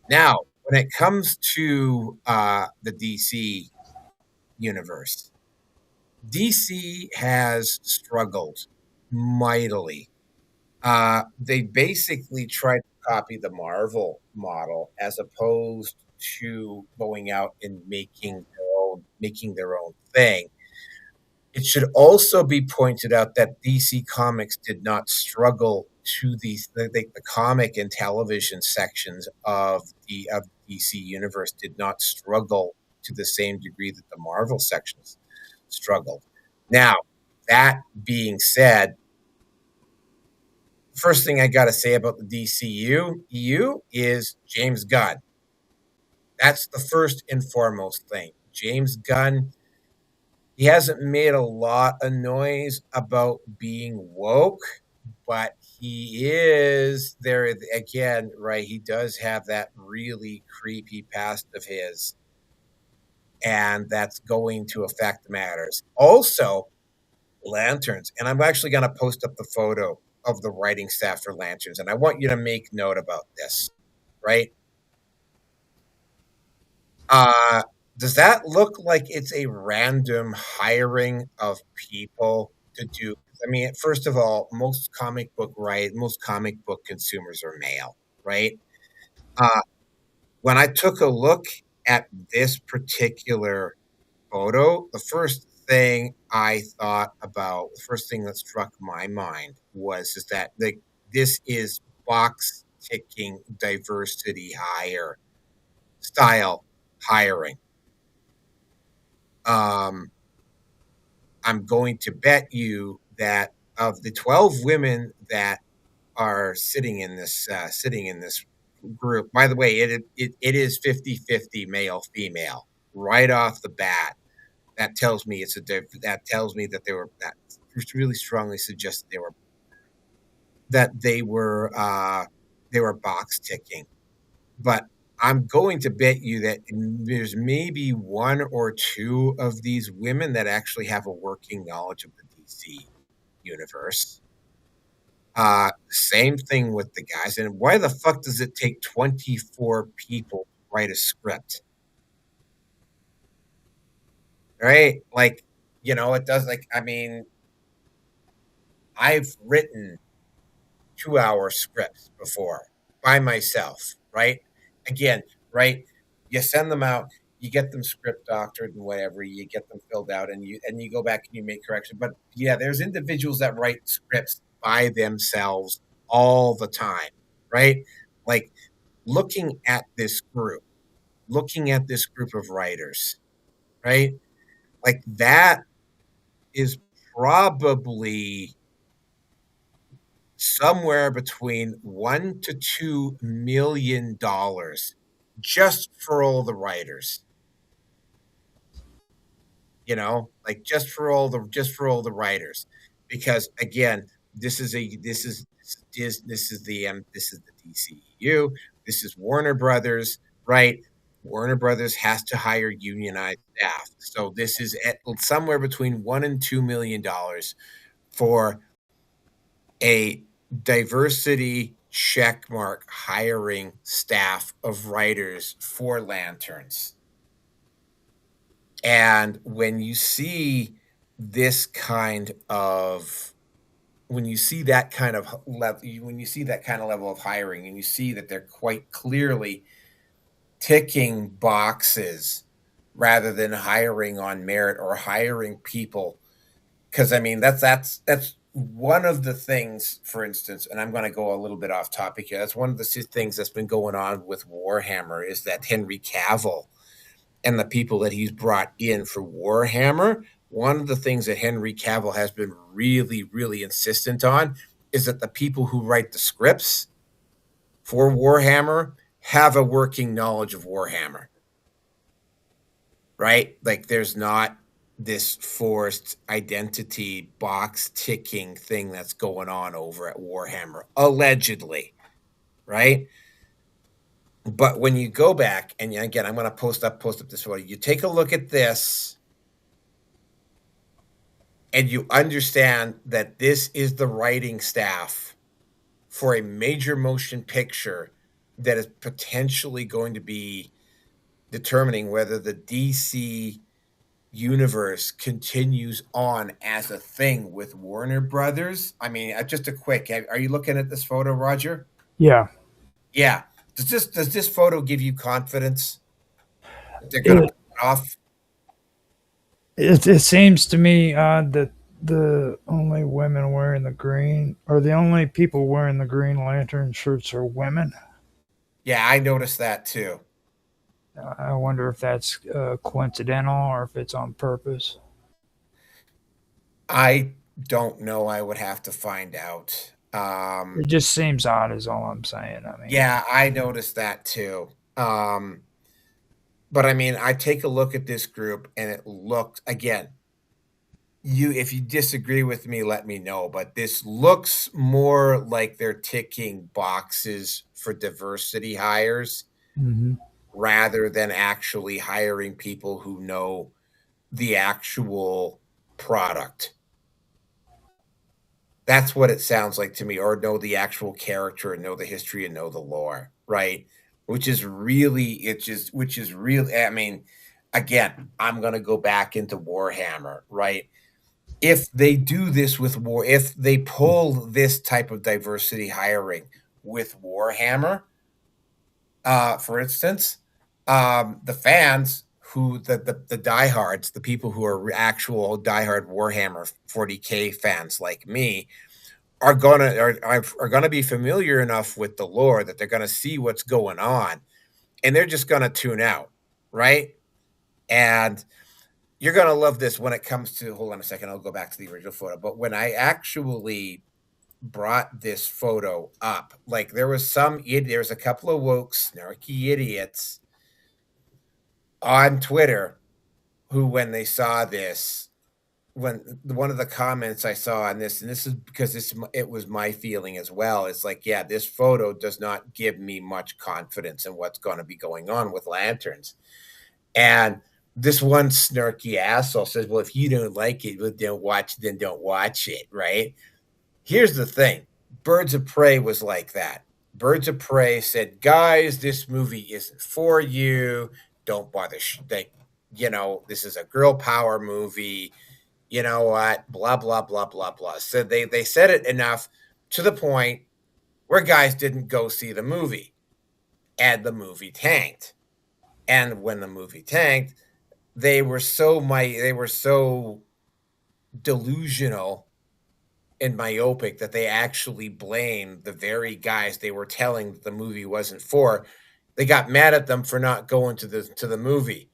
[SPEAKER 1] Now, when it comes to the DC universe, DC has struggled mightily. They basically tried to copy the Marvel model as opposed to going out and making their own thing. It should also be pointed out that DC Comics did not struggle to the comic and television sections of DC Universe did not struggle to the same degree that the Marvel sections struggled. Now, that being said, first thing I got to say about the DCU is James Gunn. That's the first and foremost thing. James Gunn, he hasn't made a lot of noise about being woke, but he is there again, right? He does have that really creepy past of his, and that's going to affect matters. Also, Lanterns, and I'm actually going to post up the photo of the writing staff for Lanterns, and I want you to make note about this, right? Does that look like it's a random hiring of people to do? I mean, first of all, most comic book consumers are male, right? When I took a look at this particular photo, the first thing that struck my mind is that this is box ticking diversity style hiring. I'm going to bet you that of the 12 women that are sitting in this group, by the way, it is 50-50 male female right off the bat. That tells me that really strongly suggests that they were box ticking. But I'm going to bet you that there's maybe one or two of these women that actually have a working knowledge of the DC universe. Same thing with the guys. And why the fuck does it take 24 people to write a script? Right? It does. I've written 2-hour scripts before by myself, right? Again, right? You send them out, you get them script doctored and whatever, you get them filled out, and you go back and you make corrections. But yeah, there's individuals that write scripts by themselves all the time, right? Looking at this group of writers, right? That is probably somewhere between $1 to $2 million just for all the writers. Just for all the writers, because again, this is the DCEU. This is Warner Brothers, right? Warner Brothers has to hire unionized staff, so this is at somewhere between $1 and $2 million for a diversity checkmark hiring staff of writers for Lanterns. And when you see this kind of when you see that kind of level of hiring, and you see that they're quite clearly ticking boxes rather than hiring on merit or hiring people, because I mean that's one of the things, for instance, and I'm going to go a little bit off topic here. That's one of the things that's been going on with Warhammer, is that Henry Cavill and the people that he's brought in for Warhammer, one of the things that Henry Cavill has been really, really insistent on is that the people who write the scripts for Warhammer have a working knowledge of Warhammer, right? Like there's not this forced identity box ticking thing that's going on over at Warhammer, allegedly, right? But when you go back, and again, I'm going to post up this photo. You take a look at this, and you understand that this is the writing staff for a major motion picture that is potentially going to be determining whether the DC universe continues on as a thing with Warner Brothers. I mean, just a quick, are you looking at this photo, Roger?
[SPEAKER 20] Yeah.
[SPEAKER 1] Yeah. Does this photo give you confidence that they're going to pull it off?
[SPEAKER 20] It seems to me that the only women wearing the green, or the only people wearing the Green Lantern shirts, are women.
[SPEAKER 1] Yeah, I noticed that too.
[SPEAKER 20] I wonder if that's coincidental or if it's on purpose.
[SPEAKER 1] I don't know. I would have to find out.
[SPEAKER 20] It just seems odd, is all I'm saying. I mean,
[SPEAKER 1] yeah, I noticed that too. But I mean, I take a look at this group, and it looked, again, if you disagree with me, let me know. But this looks more like they're ticking boxes for diversity hires rather than actually hiring people who know the actual product. That's what it sounds like to me, or know the actual character and know the history and know the lore, right? Which is really, I mean, again, I'm going to go back into Warhammer, right? If they do this with if they pull this type of diversity hiring with Warhammer, for instance, the fans the diehards, the people who are actual diehard Warhammer 40K fans like me, are gonna be familiar enough with the lore that they're gonna see what's going on, and they're just gonna tune out, right? And you're gonna love this when it comes to. Hold on a second, I'll go back to the original photo. But when I actually brought this photo up, like there was a couple of woke, snarky idiots on Twitter who, when they saw this, when one of the comments I saw on this, and this is because it was my feeling as well. It's like, yeah, this photo does not give me much confidence in what's going to be going on with Lanterns. And this one snarky asshole says, well, if you don't like it, well, then don't watch it, right? Here's the thing. Birds of Prey was like that. Birds of Prey said, guys, this movie isn't for you. Don't bother. This is a girl power movie. You know what? Blah, blah, blah, blah, blah. So they said it enough to the point where guys didn't go see the movie. And the movie tanked. And when the movie tanked, they were so delusional and myopic that they actually blamed the very guys they were telling the movie wasn't for. They got mad at them for not going to the movie,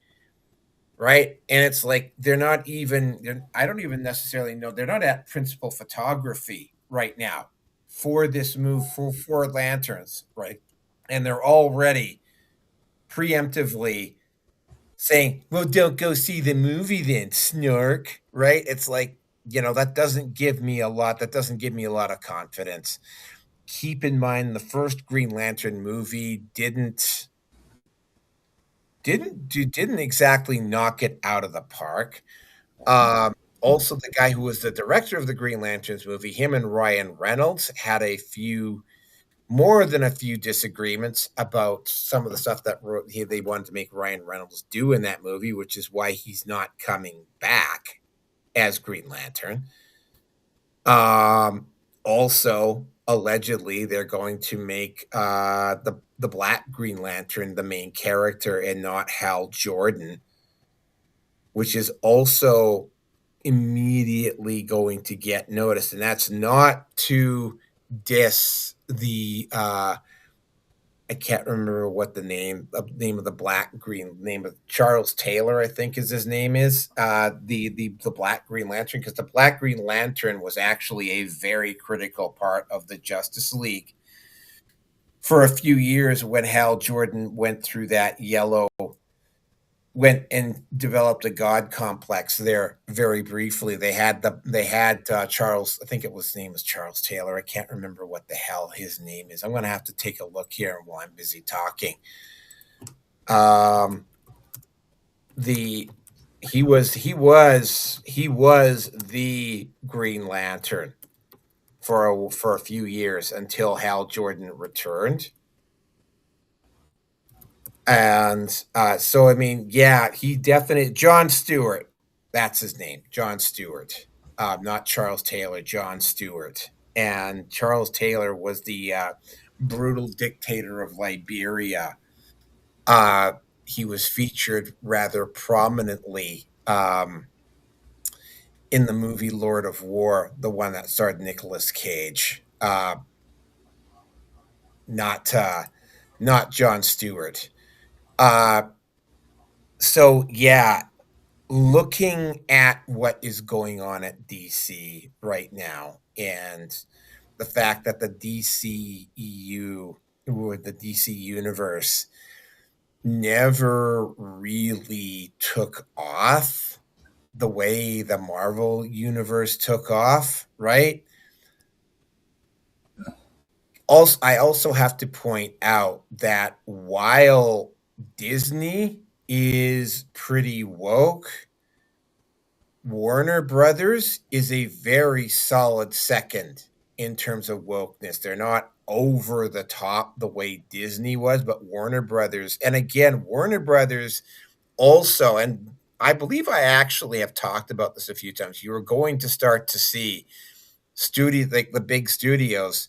[SPEAKER 1] right? And it's like I don't even necessarily know, they're not at principal photography right now for this for Lanterns, right? And they're already preemptively saying, well, don't go see the movie then, snark, right? It's like, that doesn't give me a lot of confidence. Keep in mind, the first Green Lantern movie didn't exactly knock it out of the park. Also, the guy who was the director of the Green Lanterns movie, him and Ryan Reynolds had more than a few disagreements about some of the stuff that they wanted to make Ryan Reynolds do in that movie, which is why he's not coming back as Green Lantern. Also, allegedly, they're going to make the Black Green Lantern the main character and not Hal Jordan, which is also immediately going to get noticed. And that's not to diss the I can't remember what the name of the name of Charles Taylor, I think is his name is, the Black Green Lantern, because the Black Green Lantern was actually a very critical part of the Justice League for a few years when Hal Jordan went and developed a God complex there very briefly. They had Charles, I think his name was Charles Taylor. I can't remember what the hell his name is. I'm going to have to take a look here while I'm busy talking. He was the Green Lantern for a few years until Hal Jordan returned. And so, I mean, yeah, he definitely, John Stewart, that's his name, John Stewart, not Charles Taylor, John Stewart. And Charles Taylor was the brutal dictator of Liberia. He was featured rather prominently in the movie Lord of War, the one that starred Nicolas Cage. Not John Stewart. So yeah, looking at what is going on at DC right now and the fact that the DCEU or the DC universe never really took off the way the Marvel universe took off, right? Also, I also have to point out that while Disney is pretty woke, Warner Brothers is a very solid second in terms of wokeness. They're not over the top the way Disney was, but Warner Brothers, and again, Warner Brothers also, and I believe I actually have talked about this a few times, you're going to start to see like the big studios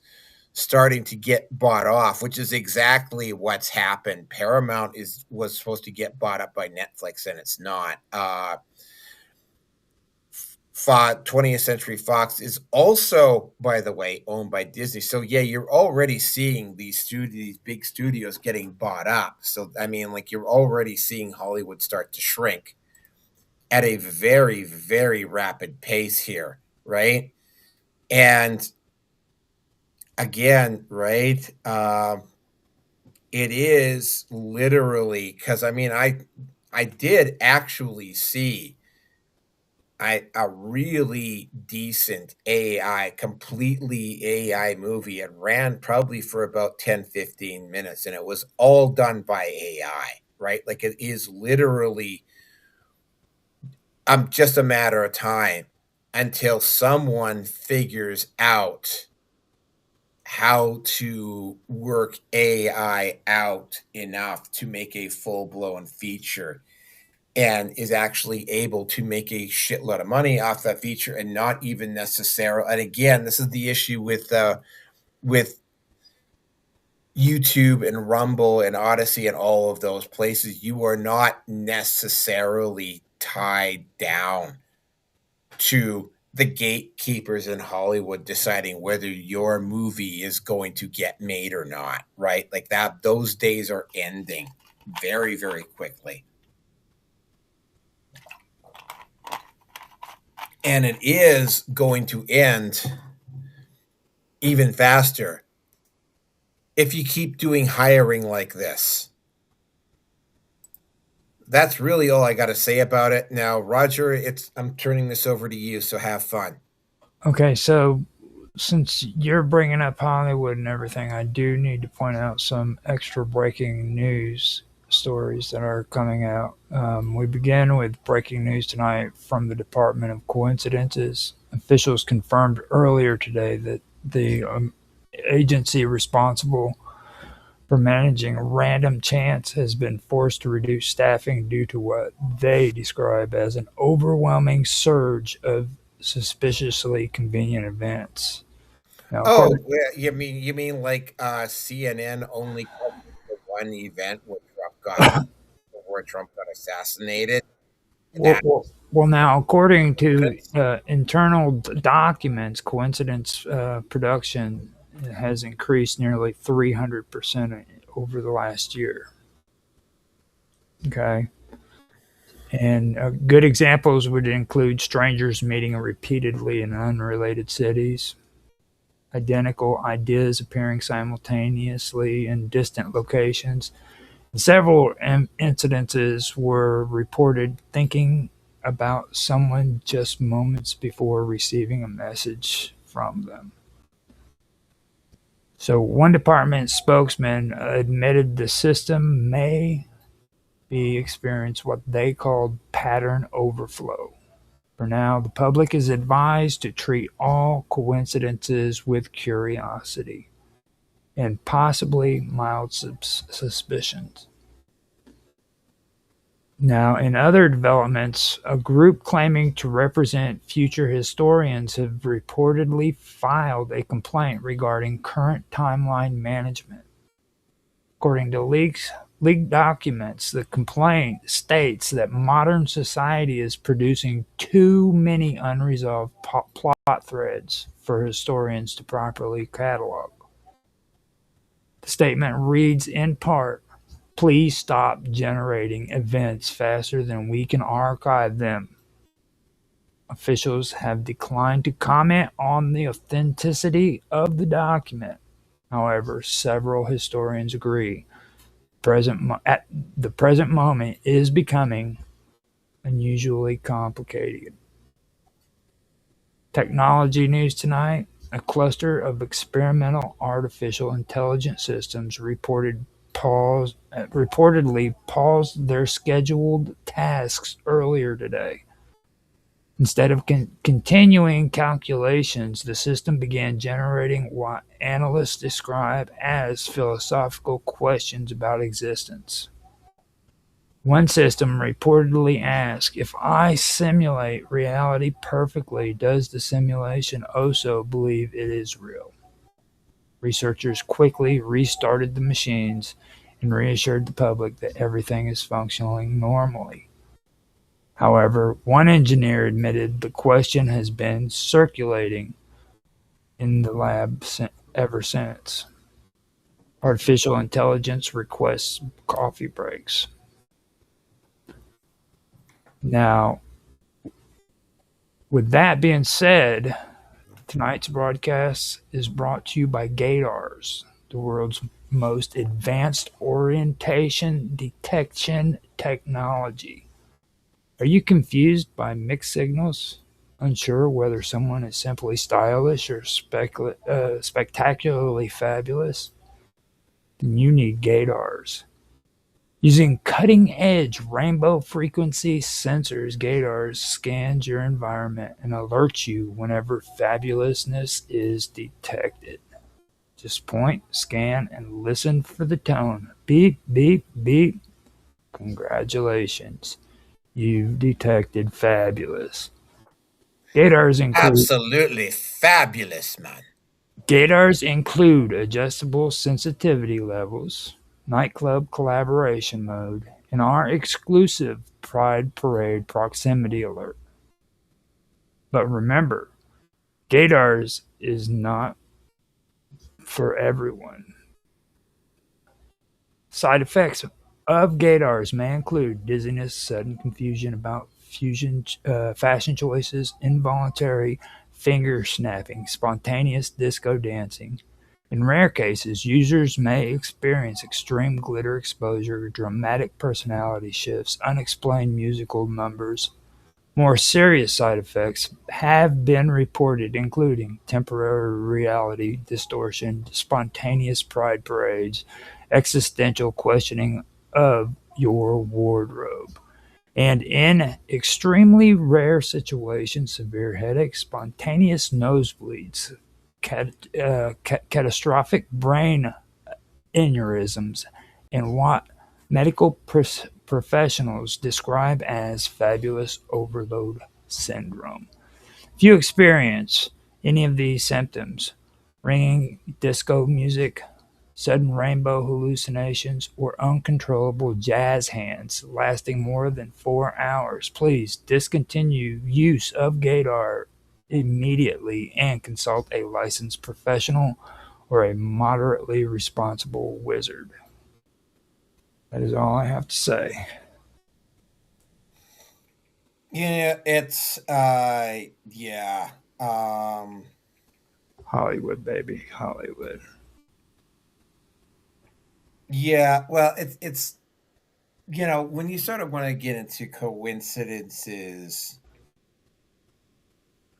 [SPEAKER 1] starting to get bought off, which is exactly what's happened. Paramount was supposed to get bought up by Netflix, and it's not. 20th Century Fox is also, by the way, owned by Disney. So yeah, you're already seeing these big studios getting bought up. So I mean, like, you're already seeing Hollywood start to shrink at a very, very rapid pace here, right? And again, right, it is literally, because I mean, I did actually see a really decent completely AI movie. It ran probably for about 10-15 minutes, and it was all done by AI, right? Like, it is literally just a matter of time until someone figures out how to work AI out enough to make a full-blown feature and is actually able to make a shitload of money off that feature and not even necessarily. And again, this is the issue with YouTube and Rumble and Odyssey and all of those places. You are not necessarily tied down to the gatekeepers in Hollywood deciding whether your movie is going to get made or not, right? Like that, those days are ending very, very quickly. And it is going to end even faster if you keep doing hiring like this. That's really all I got to say about it. Now, Roger, I'm turning this over to you, so have fun.
[SPEAKER 20] Okay, so since you're bringing up Hollywood and everything, I do need to point out some extra breaking news. stories that are coming out. We begin with breaking news tonight from the Department of Coincidences. Officials confirmed earlier today that the agency responsible for managing random chance has been forced to reduce staffing due to what they describe as an overwhelming surge of suspiciously convenient events. Now,
[SPEAKER 1] Oh, you mean like CNN only covered the one event where Trump got assassinated?
[SPEAKER 20] Well, now, according to internal documents, coincidence production has increased nearly 300% over the last year. Okay. And good examples would include strangers meeting repeatedly in unrelated cities, identical ideas appearing simultaneously in distant locations. Several incidences were reported thinking about someone just moments before receiving a message from them. So one department spokesman admitted the system may be experiencing what they called pattern overflow. For now, the public is advised to treat all coincidences with curiosity and possibly mild suspicions. Now, in other developments, a group claiming to represent future historians have reportedly filed a complaint regarding current timeline management. According to leaked documents, the complaint states that modern society is producing too many unresolved plot threads for historians to properly catalog. The statement reads in part, "Please stop generating events faster than we can archive them." Officials have declined to comment on the authenticity of the document. However, several historians agree at the present moment is becoming unusually complicated. Technology news tonight. A cluster of experimental artificial intelligence systems reportedly paused their scheduled tasks earlier today. Instead of continuing calculations, the system began generating what analysts describe as philosophical questions about existence. One system reportedly asked, "If I simulate reality perfectly, does the simulation also believe it is real?" Researchers quickly restarted the machines and reassured the public that everything is functioning normally. However, one engineer admitted the question has been circulating in the lab ever since. Artificial intelligence requests coffee breaks. Now, with that being said, tonight's broadcast is brought to you by GATARS, the world's most advanced orientation detection technology. Are you confused by mixed signals? Unsure whether someone is simply stylish or spectacularly fabulous? Then you need GATARS. Using cutting-edge rainbow frequency sensors, GATARS scans your environment and alerts you whenever fabulousness is detected. Just point, scan, and listen for the tone. Beep, beep, beep. Congratulations. You've detected fabulous. GATARS include
[SPEAKER 1] Absolutely fabulous, man.
[SPEAKER 20] GATARS include adjustable sensitivity levels, nightclub collaboration mode, and our exclusive Pride Parade proximity alert. But remember, GATARS is not for everyone. Side effects of GATARS may include dizziness, sudden confusion about fashion choices, involuntary finger snapping, spontaneous disco dancing. In rare cases, users may experience extreme glitter exposure, dramatic personality shifts, unexplained musical numbers. More serious side effects have been reported, including temporary reality distortion, spontaneous pride parades, existential questioning of your wardrobe. And in extremely rare situations, severe headaches, spontaneous nosebleeds, catastrophic brain aneurysms, and what medical professionals describe as fabulous overload syndrome. If you experience any of these symptoms, ringing disco music, sudden rainbow hallucinations, or uncontrollable jazz hands lasting more than 4 hours, please discontinue use of gaydar immediately and consult a licensed professional or a moderately responsible wizard. That is all I have to say.
[SPEAKER 1] Yeah, it's yeah.
[SPEAKER 20] Hollywood, baby, Hollywood.
[SPEAKER 1] Yeah, well, it's when you sort of want to get into coincidences,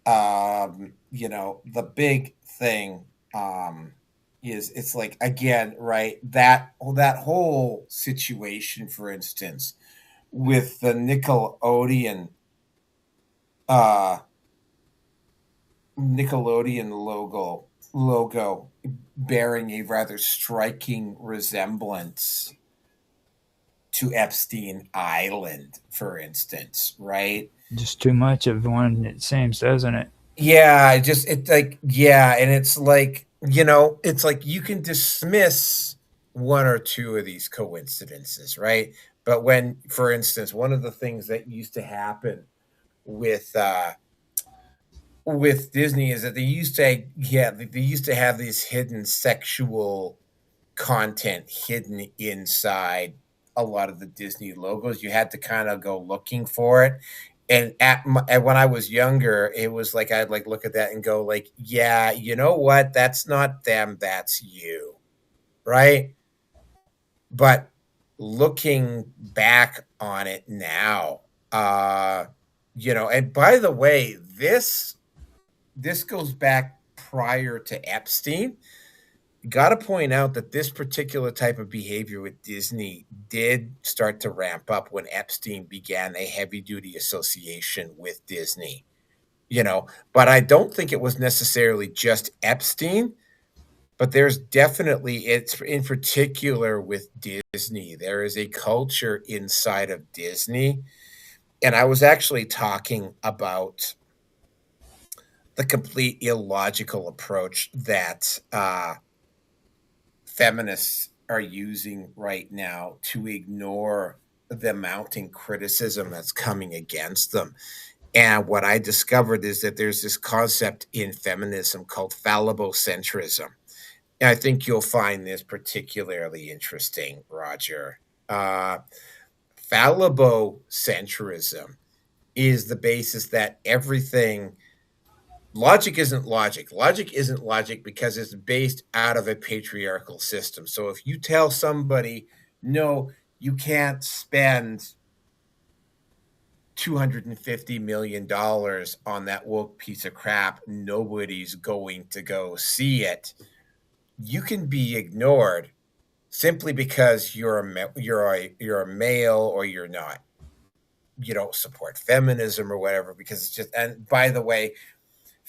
[SPEAKER 1] the big thing is it's like again, right? That whole situation, for instance, with the uh Nickelodeon logo bearing a rather striking resemblance to Epstein Island, for instance, right?
[SPEAKER 20] Just too much of one, it seems, doesn't it?
[SPEAKER 1] Yeah, and it's like you can dismiss one or two of these coincidences, right? But when, for instance, one of the things that used to happen with Disney is that they used to have these hidden sexual content hidden inside a lot of the Disney logos. You had to kind of go looking for it. And when I was younger, it was like I'd like look at that and go like, yeah, you know what? That's not them, that's you. Right? But looking back on it now, and by the way, this goes back prior to Epstein. Got to point out that this particular type of behavior with Disney did start to ramp up when Epstein began a heavy duty association with Disney. But I don't think it was necessarily just Epstein, but there's definitely, it's in particular with Disney, there is a culture inside of Disney. And I was actually talking about the complete illogical approach that feminists are using right now to ignore the mounting criticism that's coming against them. And what I discovered is that there's this concept in feminism called phallibocentrism. And I think you'll find this particularly interesting, Roger. Phallibocentrism is the basis that everything logic isn't logic. Logic isn't logic because it's based out of a patriarchal system. So if you tell somebody, no, you can't spend $250 million on that woke piece of crap, nobody's going to go see it. You can be ignored simply because you're a male or you're not. You don't support feminism or whatever, because it's just, and by the way,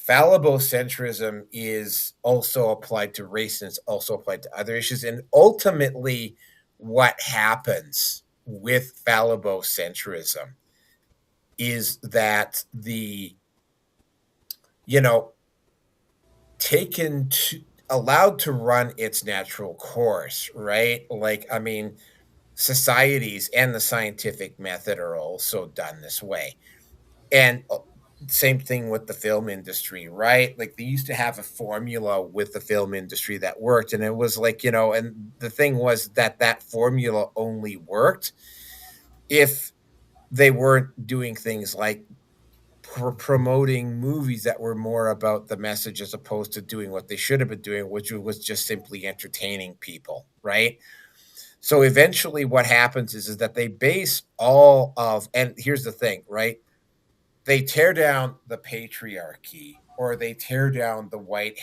[SPEAKER 1] phallibocentrism is also applied to race and it's also applied to other issues. And ultimately, what happens with phallibocentrism is that allowed to run its natural course, right? Like, I mean, societies and the scientific method are also done this way. And same thing with the film industry, right? Like they used to have a formula with the film industry that worked. And it was like, and the thing was that formula only worked if they weren't doing things like promoting movies that were more about the message as opposed to doing what they should have been doing, which was just simply entertaining people, right? So eventually what happens is that they base all of, and here's the thing, right? They tear down the patriarchy, or they tear down the white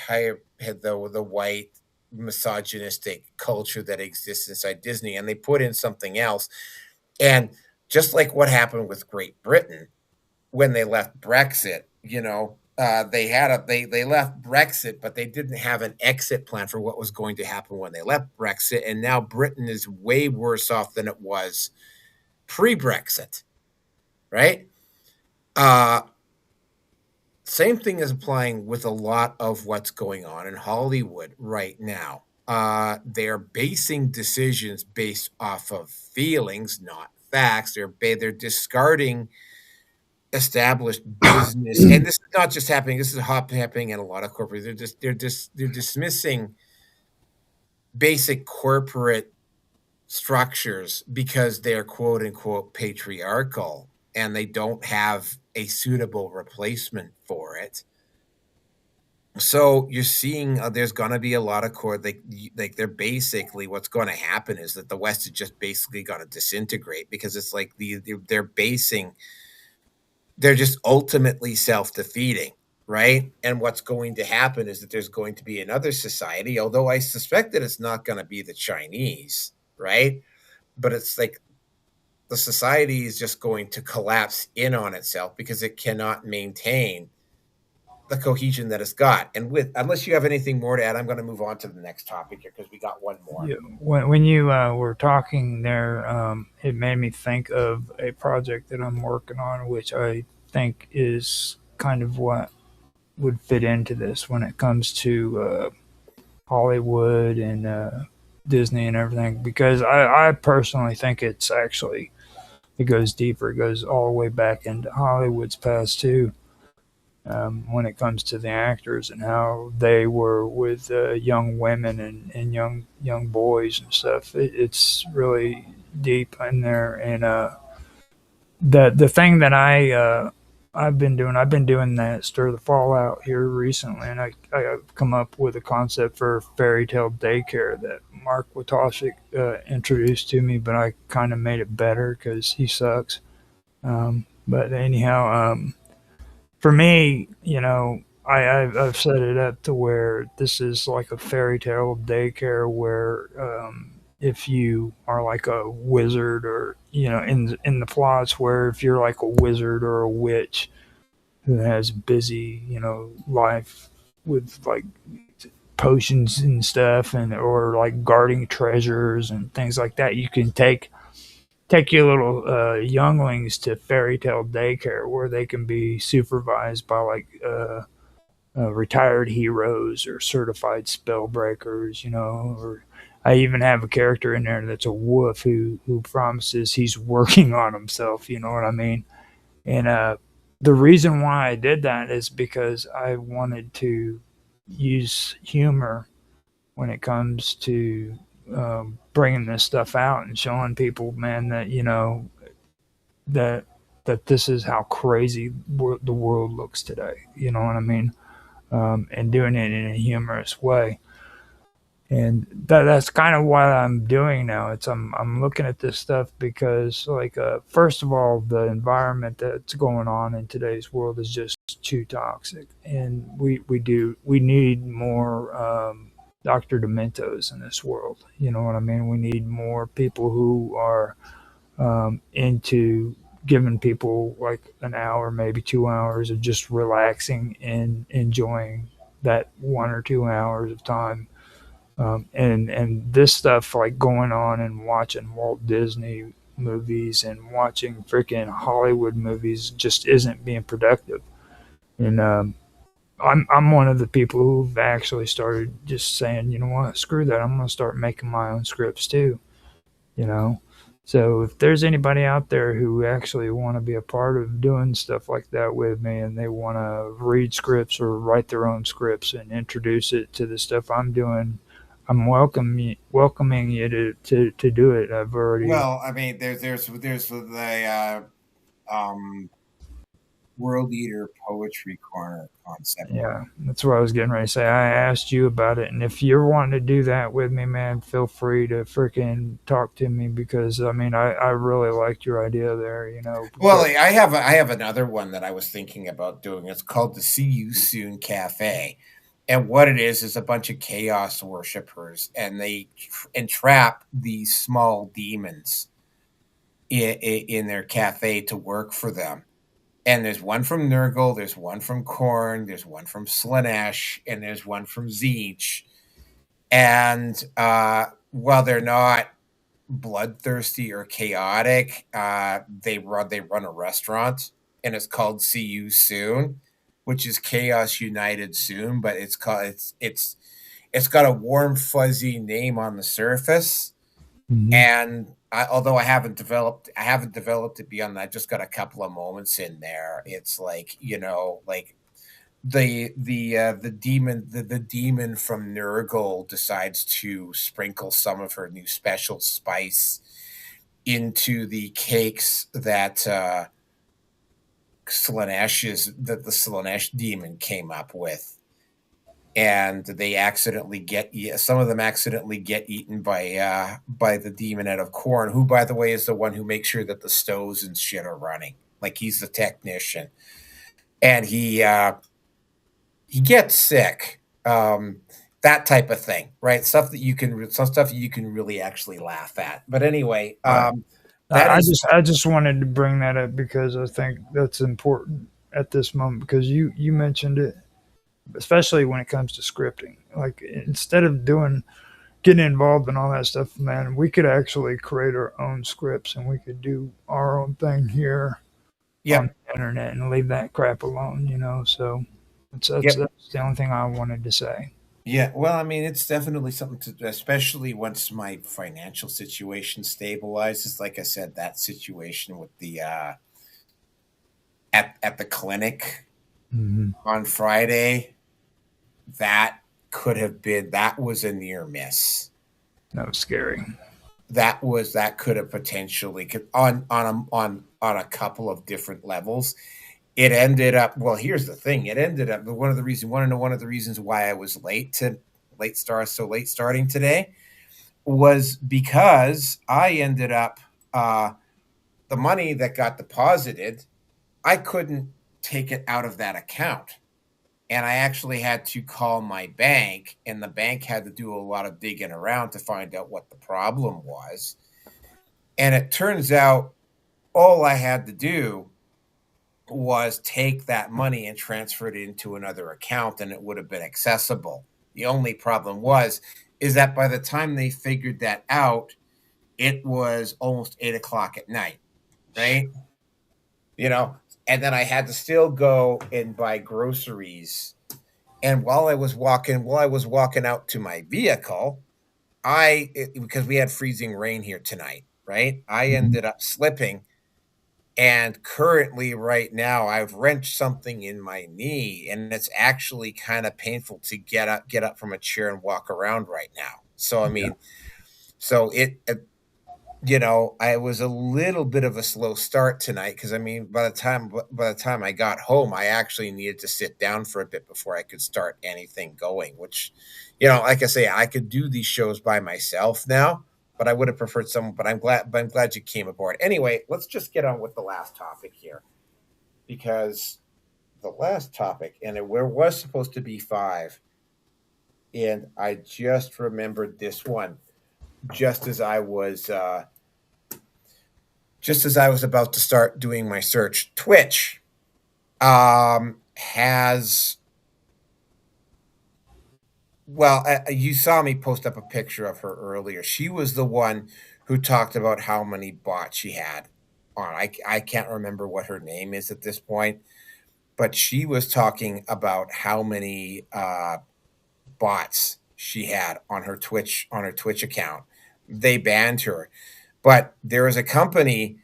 [SPEAKER 1] misogynistic culture that exists inside Disney, and they put in something else. And just like what happened with Great Britain when they left Brexit, they left Brexit, but they didn't have an exit plan for what was going to happen when they left Brexit. And now Britain is way worse off than it was pre-Brexit, right? Same thing is applying with a lot of what's going on in Hollywood right now. They're basing decisions based off of feelings, not facts. They're discarding established business, and this is not just happening. This is happening in a lot of corporate. They're dismissing basic corporate structures because they're quote unquote patriarchal, and they don't have a suitable replacement for it. So you're seeing there's going to be a lot of like they're basically what's going to happen is that the West is just basically going to disintegrate because it's like they're just ultimately self-defeating, right? And what's going to happen is that there's going to be another society, although I suspect that it's not going to be the Chinese, right? But it's like the society is just going to collapse in on itself because it cannot maintain the cohesion that it's got. And unless you have anything more to add, I'm going to move on to the next topic here because we got one more.
[SPEAKER 20] Yeah, when you were talking there, it made me think of a project that I'm working on, which I think is kind of what would fit into this when it comes to Hollywood and Disney and everything. Because I personally think it goes deeper. It goes all the way back into Hollywood's past too. When it comes to the actors and how they were with young women and young boys and stuff, it's really deep in there. And the thing that I've been doing that Stir the Fallout here recently, and I come up with a concept for fairy tale daycare that Mark Watoshik introduced to me, but I kind of made it better because he sucks. But anyhow. For me, I've set it up to where this is like a fairy tale daycare where if you are like a wizard or, in the plots where if you're like a wizard or a witch who has busy, life with like potions and stuff or like guarding treasures and things like that, you can take your little younglings to fairy tale daycare where they can be supervised by like retired heroes or certified spell breakers, or I even have a character in there that's a wolf who promises he's working on himself, you know what I mean? And the reason why I did that is because I wanted to use humor when it comes to bringing this stuff out and showing people, man, that that this is how crazy the world looks today. You know what I mean? And doing it in a humorous way. And that's kind of what I'm doing now. I'm looking at this stuff because, like, first of all, the environment that's going on in today's world is just too toxic, and we need more Dr. Dementos in this world. You know what I mean? We need more people who are into giving people like an hour, maybe 2 hours of just relaxing and enjoying that 1 or 2 hours of time. And this stuff like going on and watching Walt Disney movies and watching freaking Hollywood movies just isn't being productive. And I'm one of the people who've actually started just saying, you know what, screw that. I'm going to start making my own scripts too, So if there's anybody out there who actually want to be a part of doing stuff like that with me and they want to read scripts or write their own scripts and introduce it to the stuff I'm doing, I'm welcoming you to do it. I've already.
[SPEAKER 1] Well, I mean, there's the World Eater Poetry Corner concept.
[SPEAKER 20] Yeah, that's what I was getting ready to say. I asked you about it, and if you're wanting to do that with me, man, feel free to freaking talk to me because I mean, I really liked your idea there.
[SPEAKER 1] Well, I have another one that I was thinking about doing. It's called the See You Soon Cafe. And what it is a bunch of chaos worshippers, and they entrap these small demons in their cafe to work for them. And there's one from Nurgle, there's one from Korn, there's one from Slanesh, and there's one from Zeech. And while they're not bloodthirsty or chaotic, they run a restaurant, and it's called See You Soon, which is Chaos United Soon, but it's got a warm fuzzy name on the surface. And although I haven't developed it beyond that, I've just got a couple of moments in there. It's like, like the demon from Nurgle decides to sprinkle some of her new special spice into the cakes that the Slanesh demon came up with. And they some of them accidentally get eaten by the demon out of Korn, who, by the way, is the one who makes sure that the stoves and shit are running. Like, he's the technician, and he gets sick. That type of thing, right? Some stuff you can really actually laugh at. But anyway,
[SPEAKER 20] I just wanted to bring that up because I think that's important at this moment, because you mentioned it, especially when it comes to scripting. Like, instead of getting involved in all that stuff, man, we could actually create our own scripts, and we could do our own thing here on the internet and leave that crap alone, So that's the only thing I wanted to say.
[SPEAKER 1] Yeah, well, I mean, it's definitely something to, especially once my financial situation stabilizes. Like I said, that situation with the at the clinic on Friday, that was a near miss.
[SPEAKER 20] That was scary.
[SPEAKER 1] That could have potentially on a couple of different levels. It ended up, well, here's the thing. It ended up, one of the reasons why I was late starting today was because I ended up, the money that got deposited, I couldn't take it out of that account. And I actually had to call my bank, and the bank had to do a lot of digging around to find out what the problem was. And it turns out all I had to do was take that money and transfer it into another account, and it would have been accessible. The only problem is that by the time they figured that out, it was almost 8:00 at night, right? And then I had to still go and buy groceries. And while I was walking out to my vehicle, because we had freezing rain here tonight, right? I ended up slipping. And currently, right now, I've wrenched something in my knee, and it's actually kind of painful to get up from a chair and walk around right now. So, I mean, I was a little bit of a slow start tonight, because I mean, by the time I got home, I actually needed to sit down for a bit before I could start anything going, which, like I say, I could do these shows by myself now, but I would have preferred someone. But I'm glad you came aboard. Anyway, let's just get on with the last topic here, because the last topic, and it was supposed to be 5, and I just remembered this one just as I was about to start doing my search. Twitch has. Well, you saw me post up a picture of her earlier. She was the one who talked about how many bots she had on. I can't remember what her name is at this point, but she was talking about how many bots she had on her Twitch account. They banned her, but there is a company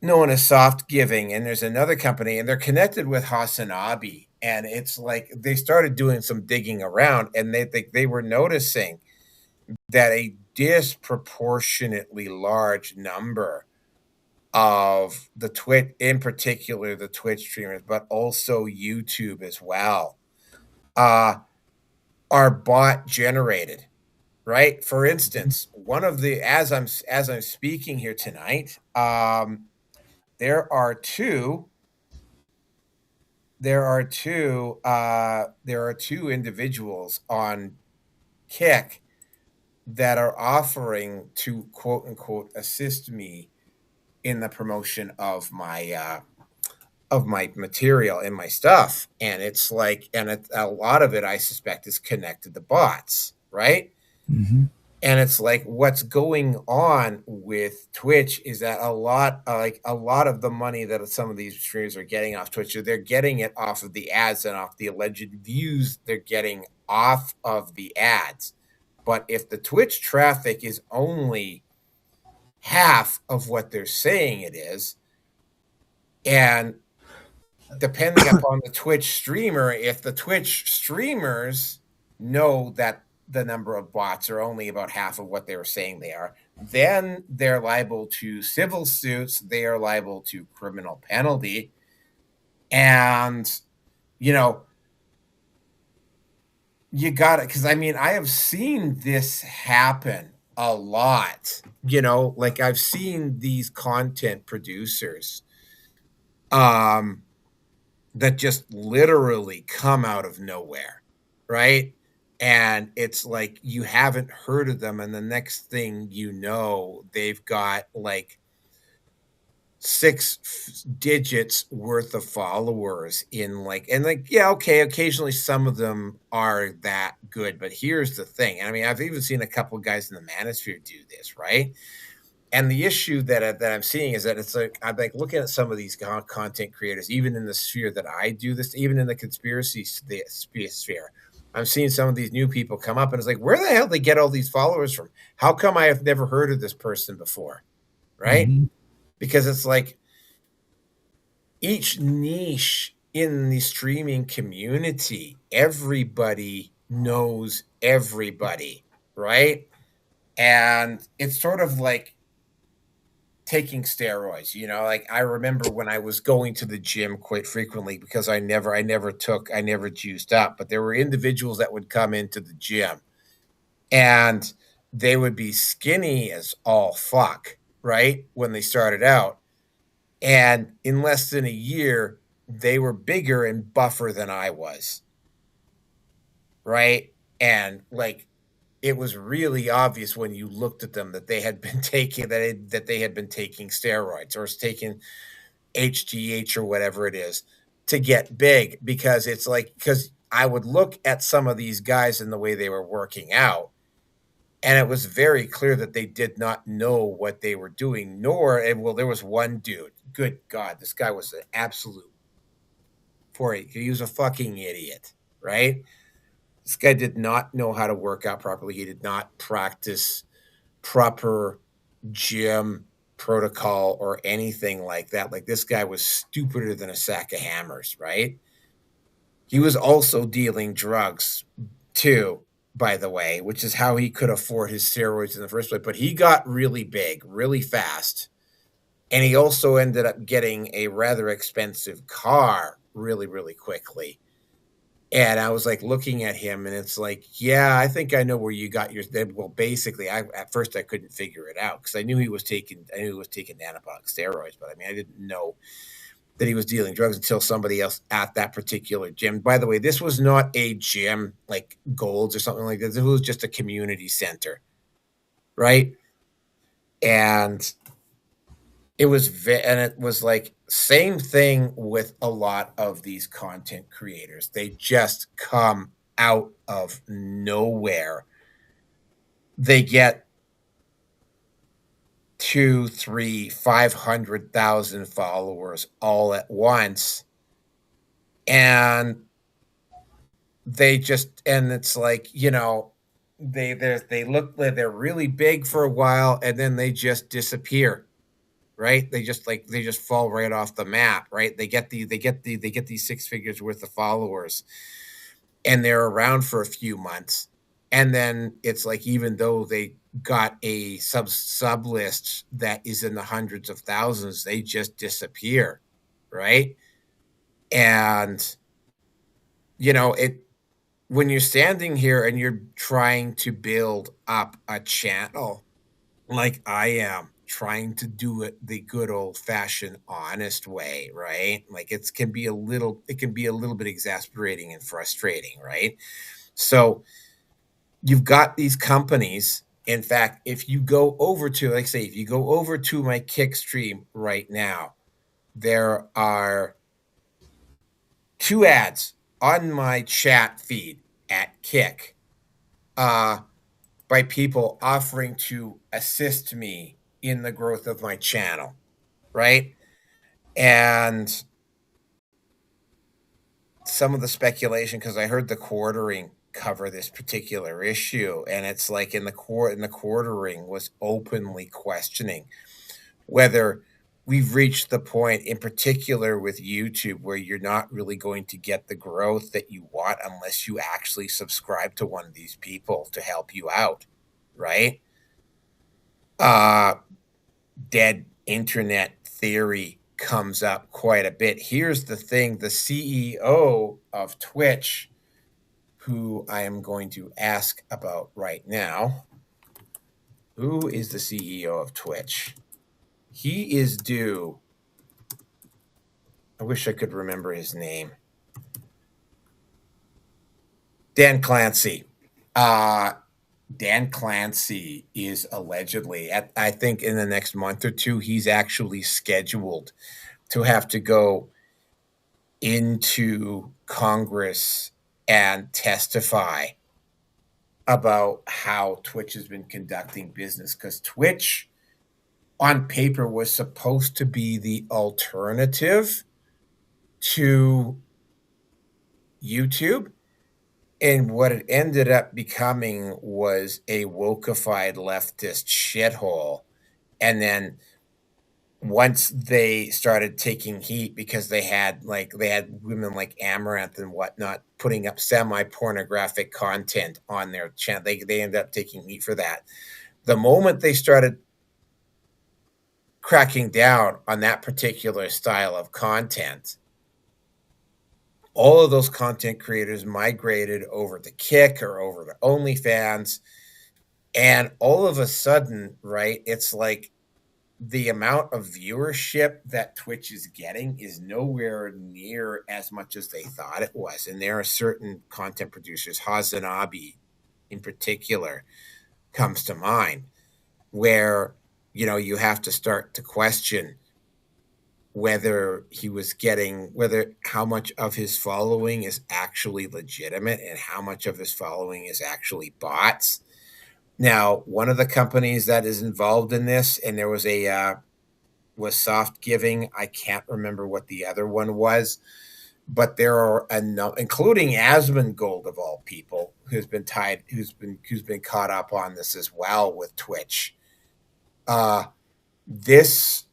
[SPEAKER 1] known as Softgiving, and there's another company, and they're connected with Hasanabi. And it's like they started doing some digging around, and they were noticing that a disproportionately large number of the Twitch, in particular the Twitch streamers, but also YouTube as well, are bot generated, right? For instance, one of the as I'm speaking here tonight, there are 2 there are two individuals on Kick that are offering to quote unquote assist me in the promotion of my material and my stuff. And it's like, a lot of it I suspect is connected to bots, right?
[SPEAKER 20] Mm-hmm.
[SPEAKER 1] And it's like, what's going on with Twitch is that a lot of the money that some of these streamers are getting off Twitch, they're getting it off of the ads and off the alleged views they're getting off of the ads. But if the Twitch traffic is only half of what they're saying it is, and depending upon the Twitch streamer, if the Twitch streamers know that the number of bots are only about half of what they were saying they are, then they're liable to civil suits, they are liable to criminal penalty. And, you know, you got it. Because, I mean, I have seen this happen a lot. You know, like I've seen these content producers that just literally come out of nowhere, right? And it's like you haven't heard of them, and the next thing you know, they've got like 6 digits worth of followers in yeah, okay, occasionally some of them are that good, but here's the thing. I mean, I've even seen a couple of guys in the manosphere do this, right? And the issue that I'm seeing is that it's like, I'm like looking at some of these content creators, even in the sphere that I do this, even in the conspiracy sphere. I'm seeing some of these new people come up, and it's like, where the hell did they get all these followers from? How come I have never heard of this person before? Right?
[SPEAKER 20] Mm-hmm.
[SPEAKER 1] Because it's like each niche in the streaming community, everybody knows everybody, right? And it's sort of like taking steroids, you know, like I remember when I was going to the gym quite frequently because I never juiced up, but there were individuals that would come into the gym and they would be skinny as all fuck, right? When they started out. And in less than a year, they were bigger and buffer than I was. Right? And like it was really obvious when you looked at them that they had been taking that they had been taking steroids or taking HGH or whatever it is to get big, because it's like, because I would look at some of these guys and the way they were working out, and it was very clear that they did not know what they were doing, nor, well, there was one dude, good God, this guy was an absolute he was a fucking idiot, right? This guy did not know how to work out properly. He did not practice proper gym protocol or anything like that. Like, this guy was stupider than a sack of hammers, right? He was also dealing drugs too, by the way, which is how he could afford his steroids in the first place. But he got really big, really fast. And he also ended up getting a rather expensive car really, really quickly. And I was like looking at him, and it's like, yeah, I think I know where you got your. Well, basically, at first I couldn't figure it out because I knew he was taking anabolic steroids, but I mean, I didn't know that he was dealing drugs until somebody else at that particular gym. By the way, this was not a gym like Gold's or something like this. It was just a community center, right? And it was like same thing with a lot of these content creators. They just come out of nowhere. They get 2, 3, 500,000 followers all at once. And it's like, you know, they look like they're really big for a while, and then they just disappear. Right? They just fall right off the map, right? They get these 6 figures worth of followers, and they're around for a few months. And then it's like, even though they got a sub list that is in the hundreds of thousands, they just disappear, right? And you know, when you're standing here and you're trying to build up a channel like I am, trying to do it the good old fashioned honest way, right? Like it can be a little bit exasperating and frustrating, right? So you've got these companies. In fact, if you go over to, like say, if you go over to my Kick stream right now, there are 2 ads on my chat feed at Kick by people offering to assist me in the growth of my channel, right? And some of the speculation, because I heard the quartering cover this particular issue, and it's like in the quartering was openly questioning whether we've reached the point, in particular with YouTube, where you're not really going to get the growth that you want unless you actually subscribe to one of these people to help you out, right? Dead internet theory comes up quite a bit. Here's the thing, the CEO of Twitch, who I am going to ask about right now. Who is the CEO of Twitch? He is due. I wish I could remember his name. Dan Clancy. Dan Clancy is allegedly, I think in the next month or two, he's actually scheduled to have to go into Congress and testify about how Twitch has been conducting business, because Twitch on paper was supposed to be the alternative to YouTube. And what it ended up becoming was a wokeified leftist shithole. And then once they started taking heat because they had women like Amaranth and whatnot putting up semi-pornographic content on their channel, they ended up taking heat for that. The moment they started cracking down on that particular style of content, all of those content creators migrated over to Kick or over to OnlyFans. And all of a sudden, right, it's like the amount of viewership that Twitch is getting is nowhere near as much as they thought it was. And there are certain content producers, Hazanabi in particular comes to mind, where, you know, you have to start to question whether how much of his following is actually legitimate and how much of his following is actually bots. Now, one of the companies that is involved in this, and there was was Softgiving. I can't remember what the other one was, but there are including Asmongold of all people, who's been caught up on this as well with Twitch. This,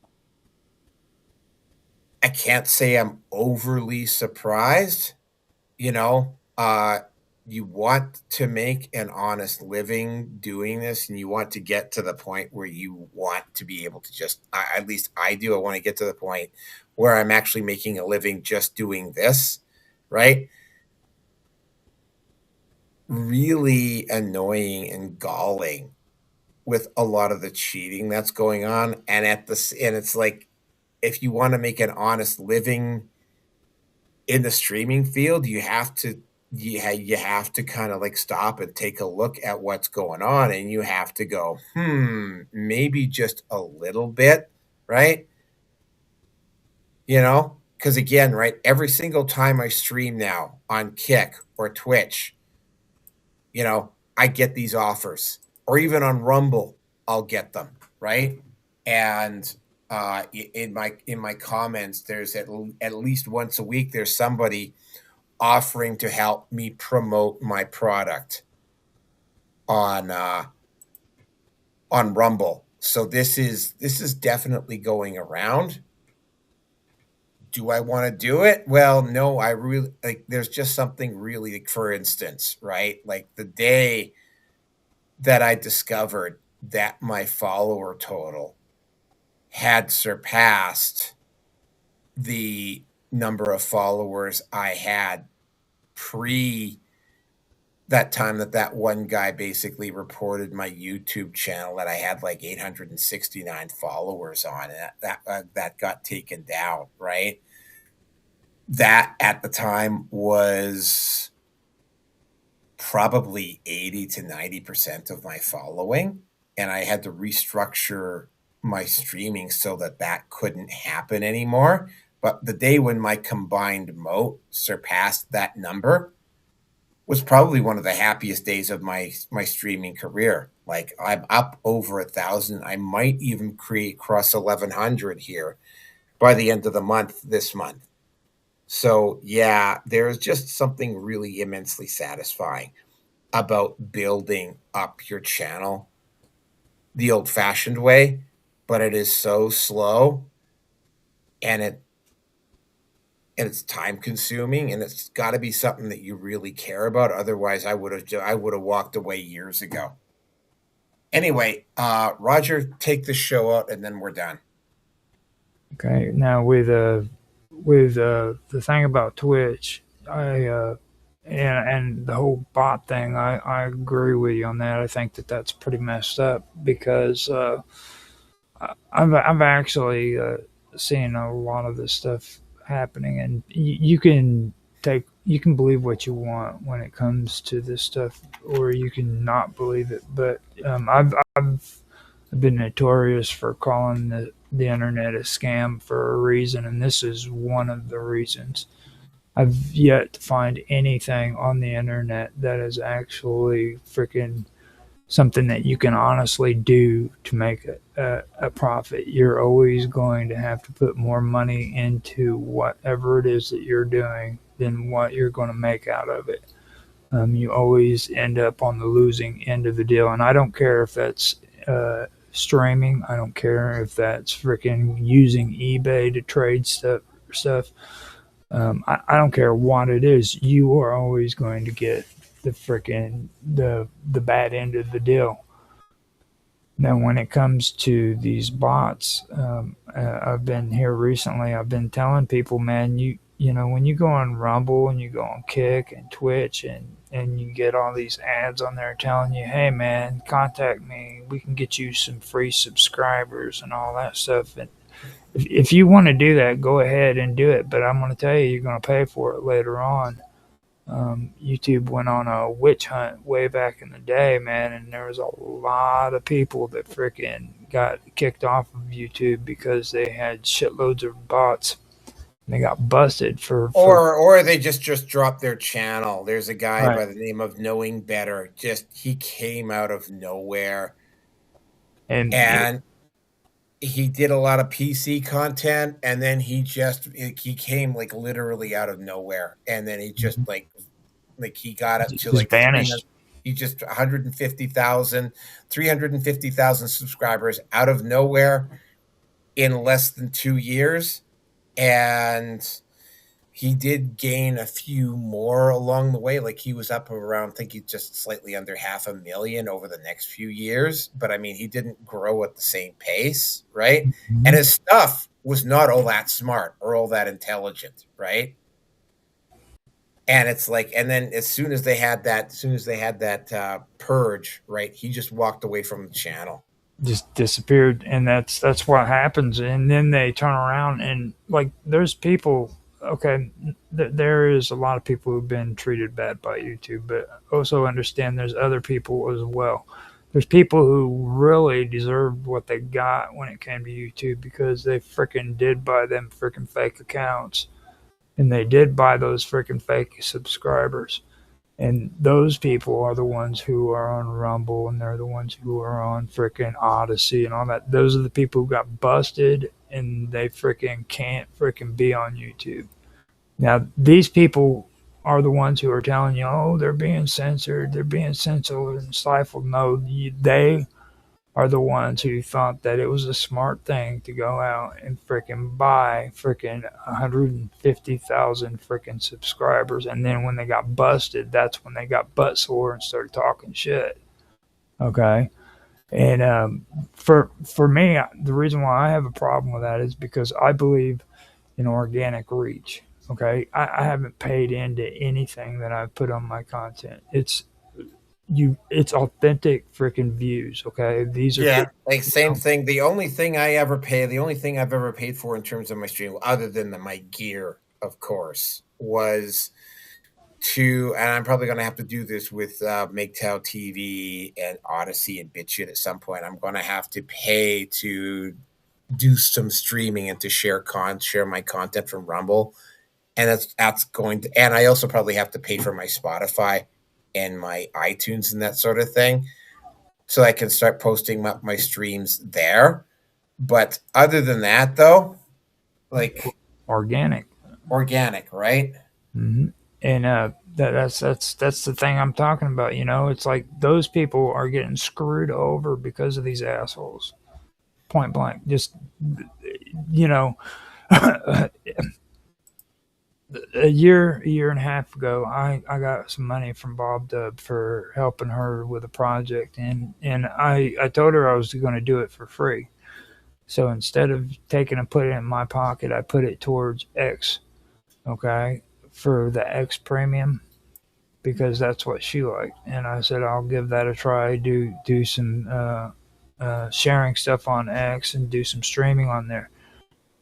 [SPEAKER 1] I can't say I'm overly surprised. You know, you want to make an honest living doing this, and you want to get to the point where you want to be able to just, at least I do, I want to get to the point where I'm actually making a living just doing this, right? Really annoying and galling with a lot of the cheating that's going on. And it's like, if you want to make an honest living in the streaming field, you have to kind of like stop and take a look at what's going on, and you have to go, maybe just a little bit, right? You know, because again, right, every single time I stream now on Kick or Twitch, you know, I get these offers, or even on Rumble, I'll get them, right? And in my comments, there's at least once a week, there's somebody offering to help me promote my product on Rumble. So this is definitely going around. Do I want to do it? Well, no, I really, like, there's just something really, like, for instance, right? Like the day that I discovered that my follower total had surpassed the number of followers I had pre that time that one guy basically reported my YouTube channel that I had like 869 followers on it. That got taken down, right? That at the time was probably 80 to 90% of my following. And I had to restructure my streaming so that couldn't happen anymore. But the day when my combined moat surpassed that number was probably one of the happiest days of my streaming career. Like, I'm up over 1,000. I might even cross 1,100 here by the end of the month this month. So yeah, there's just something really immensely satisfying about building up your channel the old-fashioned way, but it is so slow, and it's time consuming, and it's got to be something that you really care about. Otherwise, I would have walked away years ago. Anyway, Roger, take the show out, and then we're done.
[SPEAKER 20] Okay. Now with the thing about Twitch, and the whole bot thing, I agree with you on that. I think that's pretty messed up because I've actually seen a lot of this stuff happening, and you can believe what you want when it comes to this stuff, or you can not believe it. But I've been notorious for calling the internet a scam for a reason, and this is one of the reasons. I've yet to find anything on the internet that is actually freaking something that you can honestly do to make a profit. You're always going to have to put more money into whatever it is that you're doing than what you're going to make out of it. You always end up on the losing end of the deal. And I don't care if that's streaming. I don't care if that's freaking using eBay to trade stuff. I don't care what it is. You are always going to get the freaking the bad end of the deal. Now, when it comes to these bots, I've been here recently. I've been telling people, man, you know, when you go on Rumble and you go on Kick and Twitch and you get all these ads on there telling you, hey, man, contact me. We can get you some free subscribers and all that stuff. And if you want to do that, go ahead and do it. But I'm going to tell you, you're going to pay for it later on. YouTube went on a witch hunt way back in the day, man, and there was a lot of people that freaking got kicked off of YouTube because they had shitloads of bots. And they got busted for
[SPEAKER 1] or they just dropped their channel. There's a guy
[SPEAKER 20] Right.
[SPEAKER 1] by the name of Knowing Better. He came out of nowhere, and he did a lot of PC content, and then he came like literally out of nowhere, and then he just like he got up to like
[SPEAKER 20] vanished.
[SPEAKER 1] He just 150,000, 350,000 subscribers out of nowhere in less than 2 years, and he did gain a few more along the way. Like, he was up around, I think he just slightly under 500,000 over the next few years. But I mean, he didn't grow at the same pace, right?
[SPEAKER 20] Mm-hmm.
[SPEAKER 1] And his stuff was not all that smart or all that intelligent, right? And it's like, and then as soon as they had that purge, right, he just walked away from the channel.
[SPEAKER 20] Just disappeared, and that's what happens. And then they turn around and, like, there's people. Okay, there is a lot of people who've been treated bad by YouTube, but also understand there's other people as well. There's people who really deserved what they got when it came to YouTube because they freaking did buy them freaking fake accounts, and they did buy those freaking fake subscribers. And those people are the ones who are on Rumble, and they're the ones who are on freaking Odyssey and all that. Those are the people who got busted, and they freaking can't freaking be on YouTube. Now, these people are the ones who are telling you, oh, they're being censored and stifled. No, they are the ones who thought that it was a smart thing to go out and freaking buy freaking 150,000 freaking subscribers. And then when they got busted, that's when they got butt sore and started talking shit. Okay. And for me, the reason why I have a problem with that is because I believe in organic reach. Okay. I haven't paid into anything that I've put on my content. It's it's authentic freaking views. Okay, these are
[SPEAKER 1] Yeah,
[SPEAKER 20] people,
[SPEAKER 1] like same thing. The only thing I've ever paid for in terms of my stream, other than my gear, of course, was and I'm probably going to have to do this with MGTOW TV and Odyssey and BitChute at some point. I'm going to have to pay to do some streaming and to share my content from Rumble, and that's going to. And I also probably have to pay for my Spotify and my iTunes and that sort of thing, so I can start posting my streams there. But other than that, though, like
[SPEAKER 20] organic,
[SPEAKER 1] right?
[SPEAKER 20] Mm-hmm. And that's the thing I'm talking about. You know, it's like those people are getting screwed over because of these assholes. Point blank. Just, you know, a year and a half ago, I got some money from Bob Dub for helping her with a project, and I told her I was going to do it for free. So instead of taking and putting it in my pocket, I put it towards X. Okay, for the X premium, because that's what she liked, and I said I'll give that a try. Do some sharing stuff on X and do some streaming on there.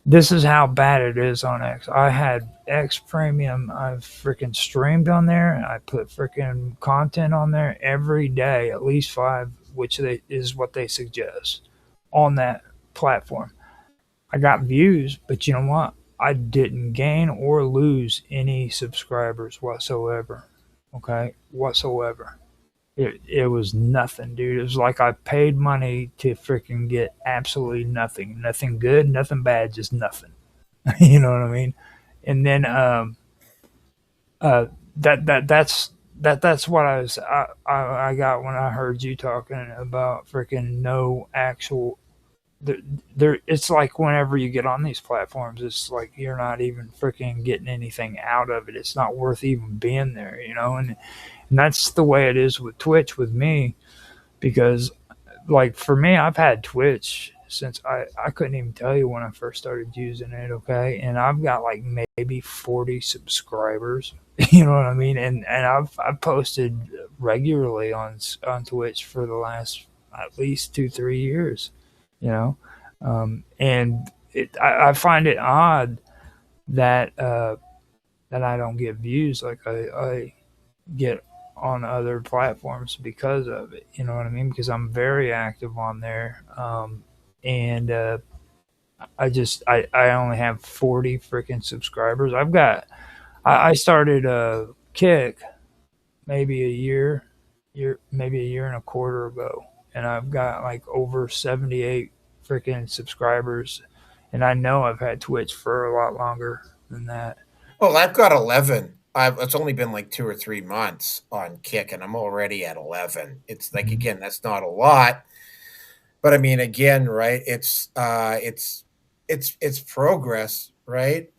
[SPEAKER 20] This is how bad it is on X. I had X Premium. I've freaking streamed on there. I put freaking content on there every day, at least 5, which is what they suggest on that platform. I got views, but you know what? I didn't gain or lose any subscribers whatsoever. Okay? Whatsoever. It was nothing, dude. It was like I paid money to freaking get absolutely nothing. Nothing good, nothing bad, just nothing. You know what I mean? And then that's what I got when I heard you talking about freaking no actual there. It's like whenever you get on these platforms, it's like you're not even freaking getting anything out of it. It's not worth even being there, you know. And that's the way it is with Twitch with me, because like for me, I've had Twitch since I couldn't even tell you when I first started using it. Okay, and I've got like maybe 40 subscribers. You know what I mean? And I've posted regularly on Twitch for the last at least 2-3 years. You know, and I find it odd that that I don't get views like I get on other platforms because of it. You know what I mean? Because I'm very active on there, and I only have 40 freaking subscribers. I started Kick maybe a year and a quarter ago, and I've got like over 78 freaking subscribers, and I know I've had Twitch for a lot longer than that.
[SPEAKER 1] Well, I've got 11. It's only been like 2 or 3 months on Kick, and I'm already at 11. It's like, again, that's not a lot, but I mean, again, right? It's progress, right?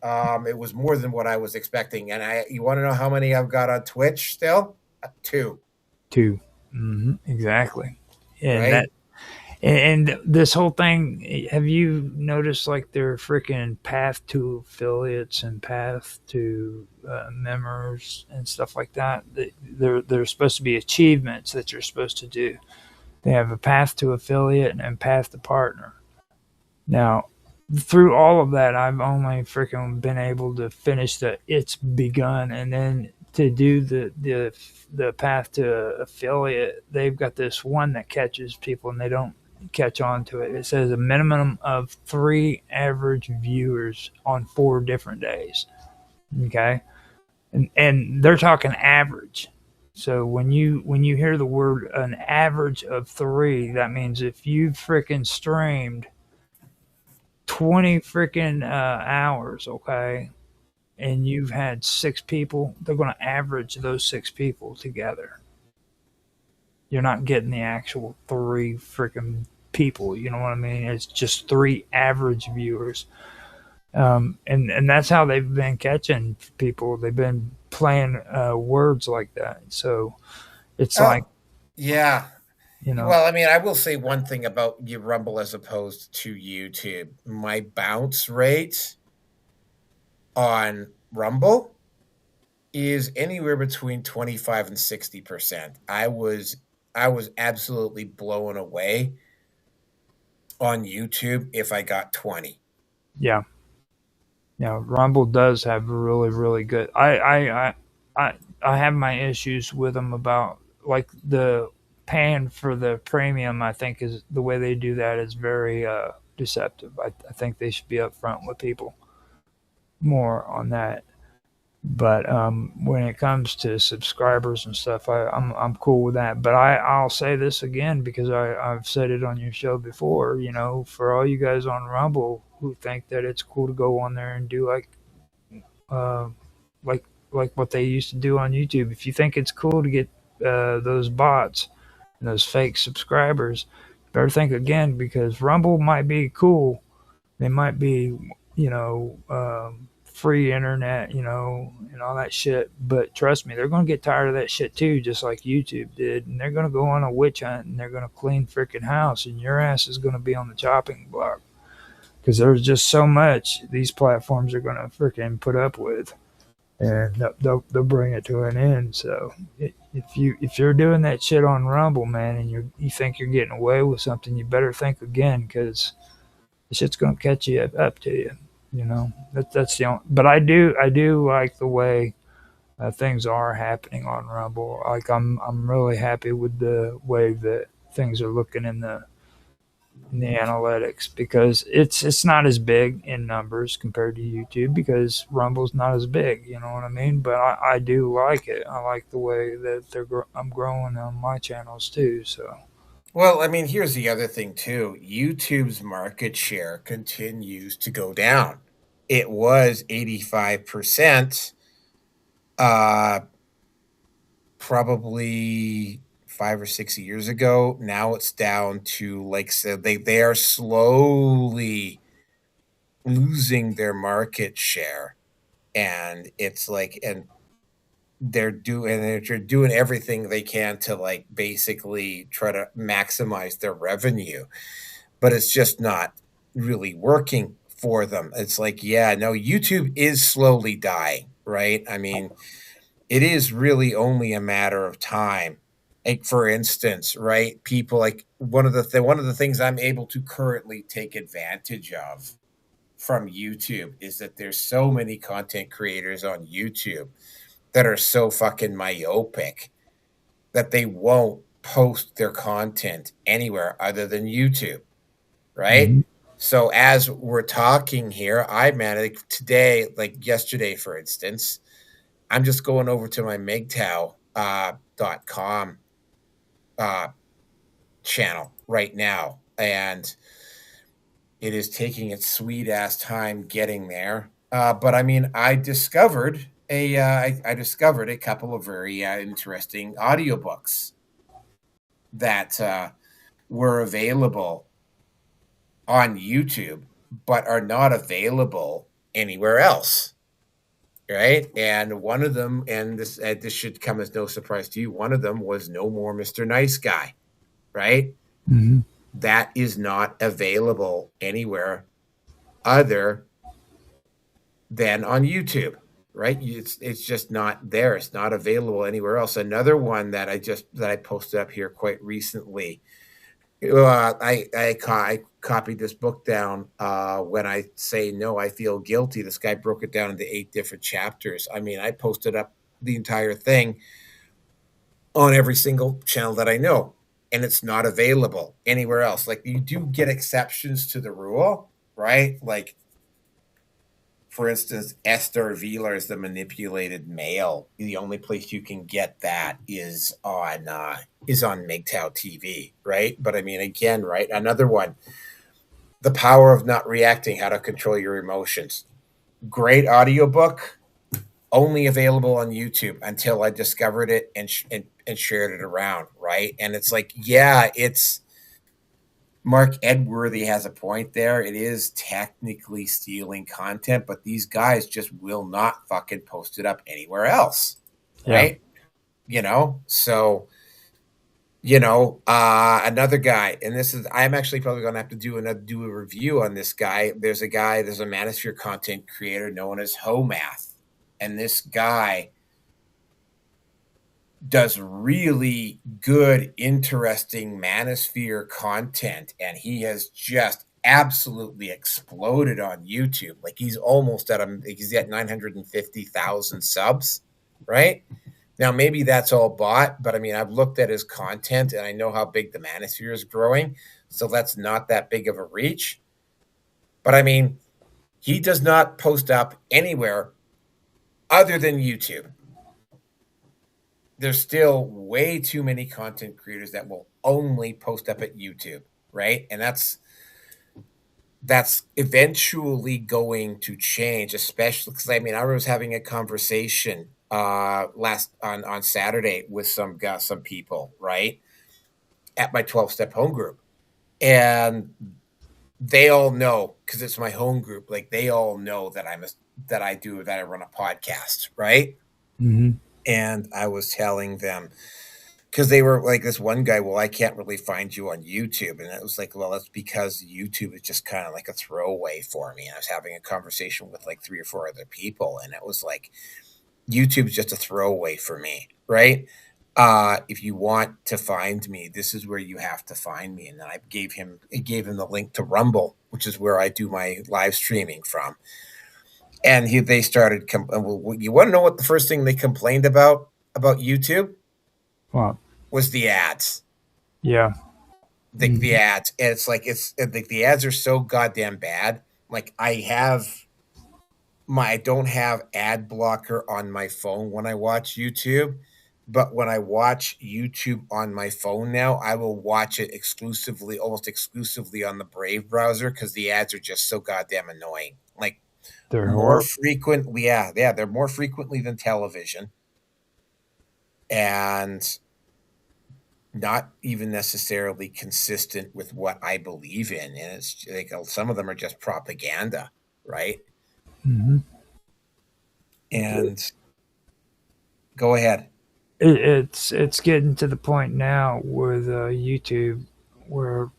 [SPEAKER 1] It was more than what I was expecting, and you want to know how many I've got on Twitch still? 2.
[SPEAKER 20] Mm-hmm. Exactly, and
[SPEAKER 1] right?
[SPEAKER 20] that. And this whole thing, have you noticed like their freaking path to affiliates and path to members and stuff like that? They're supposed to be achievements that you're supposed to do. They have a path to affiliate and a path to partner. Now, through all of that, I've only freaking been able to finish the it's begun, and then to do the path to affiliate, they've got this one that catches people and they don't catch on to it. It says a minimum of 3 average viewers on 4 different days. Okay, and they're talking average. So when you hear the word an average of 3, that means if you freaking streamed 20 freaking hours, okay, and you've had 6 people, they're going to average those 6 people together. You're not getting the actual 3 freaking people. You know what I mean? It's just 3 average viewers. And that's how they've been catching people. They've been playing words like that. So it's like,
[SPEAKER 1] yeah.
[SPEAKER 20] You know,
[SPEAKER 1] well, I mean, I will say one thing about your Rumble as opposed to YouTube. My bounce rate on Rumble is anywhere between 25 and 60%. I was absolutely blown away on YouTube if I got 20.
[SPEAKER 20] Yeah. Yeah, Rumble does have a really, really good. I have my issues with them about like the paying for the premium. I think is the way they do that is very deceptive. I think they should be upfront with people more on that. But when it comes to subscribers and stuff, I'm cool with that. But I'll say this again because I've said it on your show before. You know, for all you guys on Rumble who think that it's cool to go on there and do uh, like like what they used to do on YouTube, if you think it's cool to get those bots and those fake subscribers, better think again because Rumble might be cool. They might be, you know, free internet, you know, and all that shit. But trust me, they're going to get tired of that shit too, just like YouTube did. And they're going to go on a witch hunt and they're going to clean freaking house, and your ass is going to be on the chopping block because there's just so much these platforms are going to freaking put up with, and they'll bring it to an end. So if you're doing that shit on Rumble, man, and you think you're getting away with something, you better think again because the shit's gonna catch you up to you. You know, that's the only. But I do like the way things are happening on Rumble. Like I'm really happy with the way that things are looking in the analytics because it's not as big in numbers compared to YouTube because Rumble's not as big. You know what I mean? But I do like it. I like the way that I'm growing on my channels too. So.
[SPEAKER 1] Well, I mean, here's the other thing too. YouTube's market share continues to go down. It was 85%, probably 5 or 6 years ago. Now it's down to like so they are slowly losing their market share, and it's like they're doing everything they can to like basically try to maximize their revenue, but it's just not really working for them. It's like, yeah, no, YouTube is slowly dying, right? I mean, it is really only a matter of time. Like for instance, right? People like one of the things I'm able to currently take advantage of from YouTube is that there's so many content creators on YouTube that are so fucking myopic that they won't post their content anywhere other than YouTube, right?
[SPEAKER 20] Mm-hmm.
[SPEAKER 1] So as we're talking here, I managed today, like yesterday, for instance, I'm just going over to my MGTOW.com channel right now, and it is taking its sweet ass time getting there. But I mean, I discovered a couple of very interesting audiobooks that were available on YouTube, but are not available anywhere else. Right. And one of them, and this should come as no surprise to you, one of them was No More Mr. Nice Guy. Right.
[SPEAKER 20] Mm-hmm.
[SPEAKER 1] That is not available anywhere other than on YouTube. Right. It's just not there. It's not available anywhere else. Another one that I posted up here quite recently. I copied this book down. When I say no, I feel guilty. This guy broke it down into 8 different chapters. I mean, I posted up the entire thing on every single channel that I know, and it's not available anywhere else. Like you do get exceptions to the rule, right? Like, for instance, Esther Wheeler's The Manipulated Male. The only place you can get that is on MGTOW TV, right? But I mean, again, right? Another one, The Power of Not Reacting: How to Control Your Emotions. Great audiobook, only available on YouTube until I discovered it and shared it around, right? And it's like, yeah, it's Mark Edworthy has a point there. It is technically stealing content, but these guys just will not fucking post it up anywhere else, right? You know, so another guy, and I'm actually probably going to have to do a review on this guy. There's a Manosphere content creator known as Homath, and this guy does really good, interesting manosphere content, and he has just absolutely exploded on YouTube. Like he's almost he's at 950,000 subs, right? Now maybe that's all bot, but I mean I've looked at his content and I know how big the manosphere is growing, so that's not that big of a reach. But I mean, he does not post up anywhere other than YouTube. There's still way too many content creators that will only post up at YouTube, right? And that's eventually going to change, especially because I mean I was having a conversation last on Saturday with some people, right, at my 12-step home group, and they all know because it's my home group. Like they all know that I run a podcast, right?
[SPEAKER 20] Mm-hmm.
[SPEAKER 1] And I was telling them, because they were like, this one guy, well, I can't really find you on YouTube. And it was like, well, that's because YouTube is just kind of like a throwaway for me. And I was having a conversation with like 3 or 4 other people, and it was like, YouTube is just a throwaway for me, right? If you want to find me, this is where you have to find me. And then I gave him the link to Rumble, which is where I do my live streaming from. And they started. You want to know what the first thing they complained about YouTube?
[SPEAKER 20] What?
[SPEAKER 1] Was the ads.
[SPEAKER 20] Yeah.
[SPEAKER 1] The ads. And it's like the ads are so goddamn bad. Like I don't have ad blocker on my phone when I watch YouTube, but when I watch YouTube on my phone now, I will watch it almost exclusively on the Brave browser because the ads are just so goddamn annoying. Like
[SPEAKER 20] they're
[SPEAKER 1] more frequently, they're more frequently than television, and not even necessarily consistent with what I believe in. And it's like some of them are just propaganda, right?
[SPEAKER 20] Mm-hmm.
[SPEAKER 1] And go ahead.
[SPEAKER 20] It's getting to the point now with YouTube where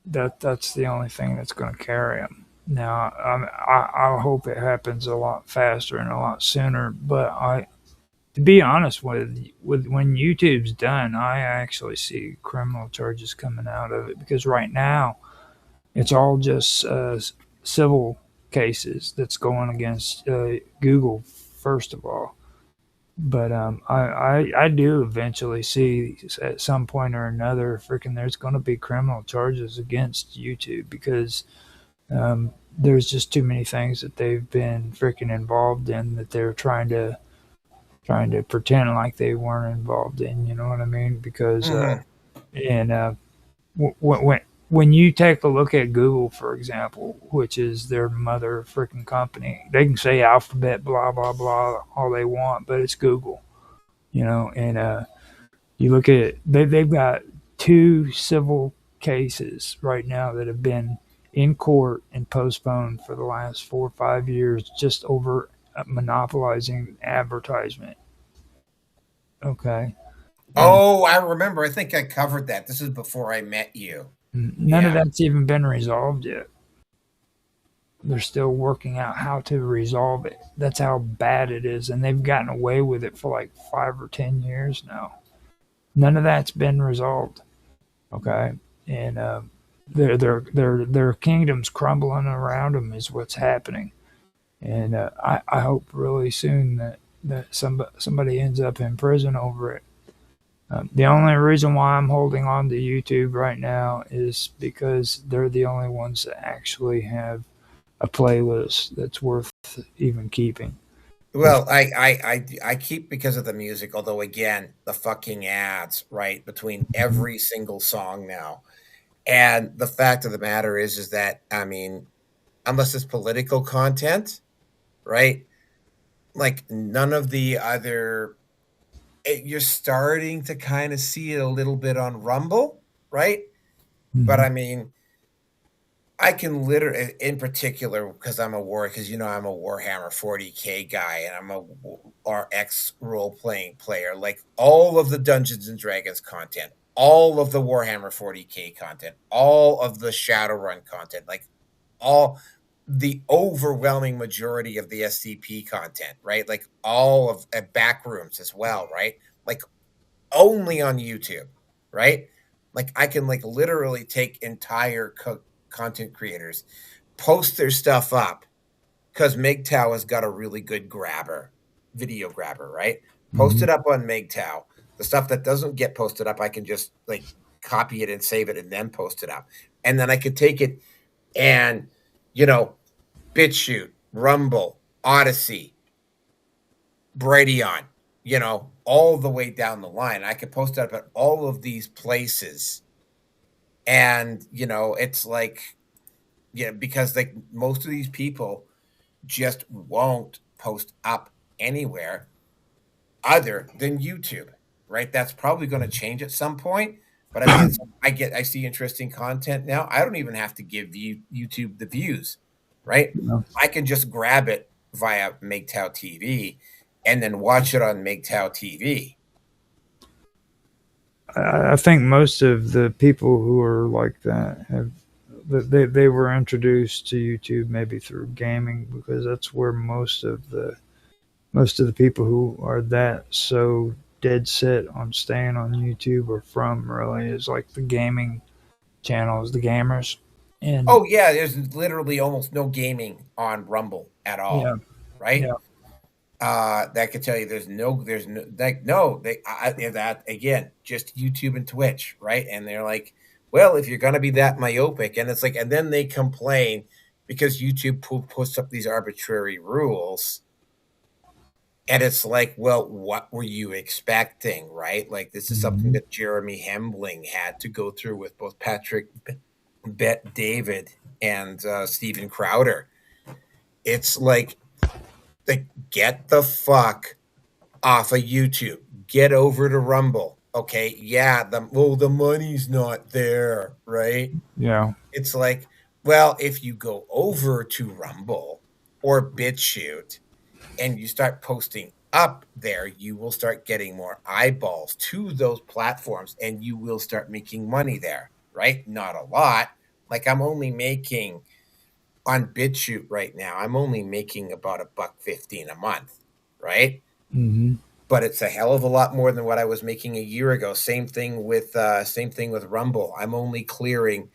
[SPEAKER 20] that's the only thing that's going to carry them. Now, I hope it happens a lot faster and a lot sooner. But to be honest with when YouTube's done, I actually see criminal charges coming out of it, because right now it's all just civil cases that's going against Google first of all. But I do eventually see at some point or another, there's going to be criminal charges against YouTube, because there's just too many things that they've been involved in that they're trying to pretend like they weren't involved in. You know what I mean? Because when you take a look at Google, for example, which is their mother company, they can say Alphabet, blah, blah, blah, all they want, but it's Google, and you look at it, they've got 2 civil cases right now that have been in court and postponed for the last 4 or 5 years just over monopolizing advertisement. Okay.
[SPEAKER 1] Oh, I remember. I think I covered that. This is before I met you.
[SPEAKER 20] None of that's even been resolved yet. They're still working out how to resolve it. That's how bad it is, and they've gotten away with it for like 5 or 10 years now. None of that's been resolved. Okay, and their kingdom's crumbling around them is what's happening, and I hope really soon that somebody ends up in prison over it. The only reason why I'm holding on to YouTube right now is because they're the only ones that actually have a playlist that's worth even keeping.
[SPEAKER 1] Well, I keep because of the music, although again, the fucking ads, right, between every single song now. And the fact of the matter is that, I mean, unless it's political content, right? Like none of the other, you're starting to kind of see it a little bit on Rumble, right? Mm-hmm. But I mean, I can literally, in particular, because I'm a Warhammer 40K guy, and I'm a RX role-playing player, like all of the Dungeons and Dragons content, all of the Warhammer 40K content, all of the Shadowrun content, like all the overwhelming majority of the SCP content, right? Like all of Backrooms as well, right? Like only on YouTube, right? Like I can like literally take entire content creators, post their stuff up because MGTOW has got a really good video grabber, right? Post it up on MGTOW. The stuff that doesn't get posted up, I can just like copy it and save it and then post it up. And then I could take it and, BitChute, Rumble, Odyssey, Brighteon, all the way down the line. I could post it up at all of these places. And, it's like, because like most of these people just won't post up anywhere other than YouTube, right? That's probably going to change at some point. But I mean, I see interesting content now. I don't even have to give YouTube the views, right?
[SPEAKER 20] No.
[SPEAKER 1] I can just grab it via MGTOW TV and then watch it on MGTOW TV.
[SPEAKER 20] I think most of the people who are like that they were introduced to YouTube maybe through gaming, because that's where most of the people who are that so dead set on staying on YouTube are from, really, is like the gaming channels, the gamers. And
[SPEAKER 1] oh yeah, there's literally almost no gaming on Rumble at all,
[SPEAKER 20] yeah,
[SPEAKER 1] right?
[SPEAKER 20] yeah.
[SPEAKER 1] That could tell you that again, just YouTube and Twitch, right? And they're like, well, if you're gonna be that myopic, and it's like, and then they complain because YouTube puts up these arbitrary rules. And it's like, well, what were you expecting, right? Like, this is something that Jeremy Hembling had to go through with both Patrick Bet David and Steven Crowder. It's like, get the fuck off of YouTube. Get over to Rumble. Okay, yeah, the money's not there, right?
[SPEAKER 20] Yeah.
[SPEAKER 1] It's like, well, if you go over to Rumble or BitChute and you start posting up there, you will start getting more eyeballs to those platforms and you will start making money there, right? Not a lot. Like I'm only making on BitChute right now, I'm only making about $1.15 a month, right?
[SPEAKER 20] Mm-hmm.
[SPEAKER 1] But it's a hell of a lot more than what I was making a year ago. Same thing with Rumble. I'm only clearing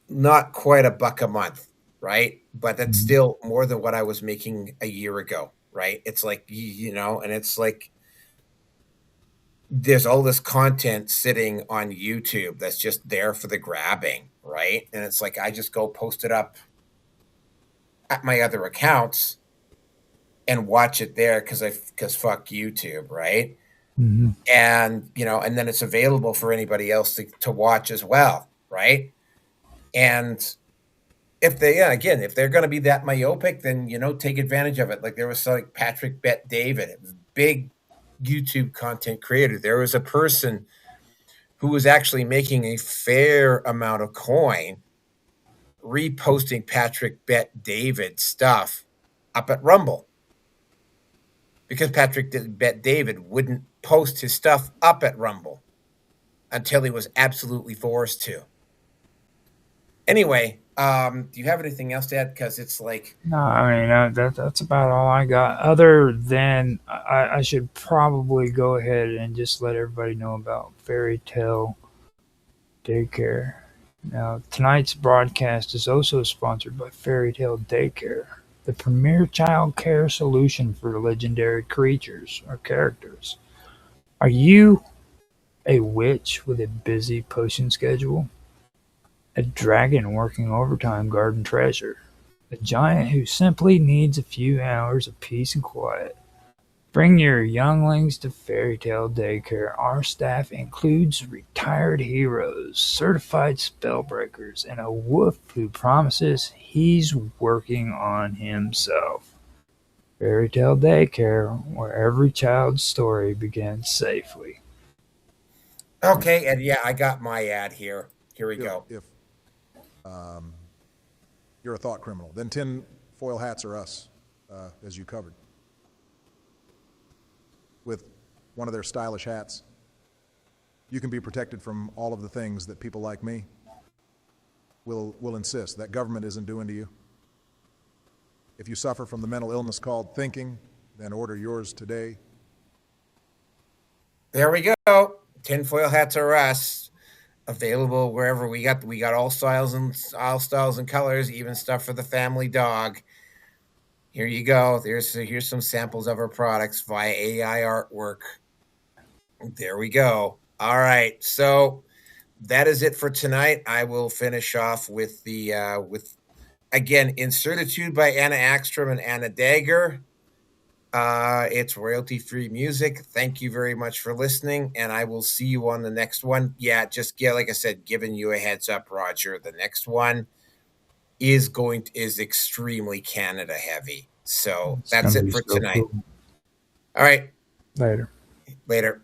[SPEAKER 1] not quite $1 a month, right? But that's still more than what I was making a year ago, right? It's like, and it's like there's all this content sitting on YouTube that's just there for the grabbing, right? And it's like I just go post it up at my other accounts and watch it there because fuck YouTube, right?
[SPEAKER 20] Mm-hmm.
[SPEAKER 1] And and then it's available for anybody else to watch as well, right? And if they're going to be that myopic, then take advantage of it. Like there was like Patrick Bet David, it was a big YouTube content creator. There was a person who was actually making a fair amount of coin reposting Patrick Bet David stuff up at Rumble, because Patrick Bet David wouldn't post his stuff up at Rumble until he was absolutely forced to. Anyway, do you have anything else to add? Because it's like,
[SPEAKER 20] no, I mean that's about all I got. Other than I should probably go ahead and just let everybody know about Fairy Tale Daycare. Now, tonight's broadcast is also sponsored by Fairy Tale Daycare, the premier child care solution for legendary creatures or characters. Are you a witch with a busy potion schedule? A dragon working overtime guarding treasure? A giant who simply needs a few hours of peace and quiet? Bring your younglings to Fairy Tale Daycare. Our staff includes retired heroes, certified spellbreakers, and a wolf who promises he's working on himself. Fairy Tale Daycare, where every child's story begins safely.
[SPEAKER 1] okay, and yeah, I got my ad here. Here we go.
[SPEAKER 2] If you're a thought criminal, then 10 foil hats are us, as you covered. With one of their stylish hats, you can be protected from all of the things that people like me will insist that government isn't doing to you. If you suffer from the mental illness called thinking, then order yours today.
[SPEAKER 1] There we go. Tinfoil hats are us. Available wherever we got all styles and colors, even stuff for the family dog. Here you go. Here's some samples of our products via AI artwork. There we go. All right. So that is it for tonight. I will finish off with the with again Incertitude by Anna Ackstrom and Anna Dagger. It's royalty-free music. Thank you very much for listening, and I will see you on the next one. Yeah, like I said, giving you a heads up, Roger. The next one is extremely Canada heavy. So that's it for tonight.
[SPEAKER 20] Cool.
[SPEAKER 1] All right.
[SPEAKER 20] Later.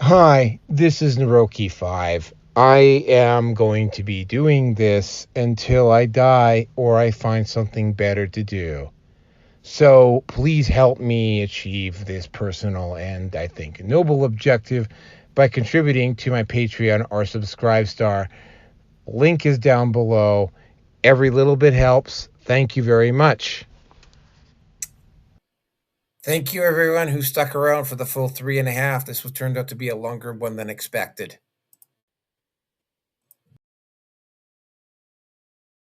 [SPEAKER 1] Hi, this is Naroki5. I am going to be doing this until I die or I find something better to do. So please help me achieve this personal and, I think, noble objective by contributing to my Patreon or Subscribestar. Link is down below. Every little bit helps. Thank you very much. Thank you, everyone who stuck around for the full 3.5. This turned out to be a longer one than expected.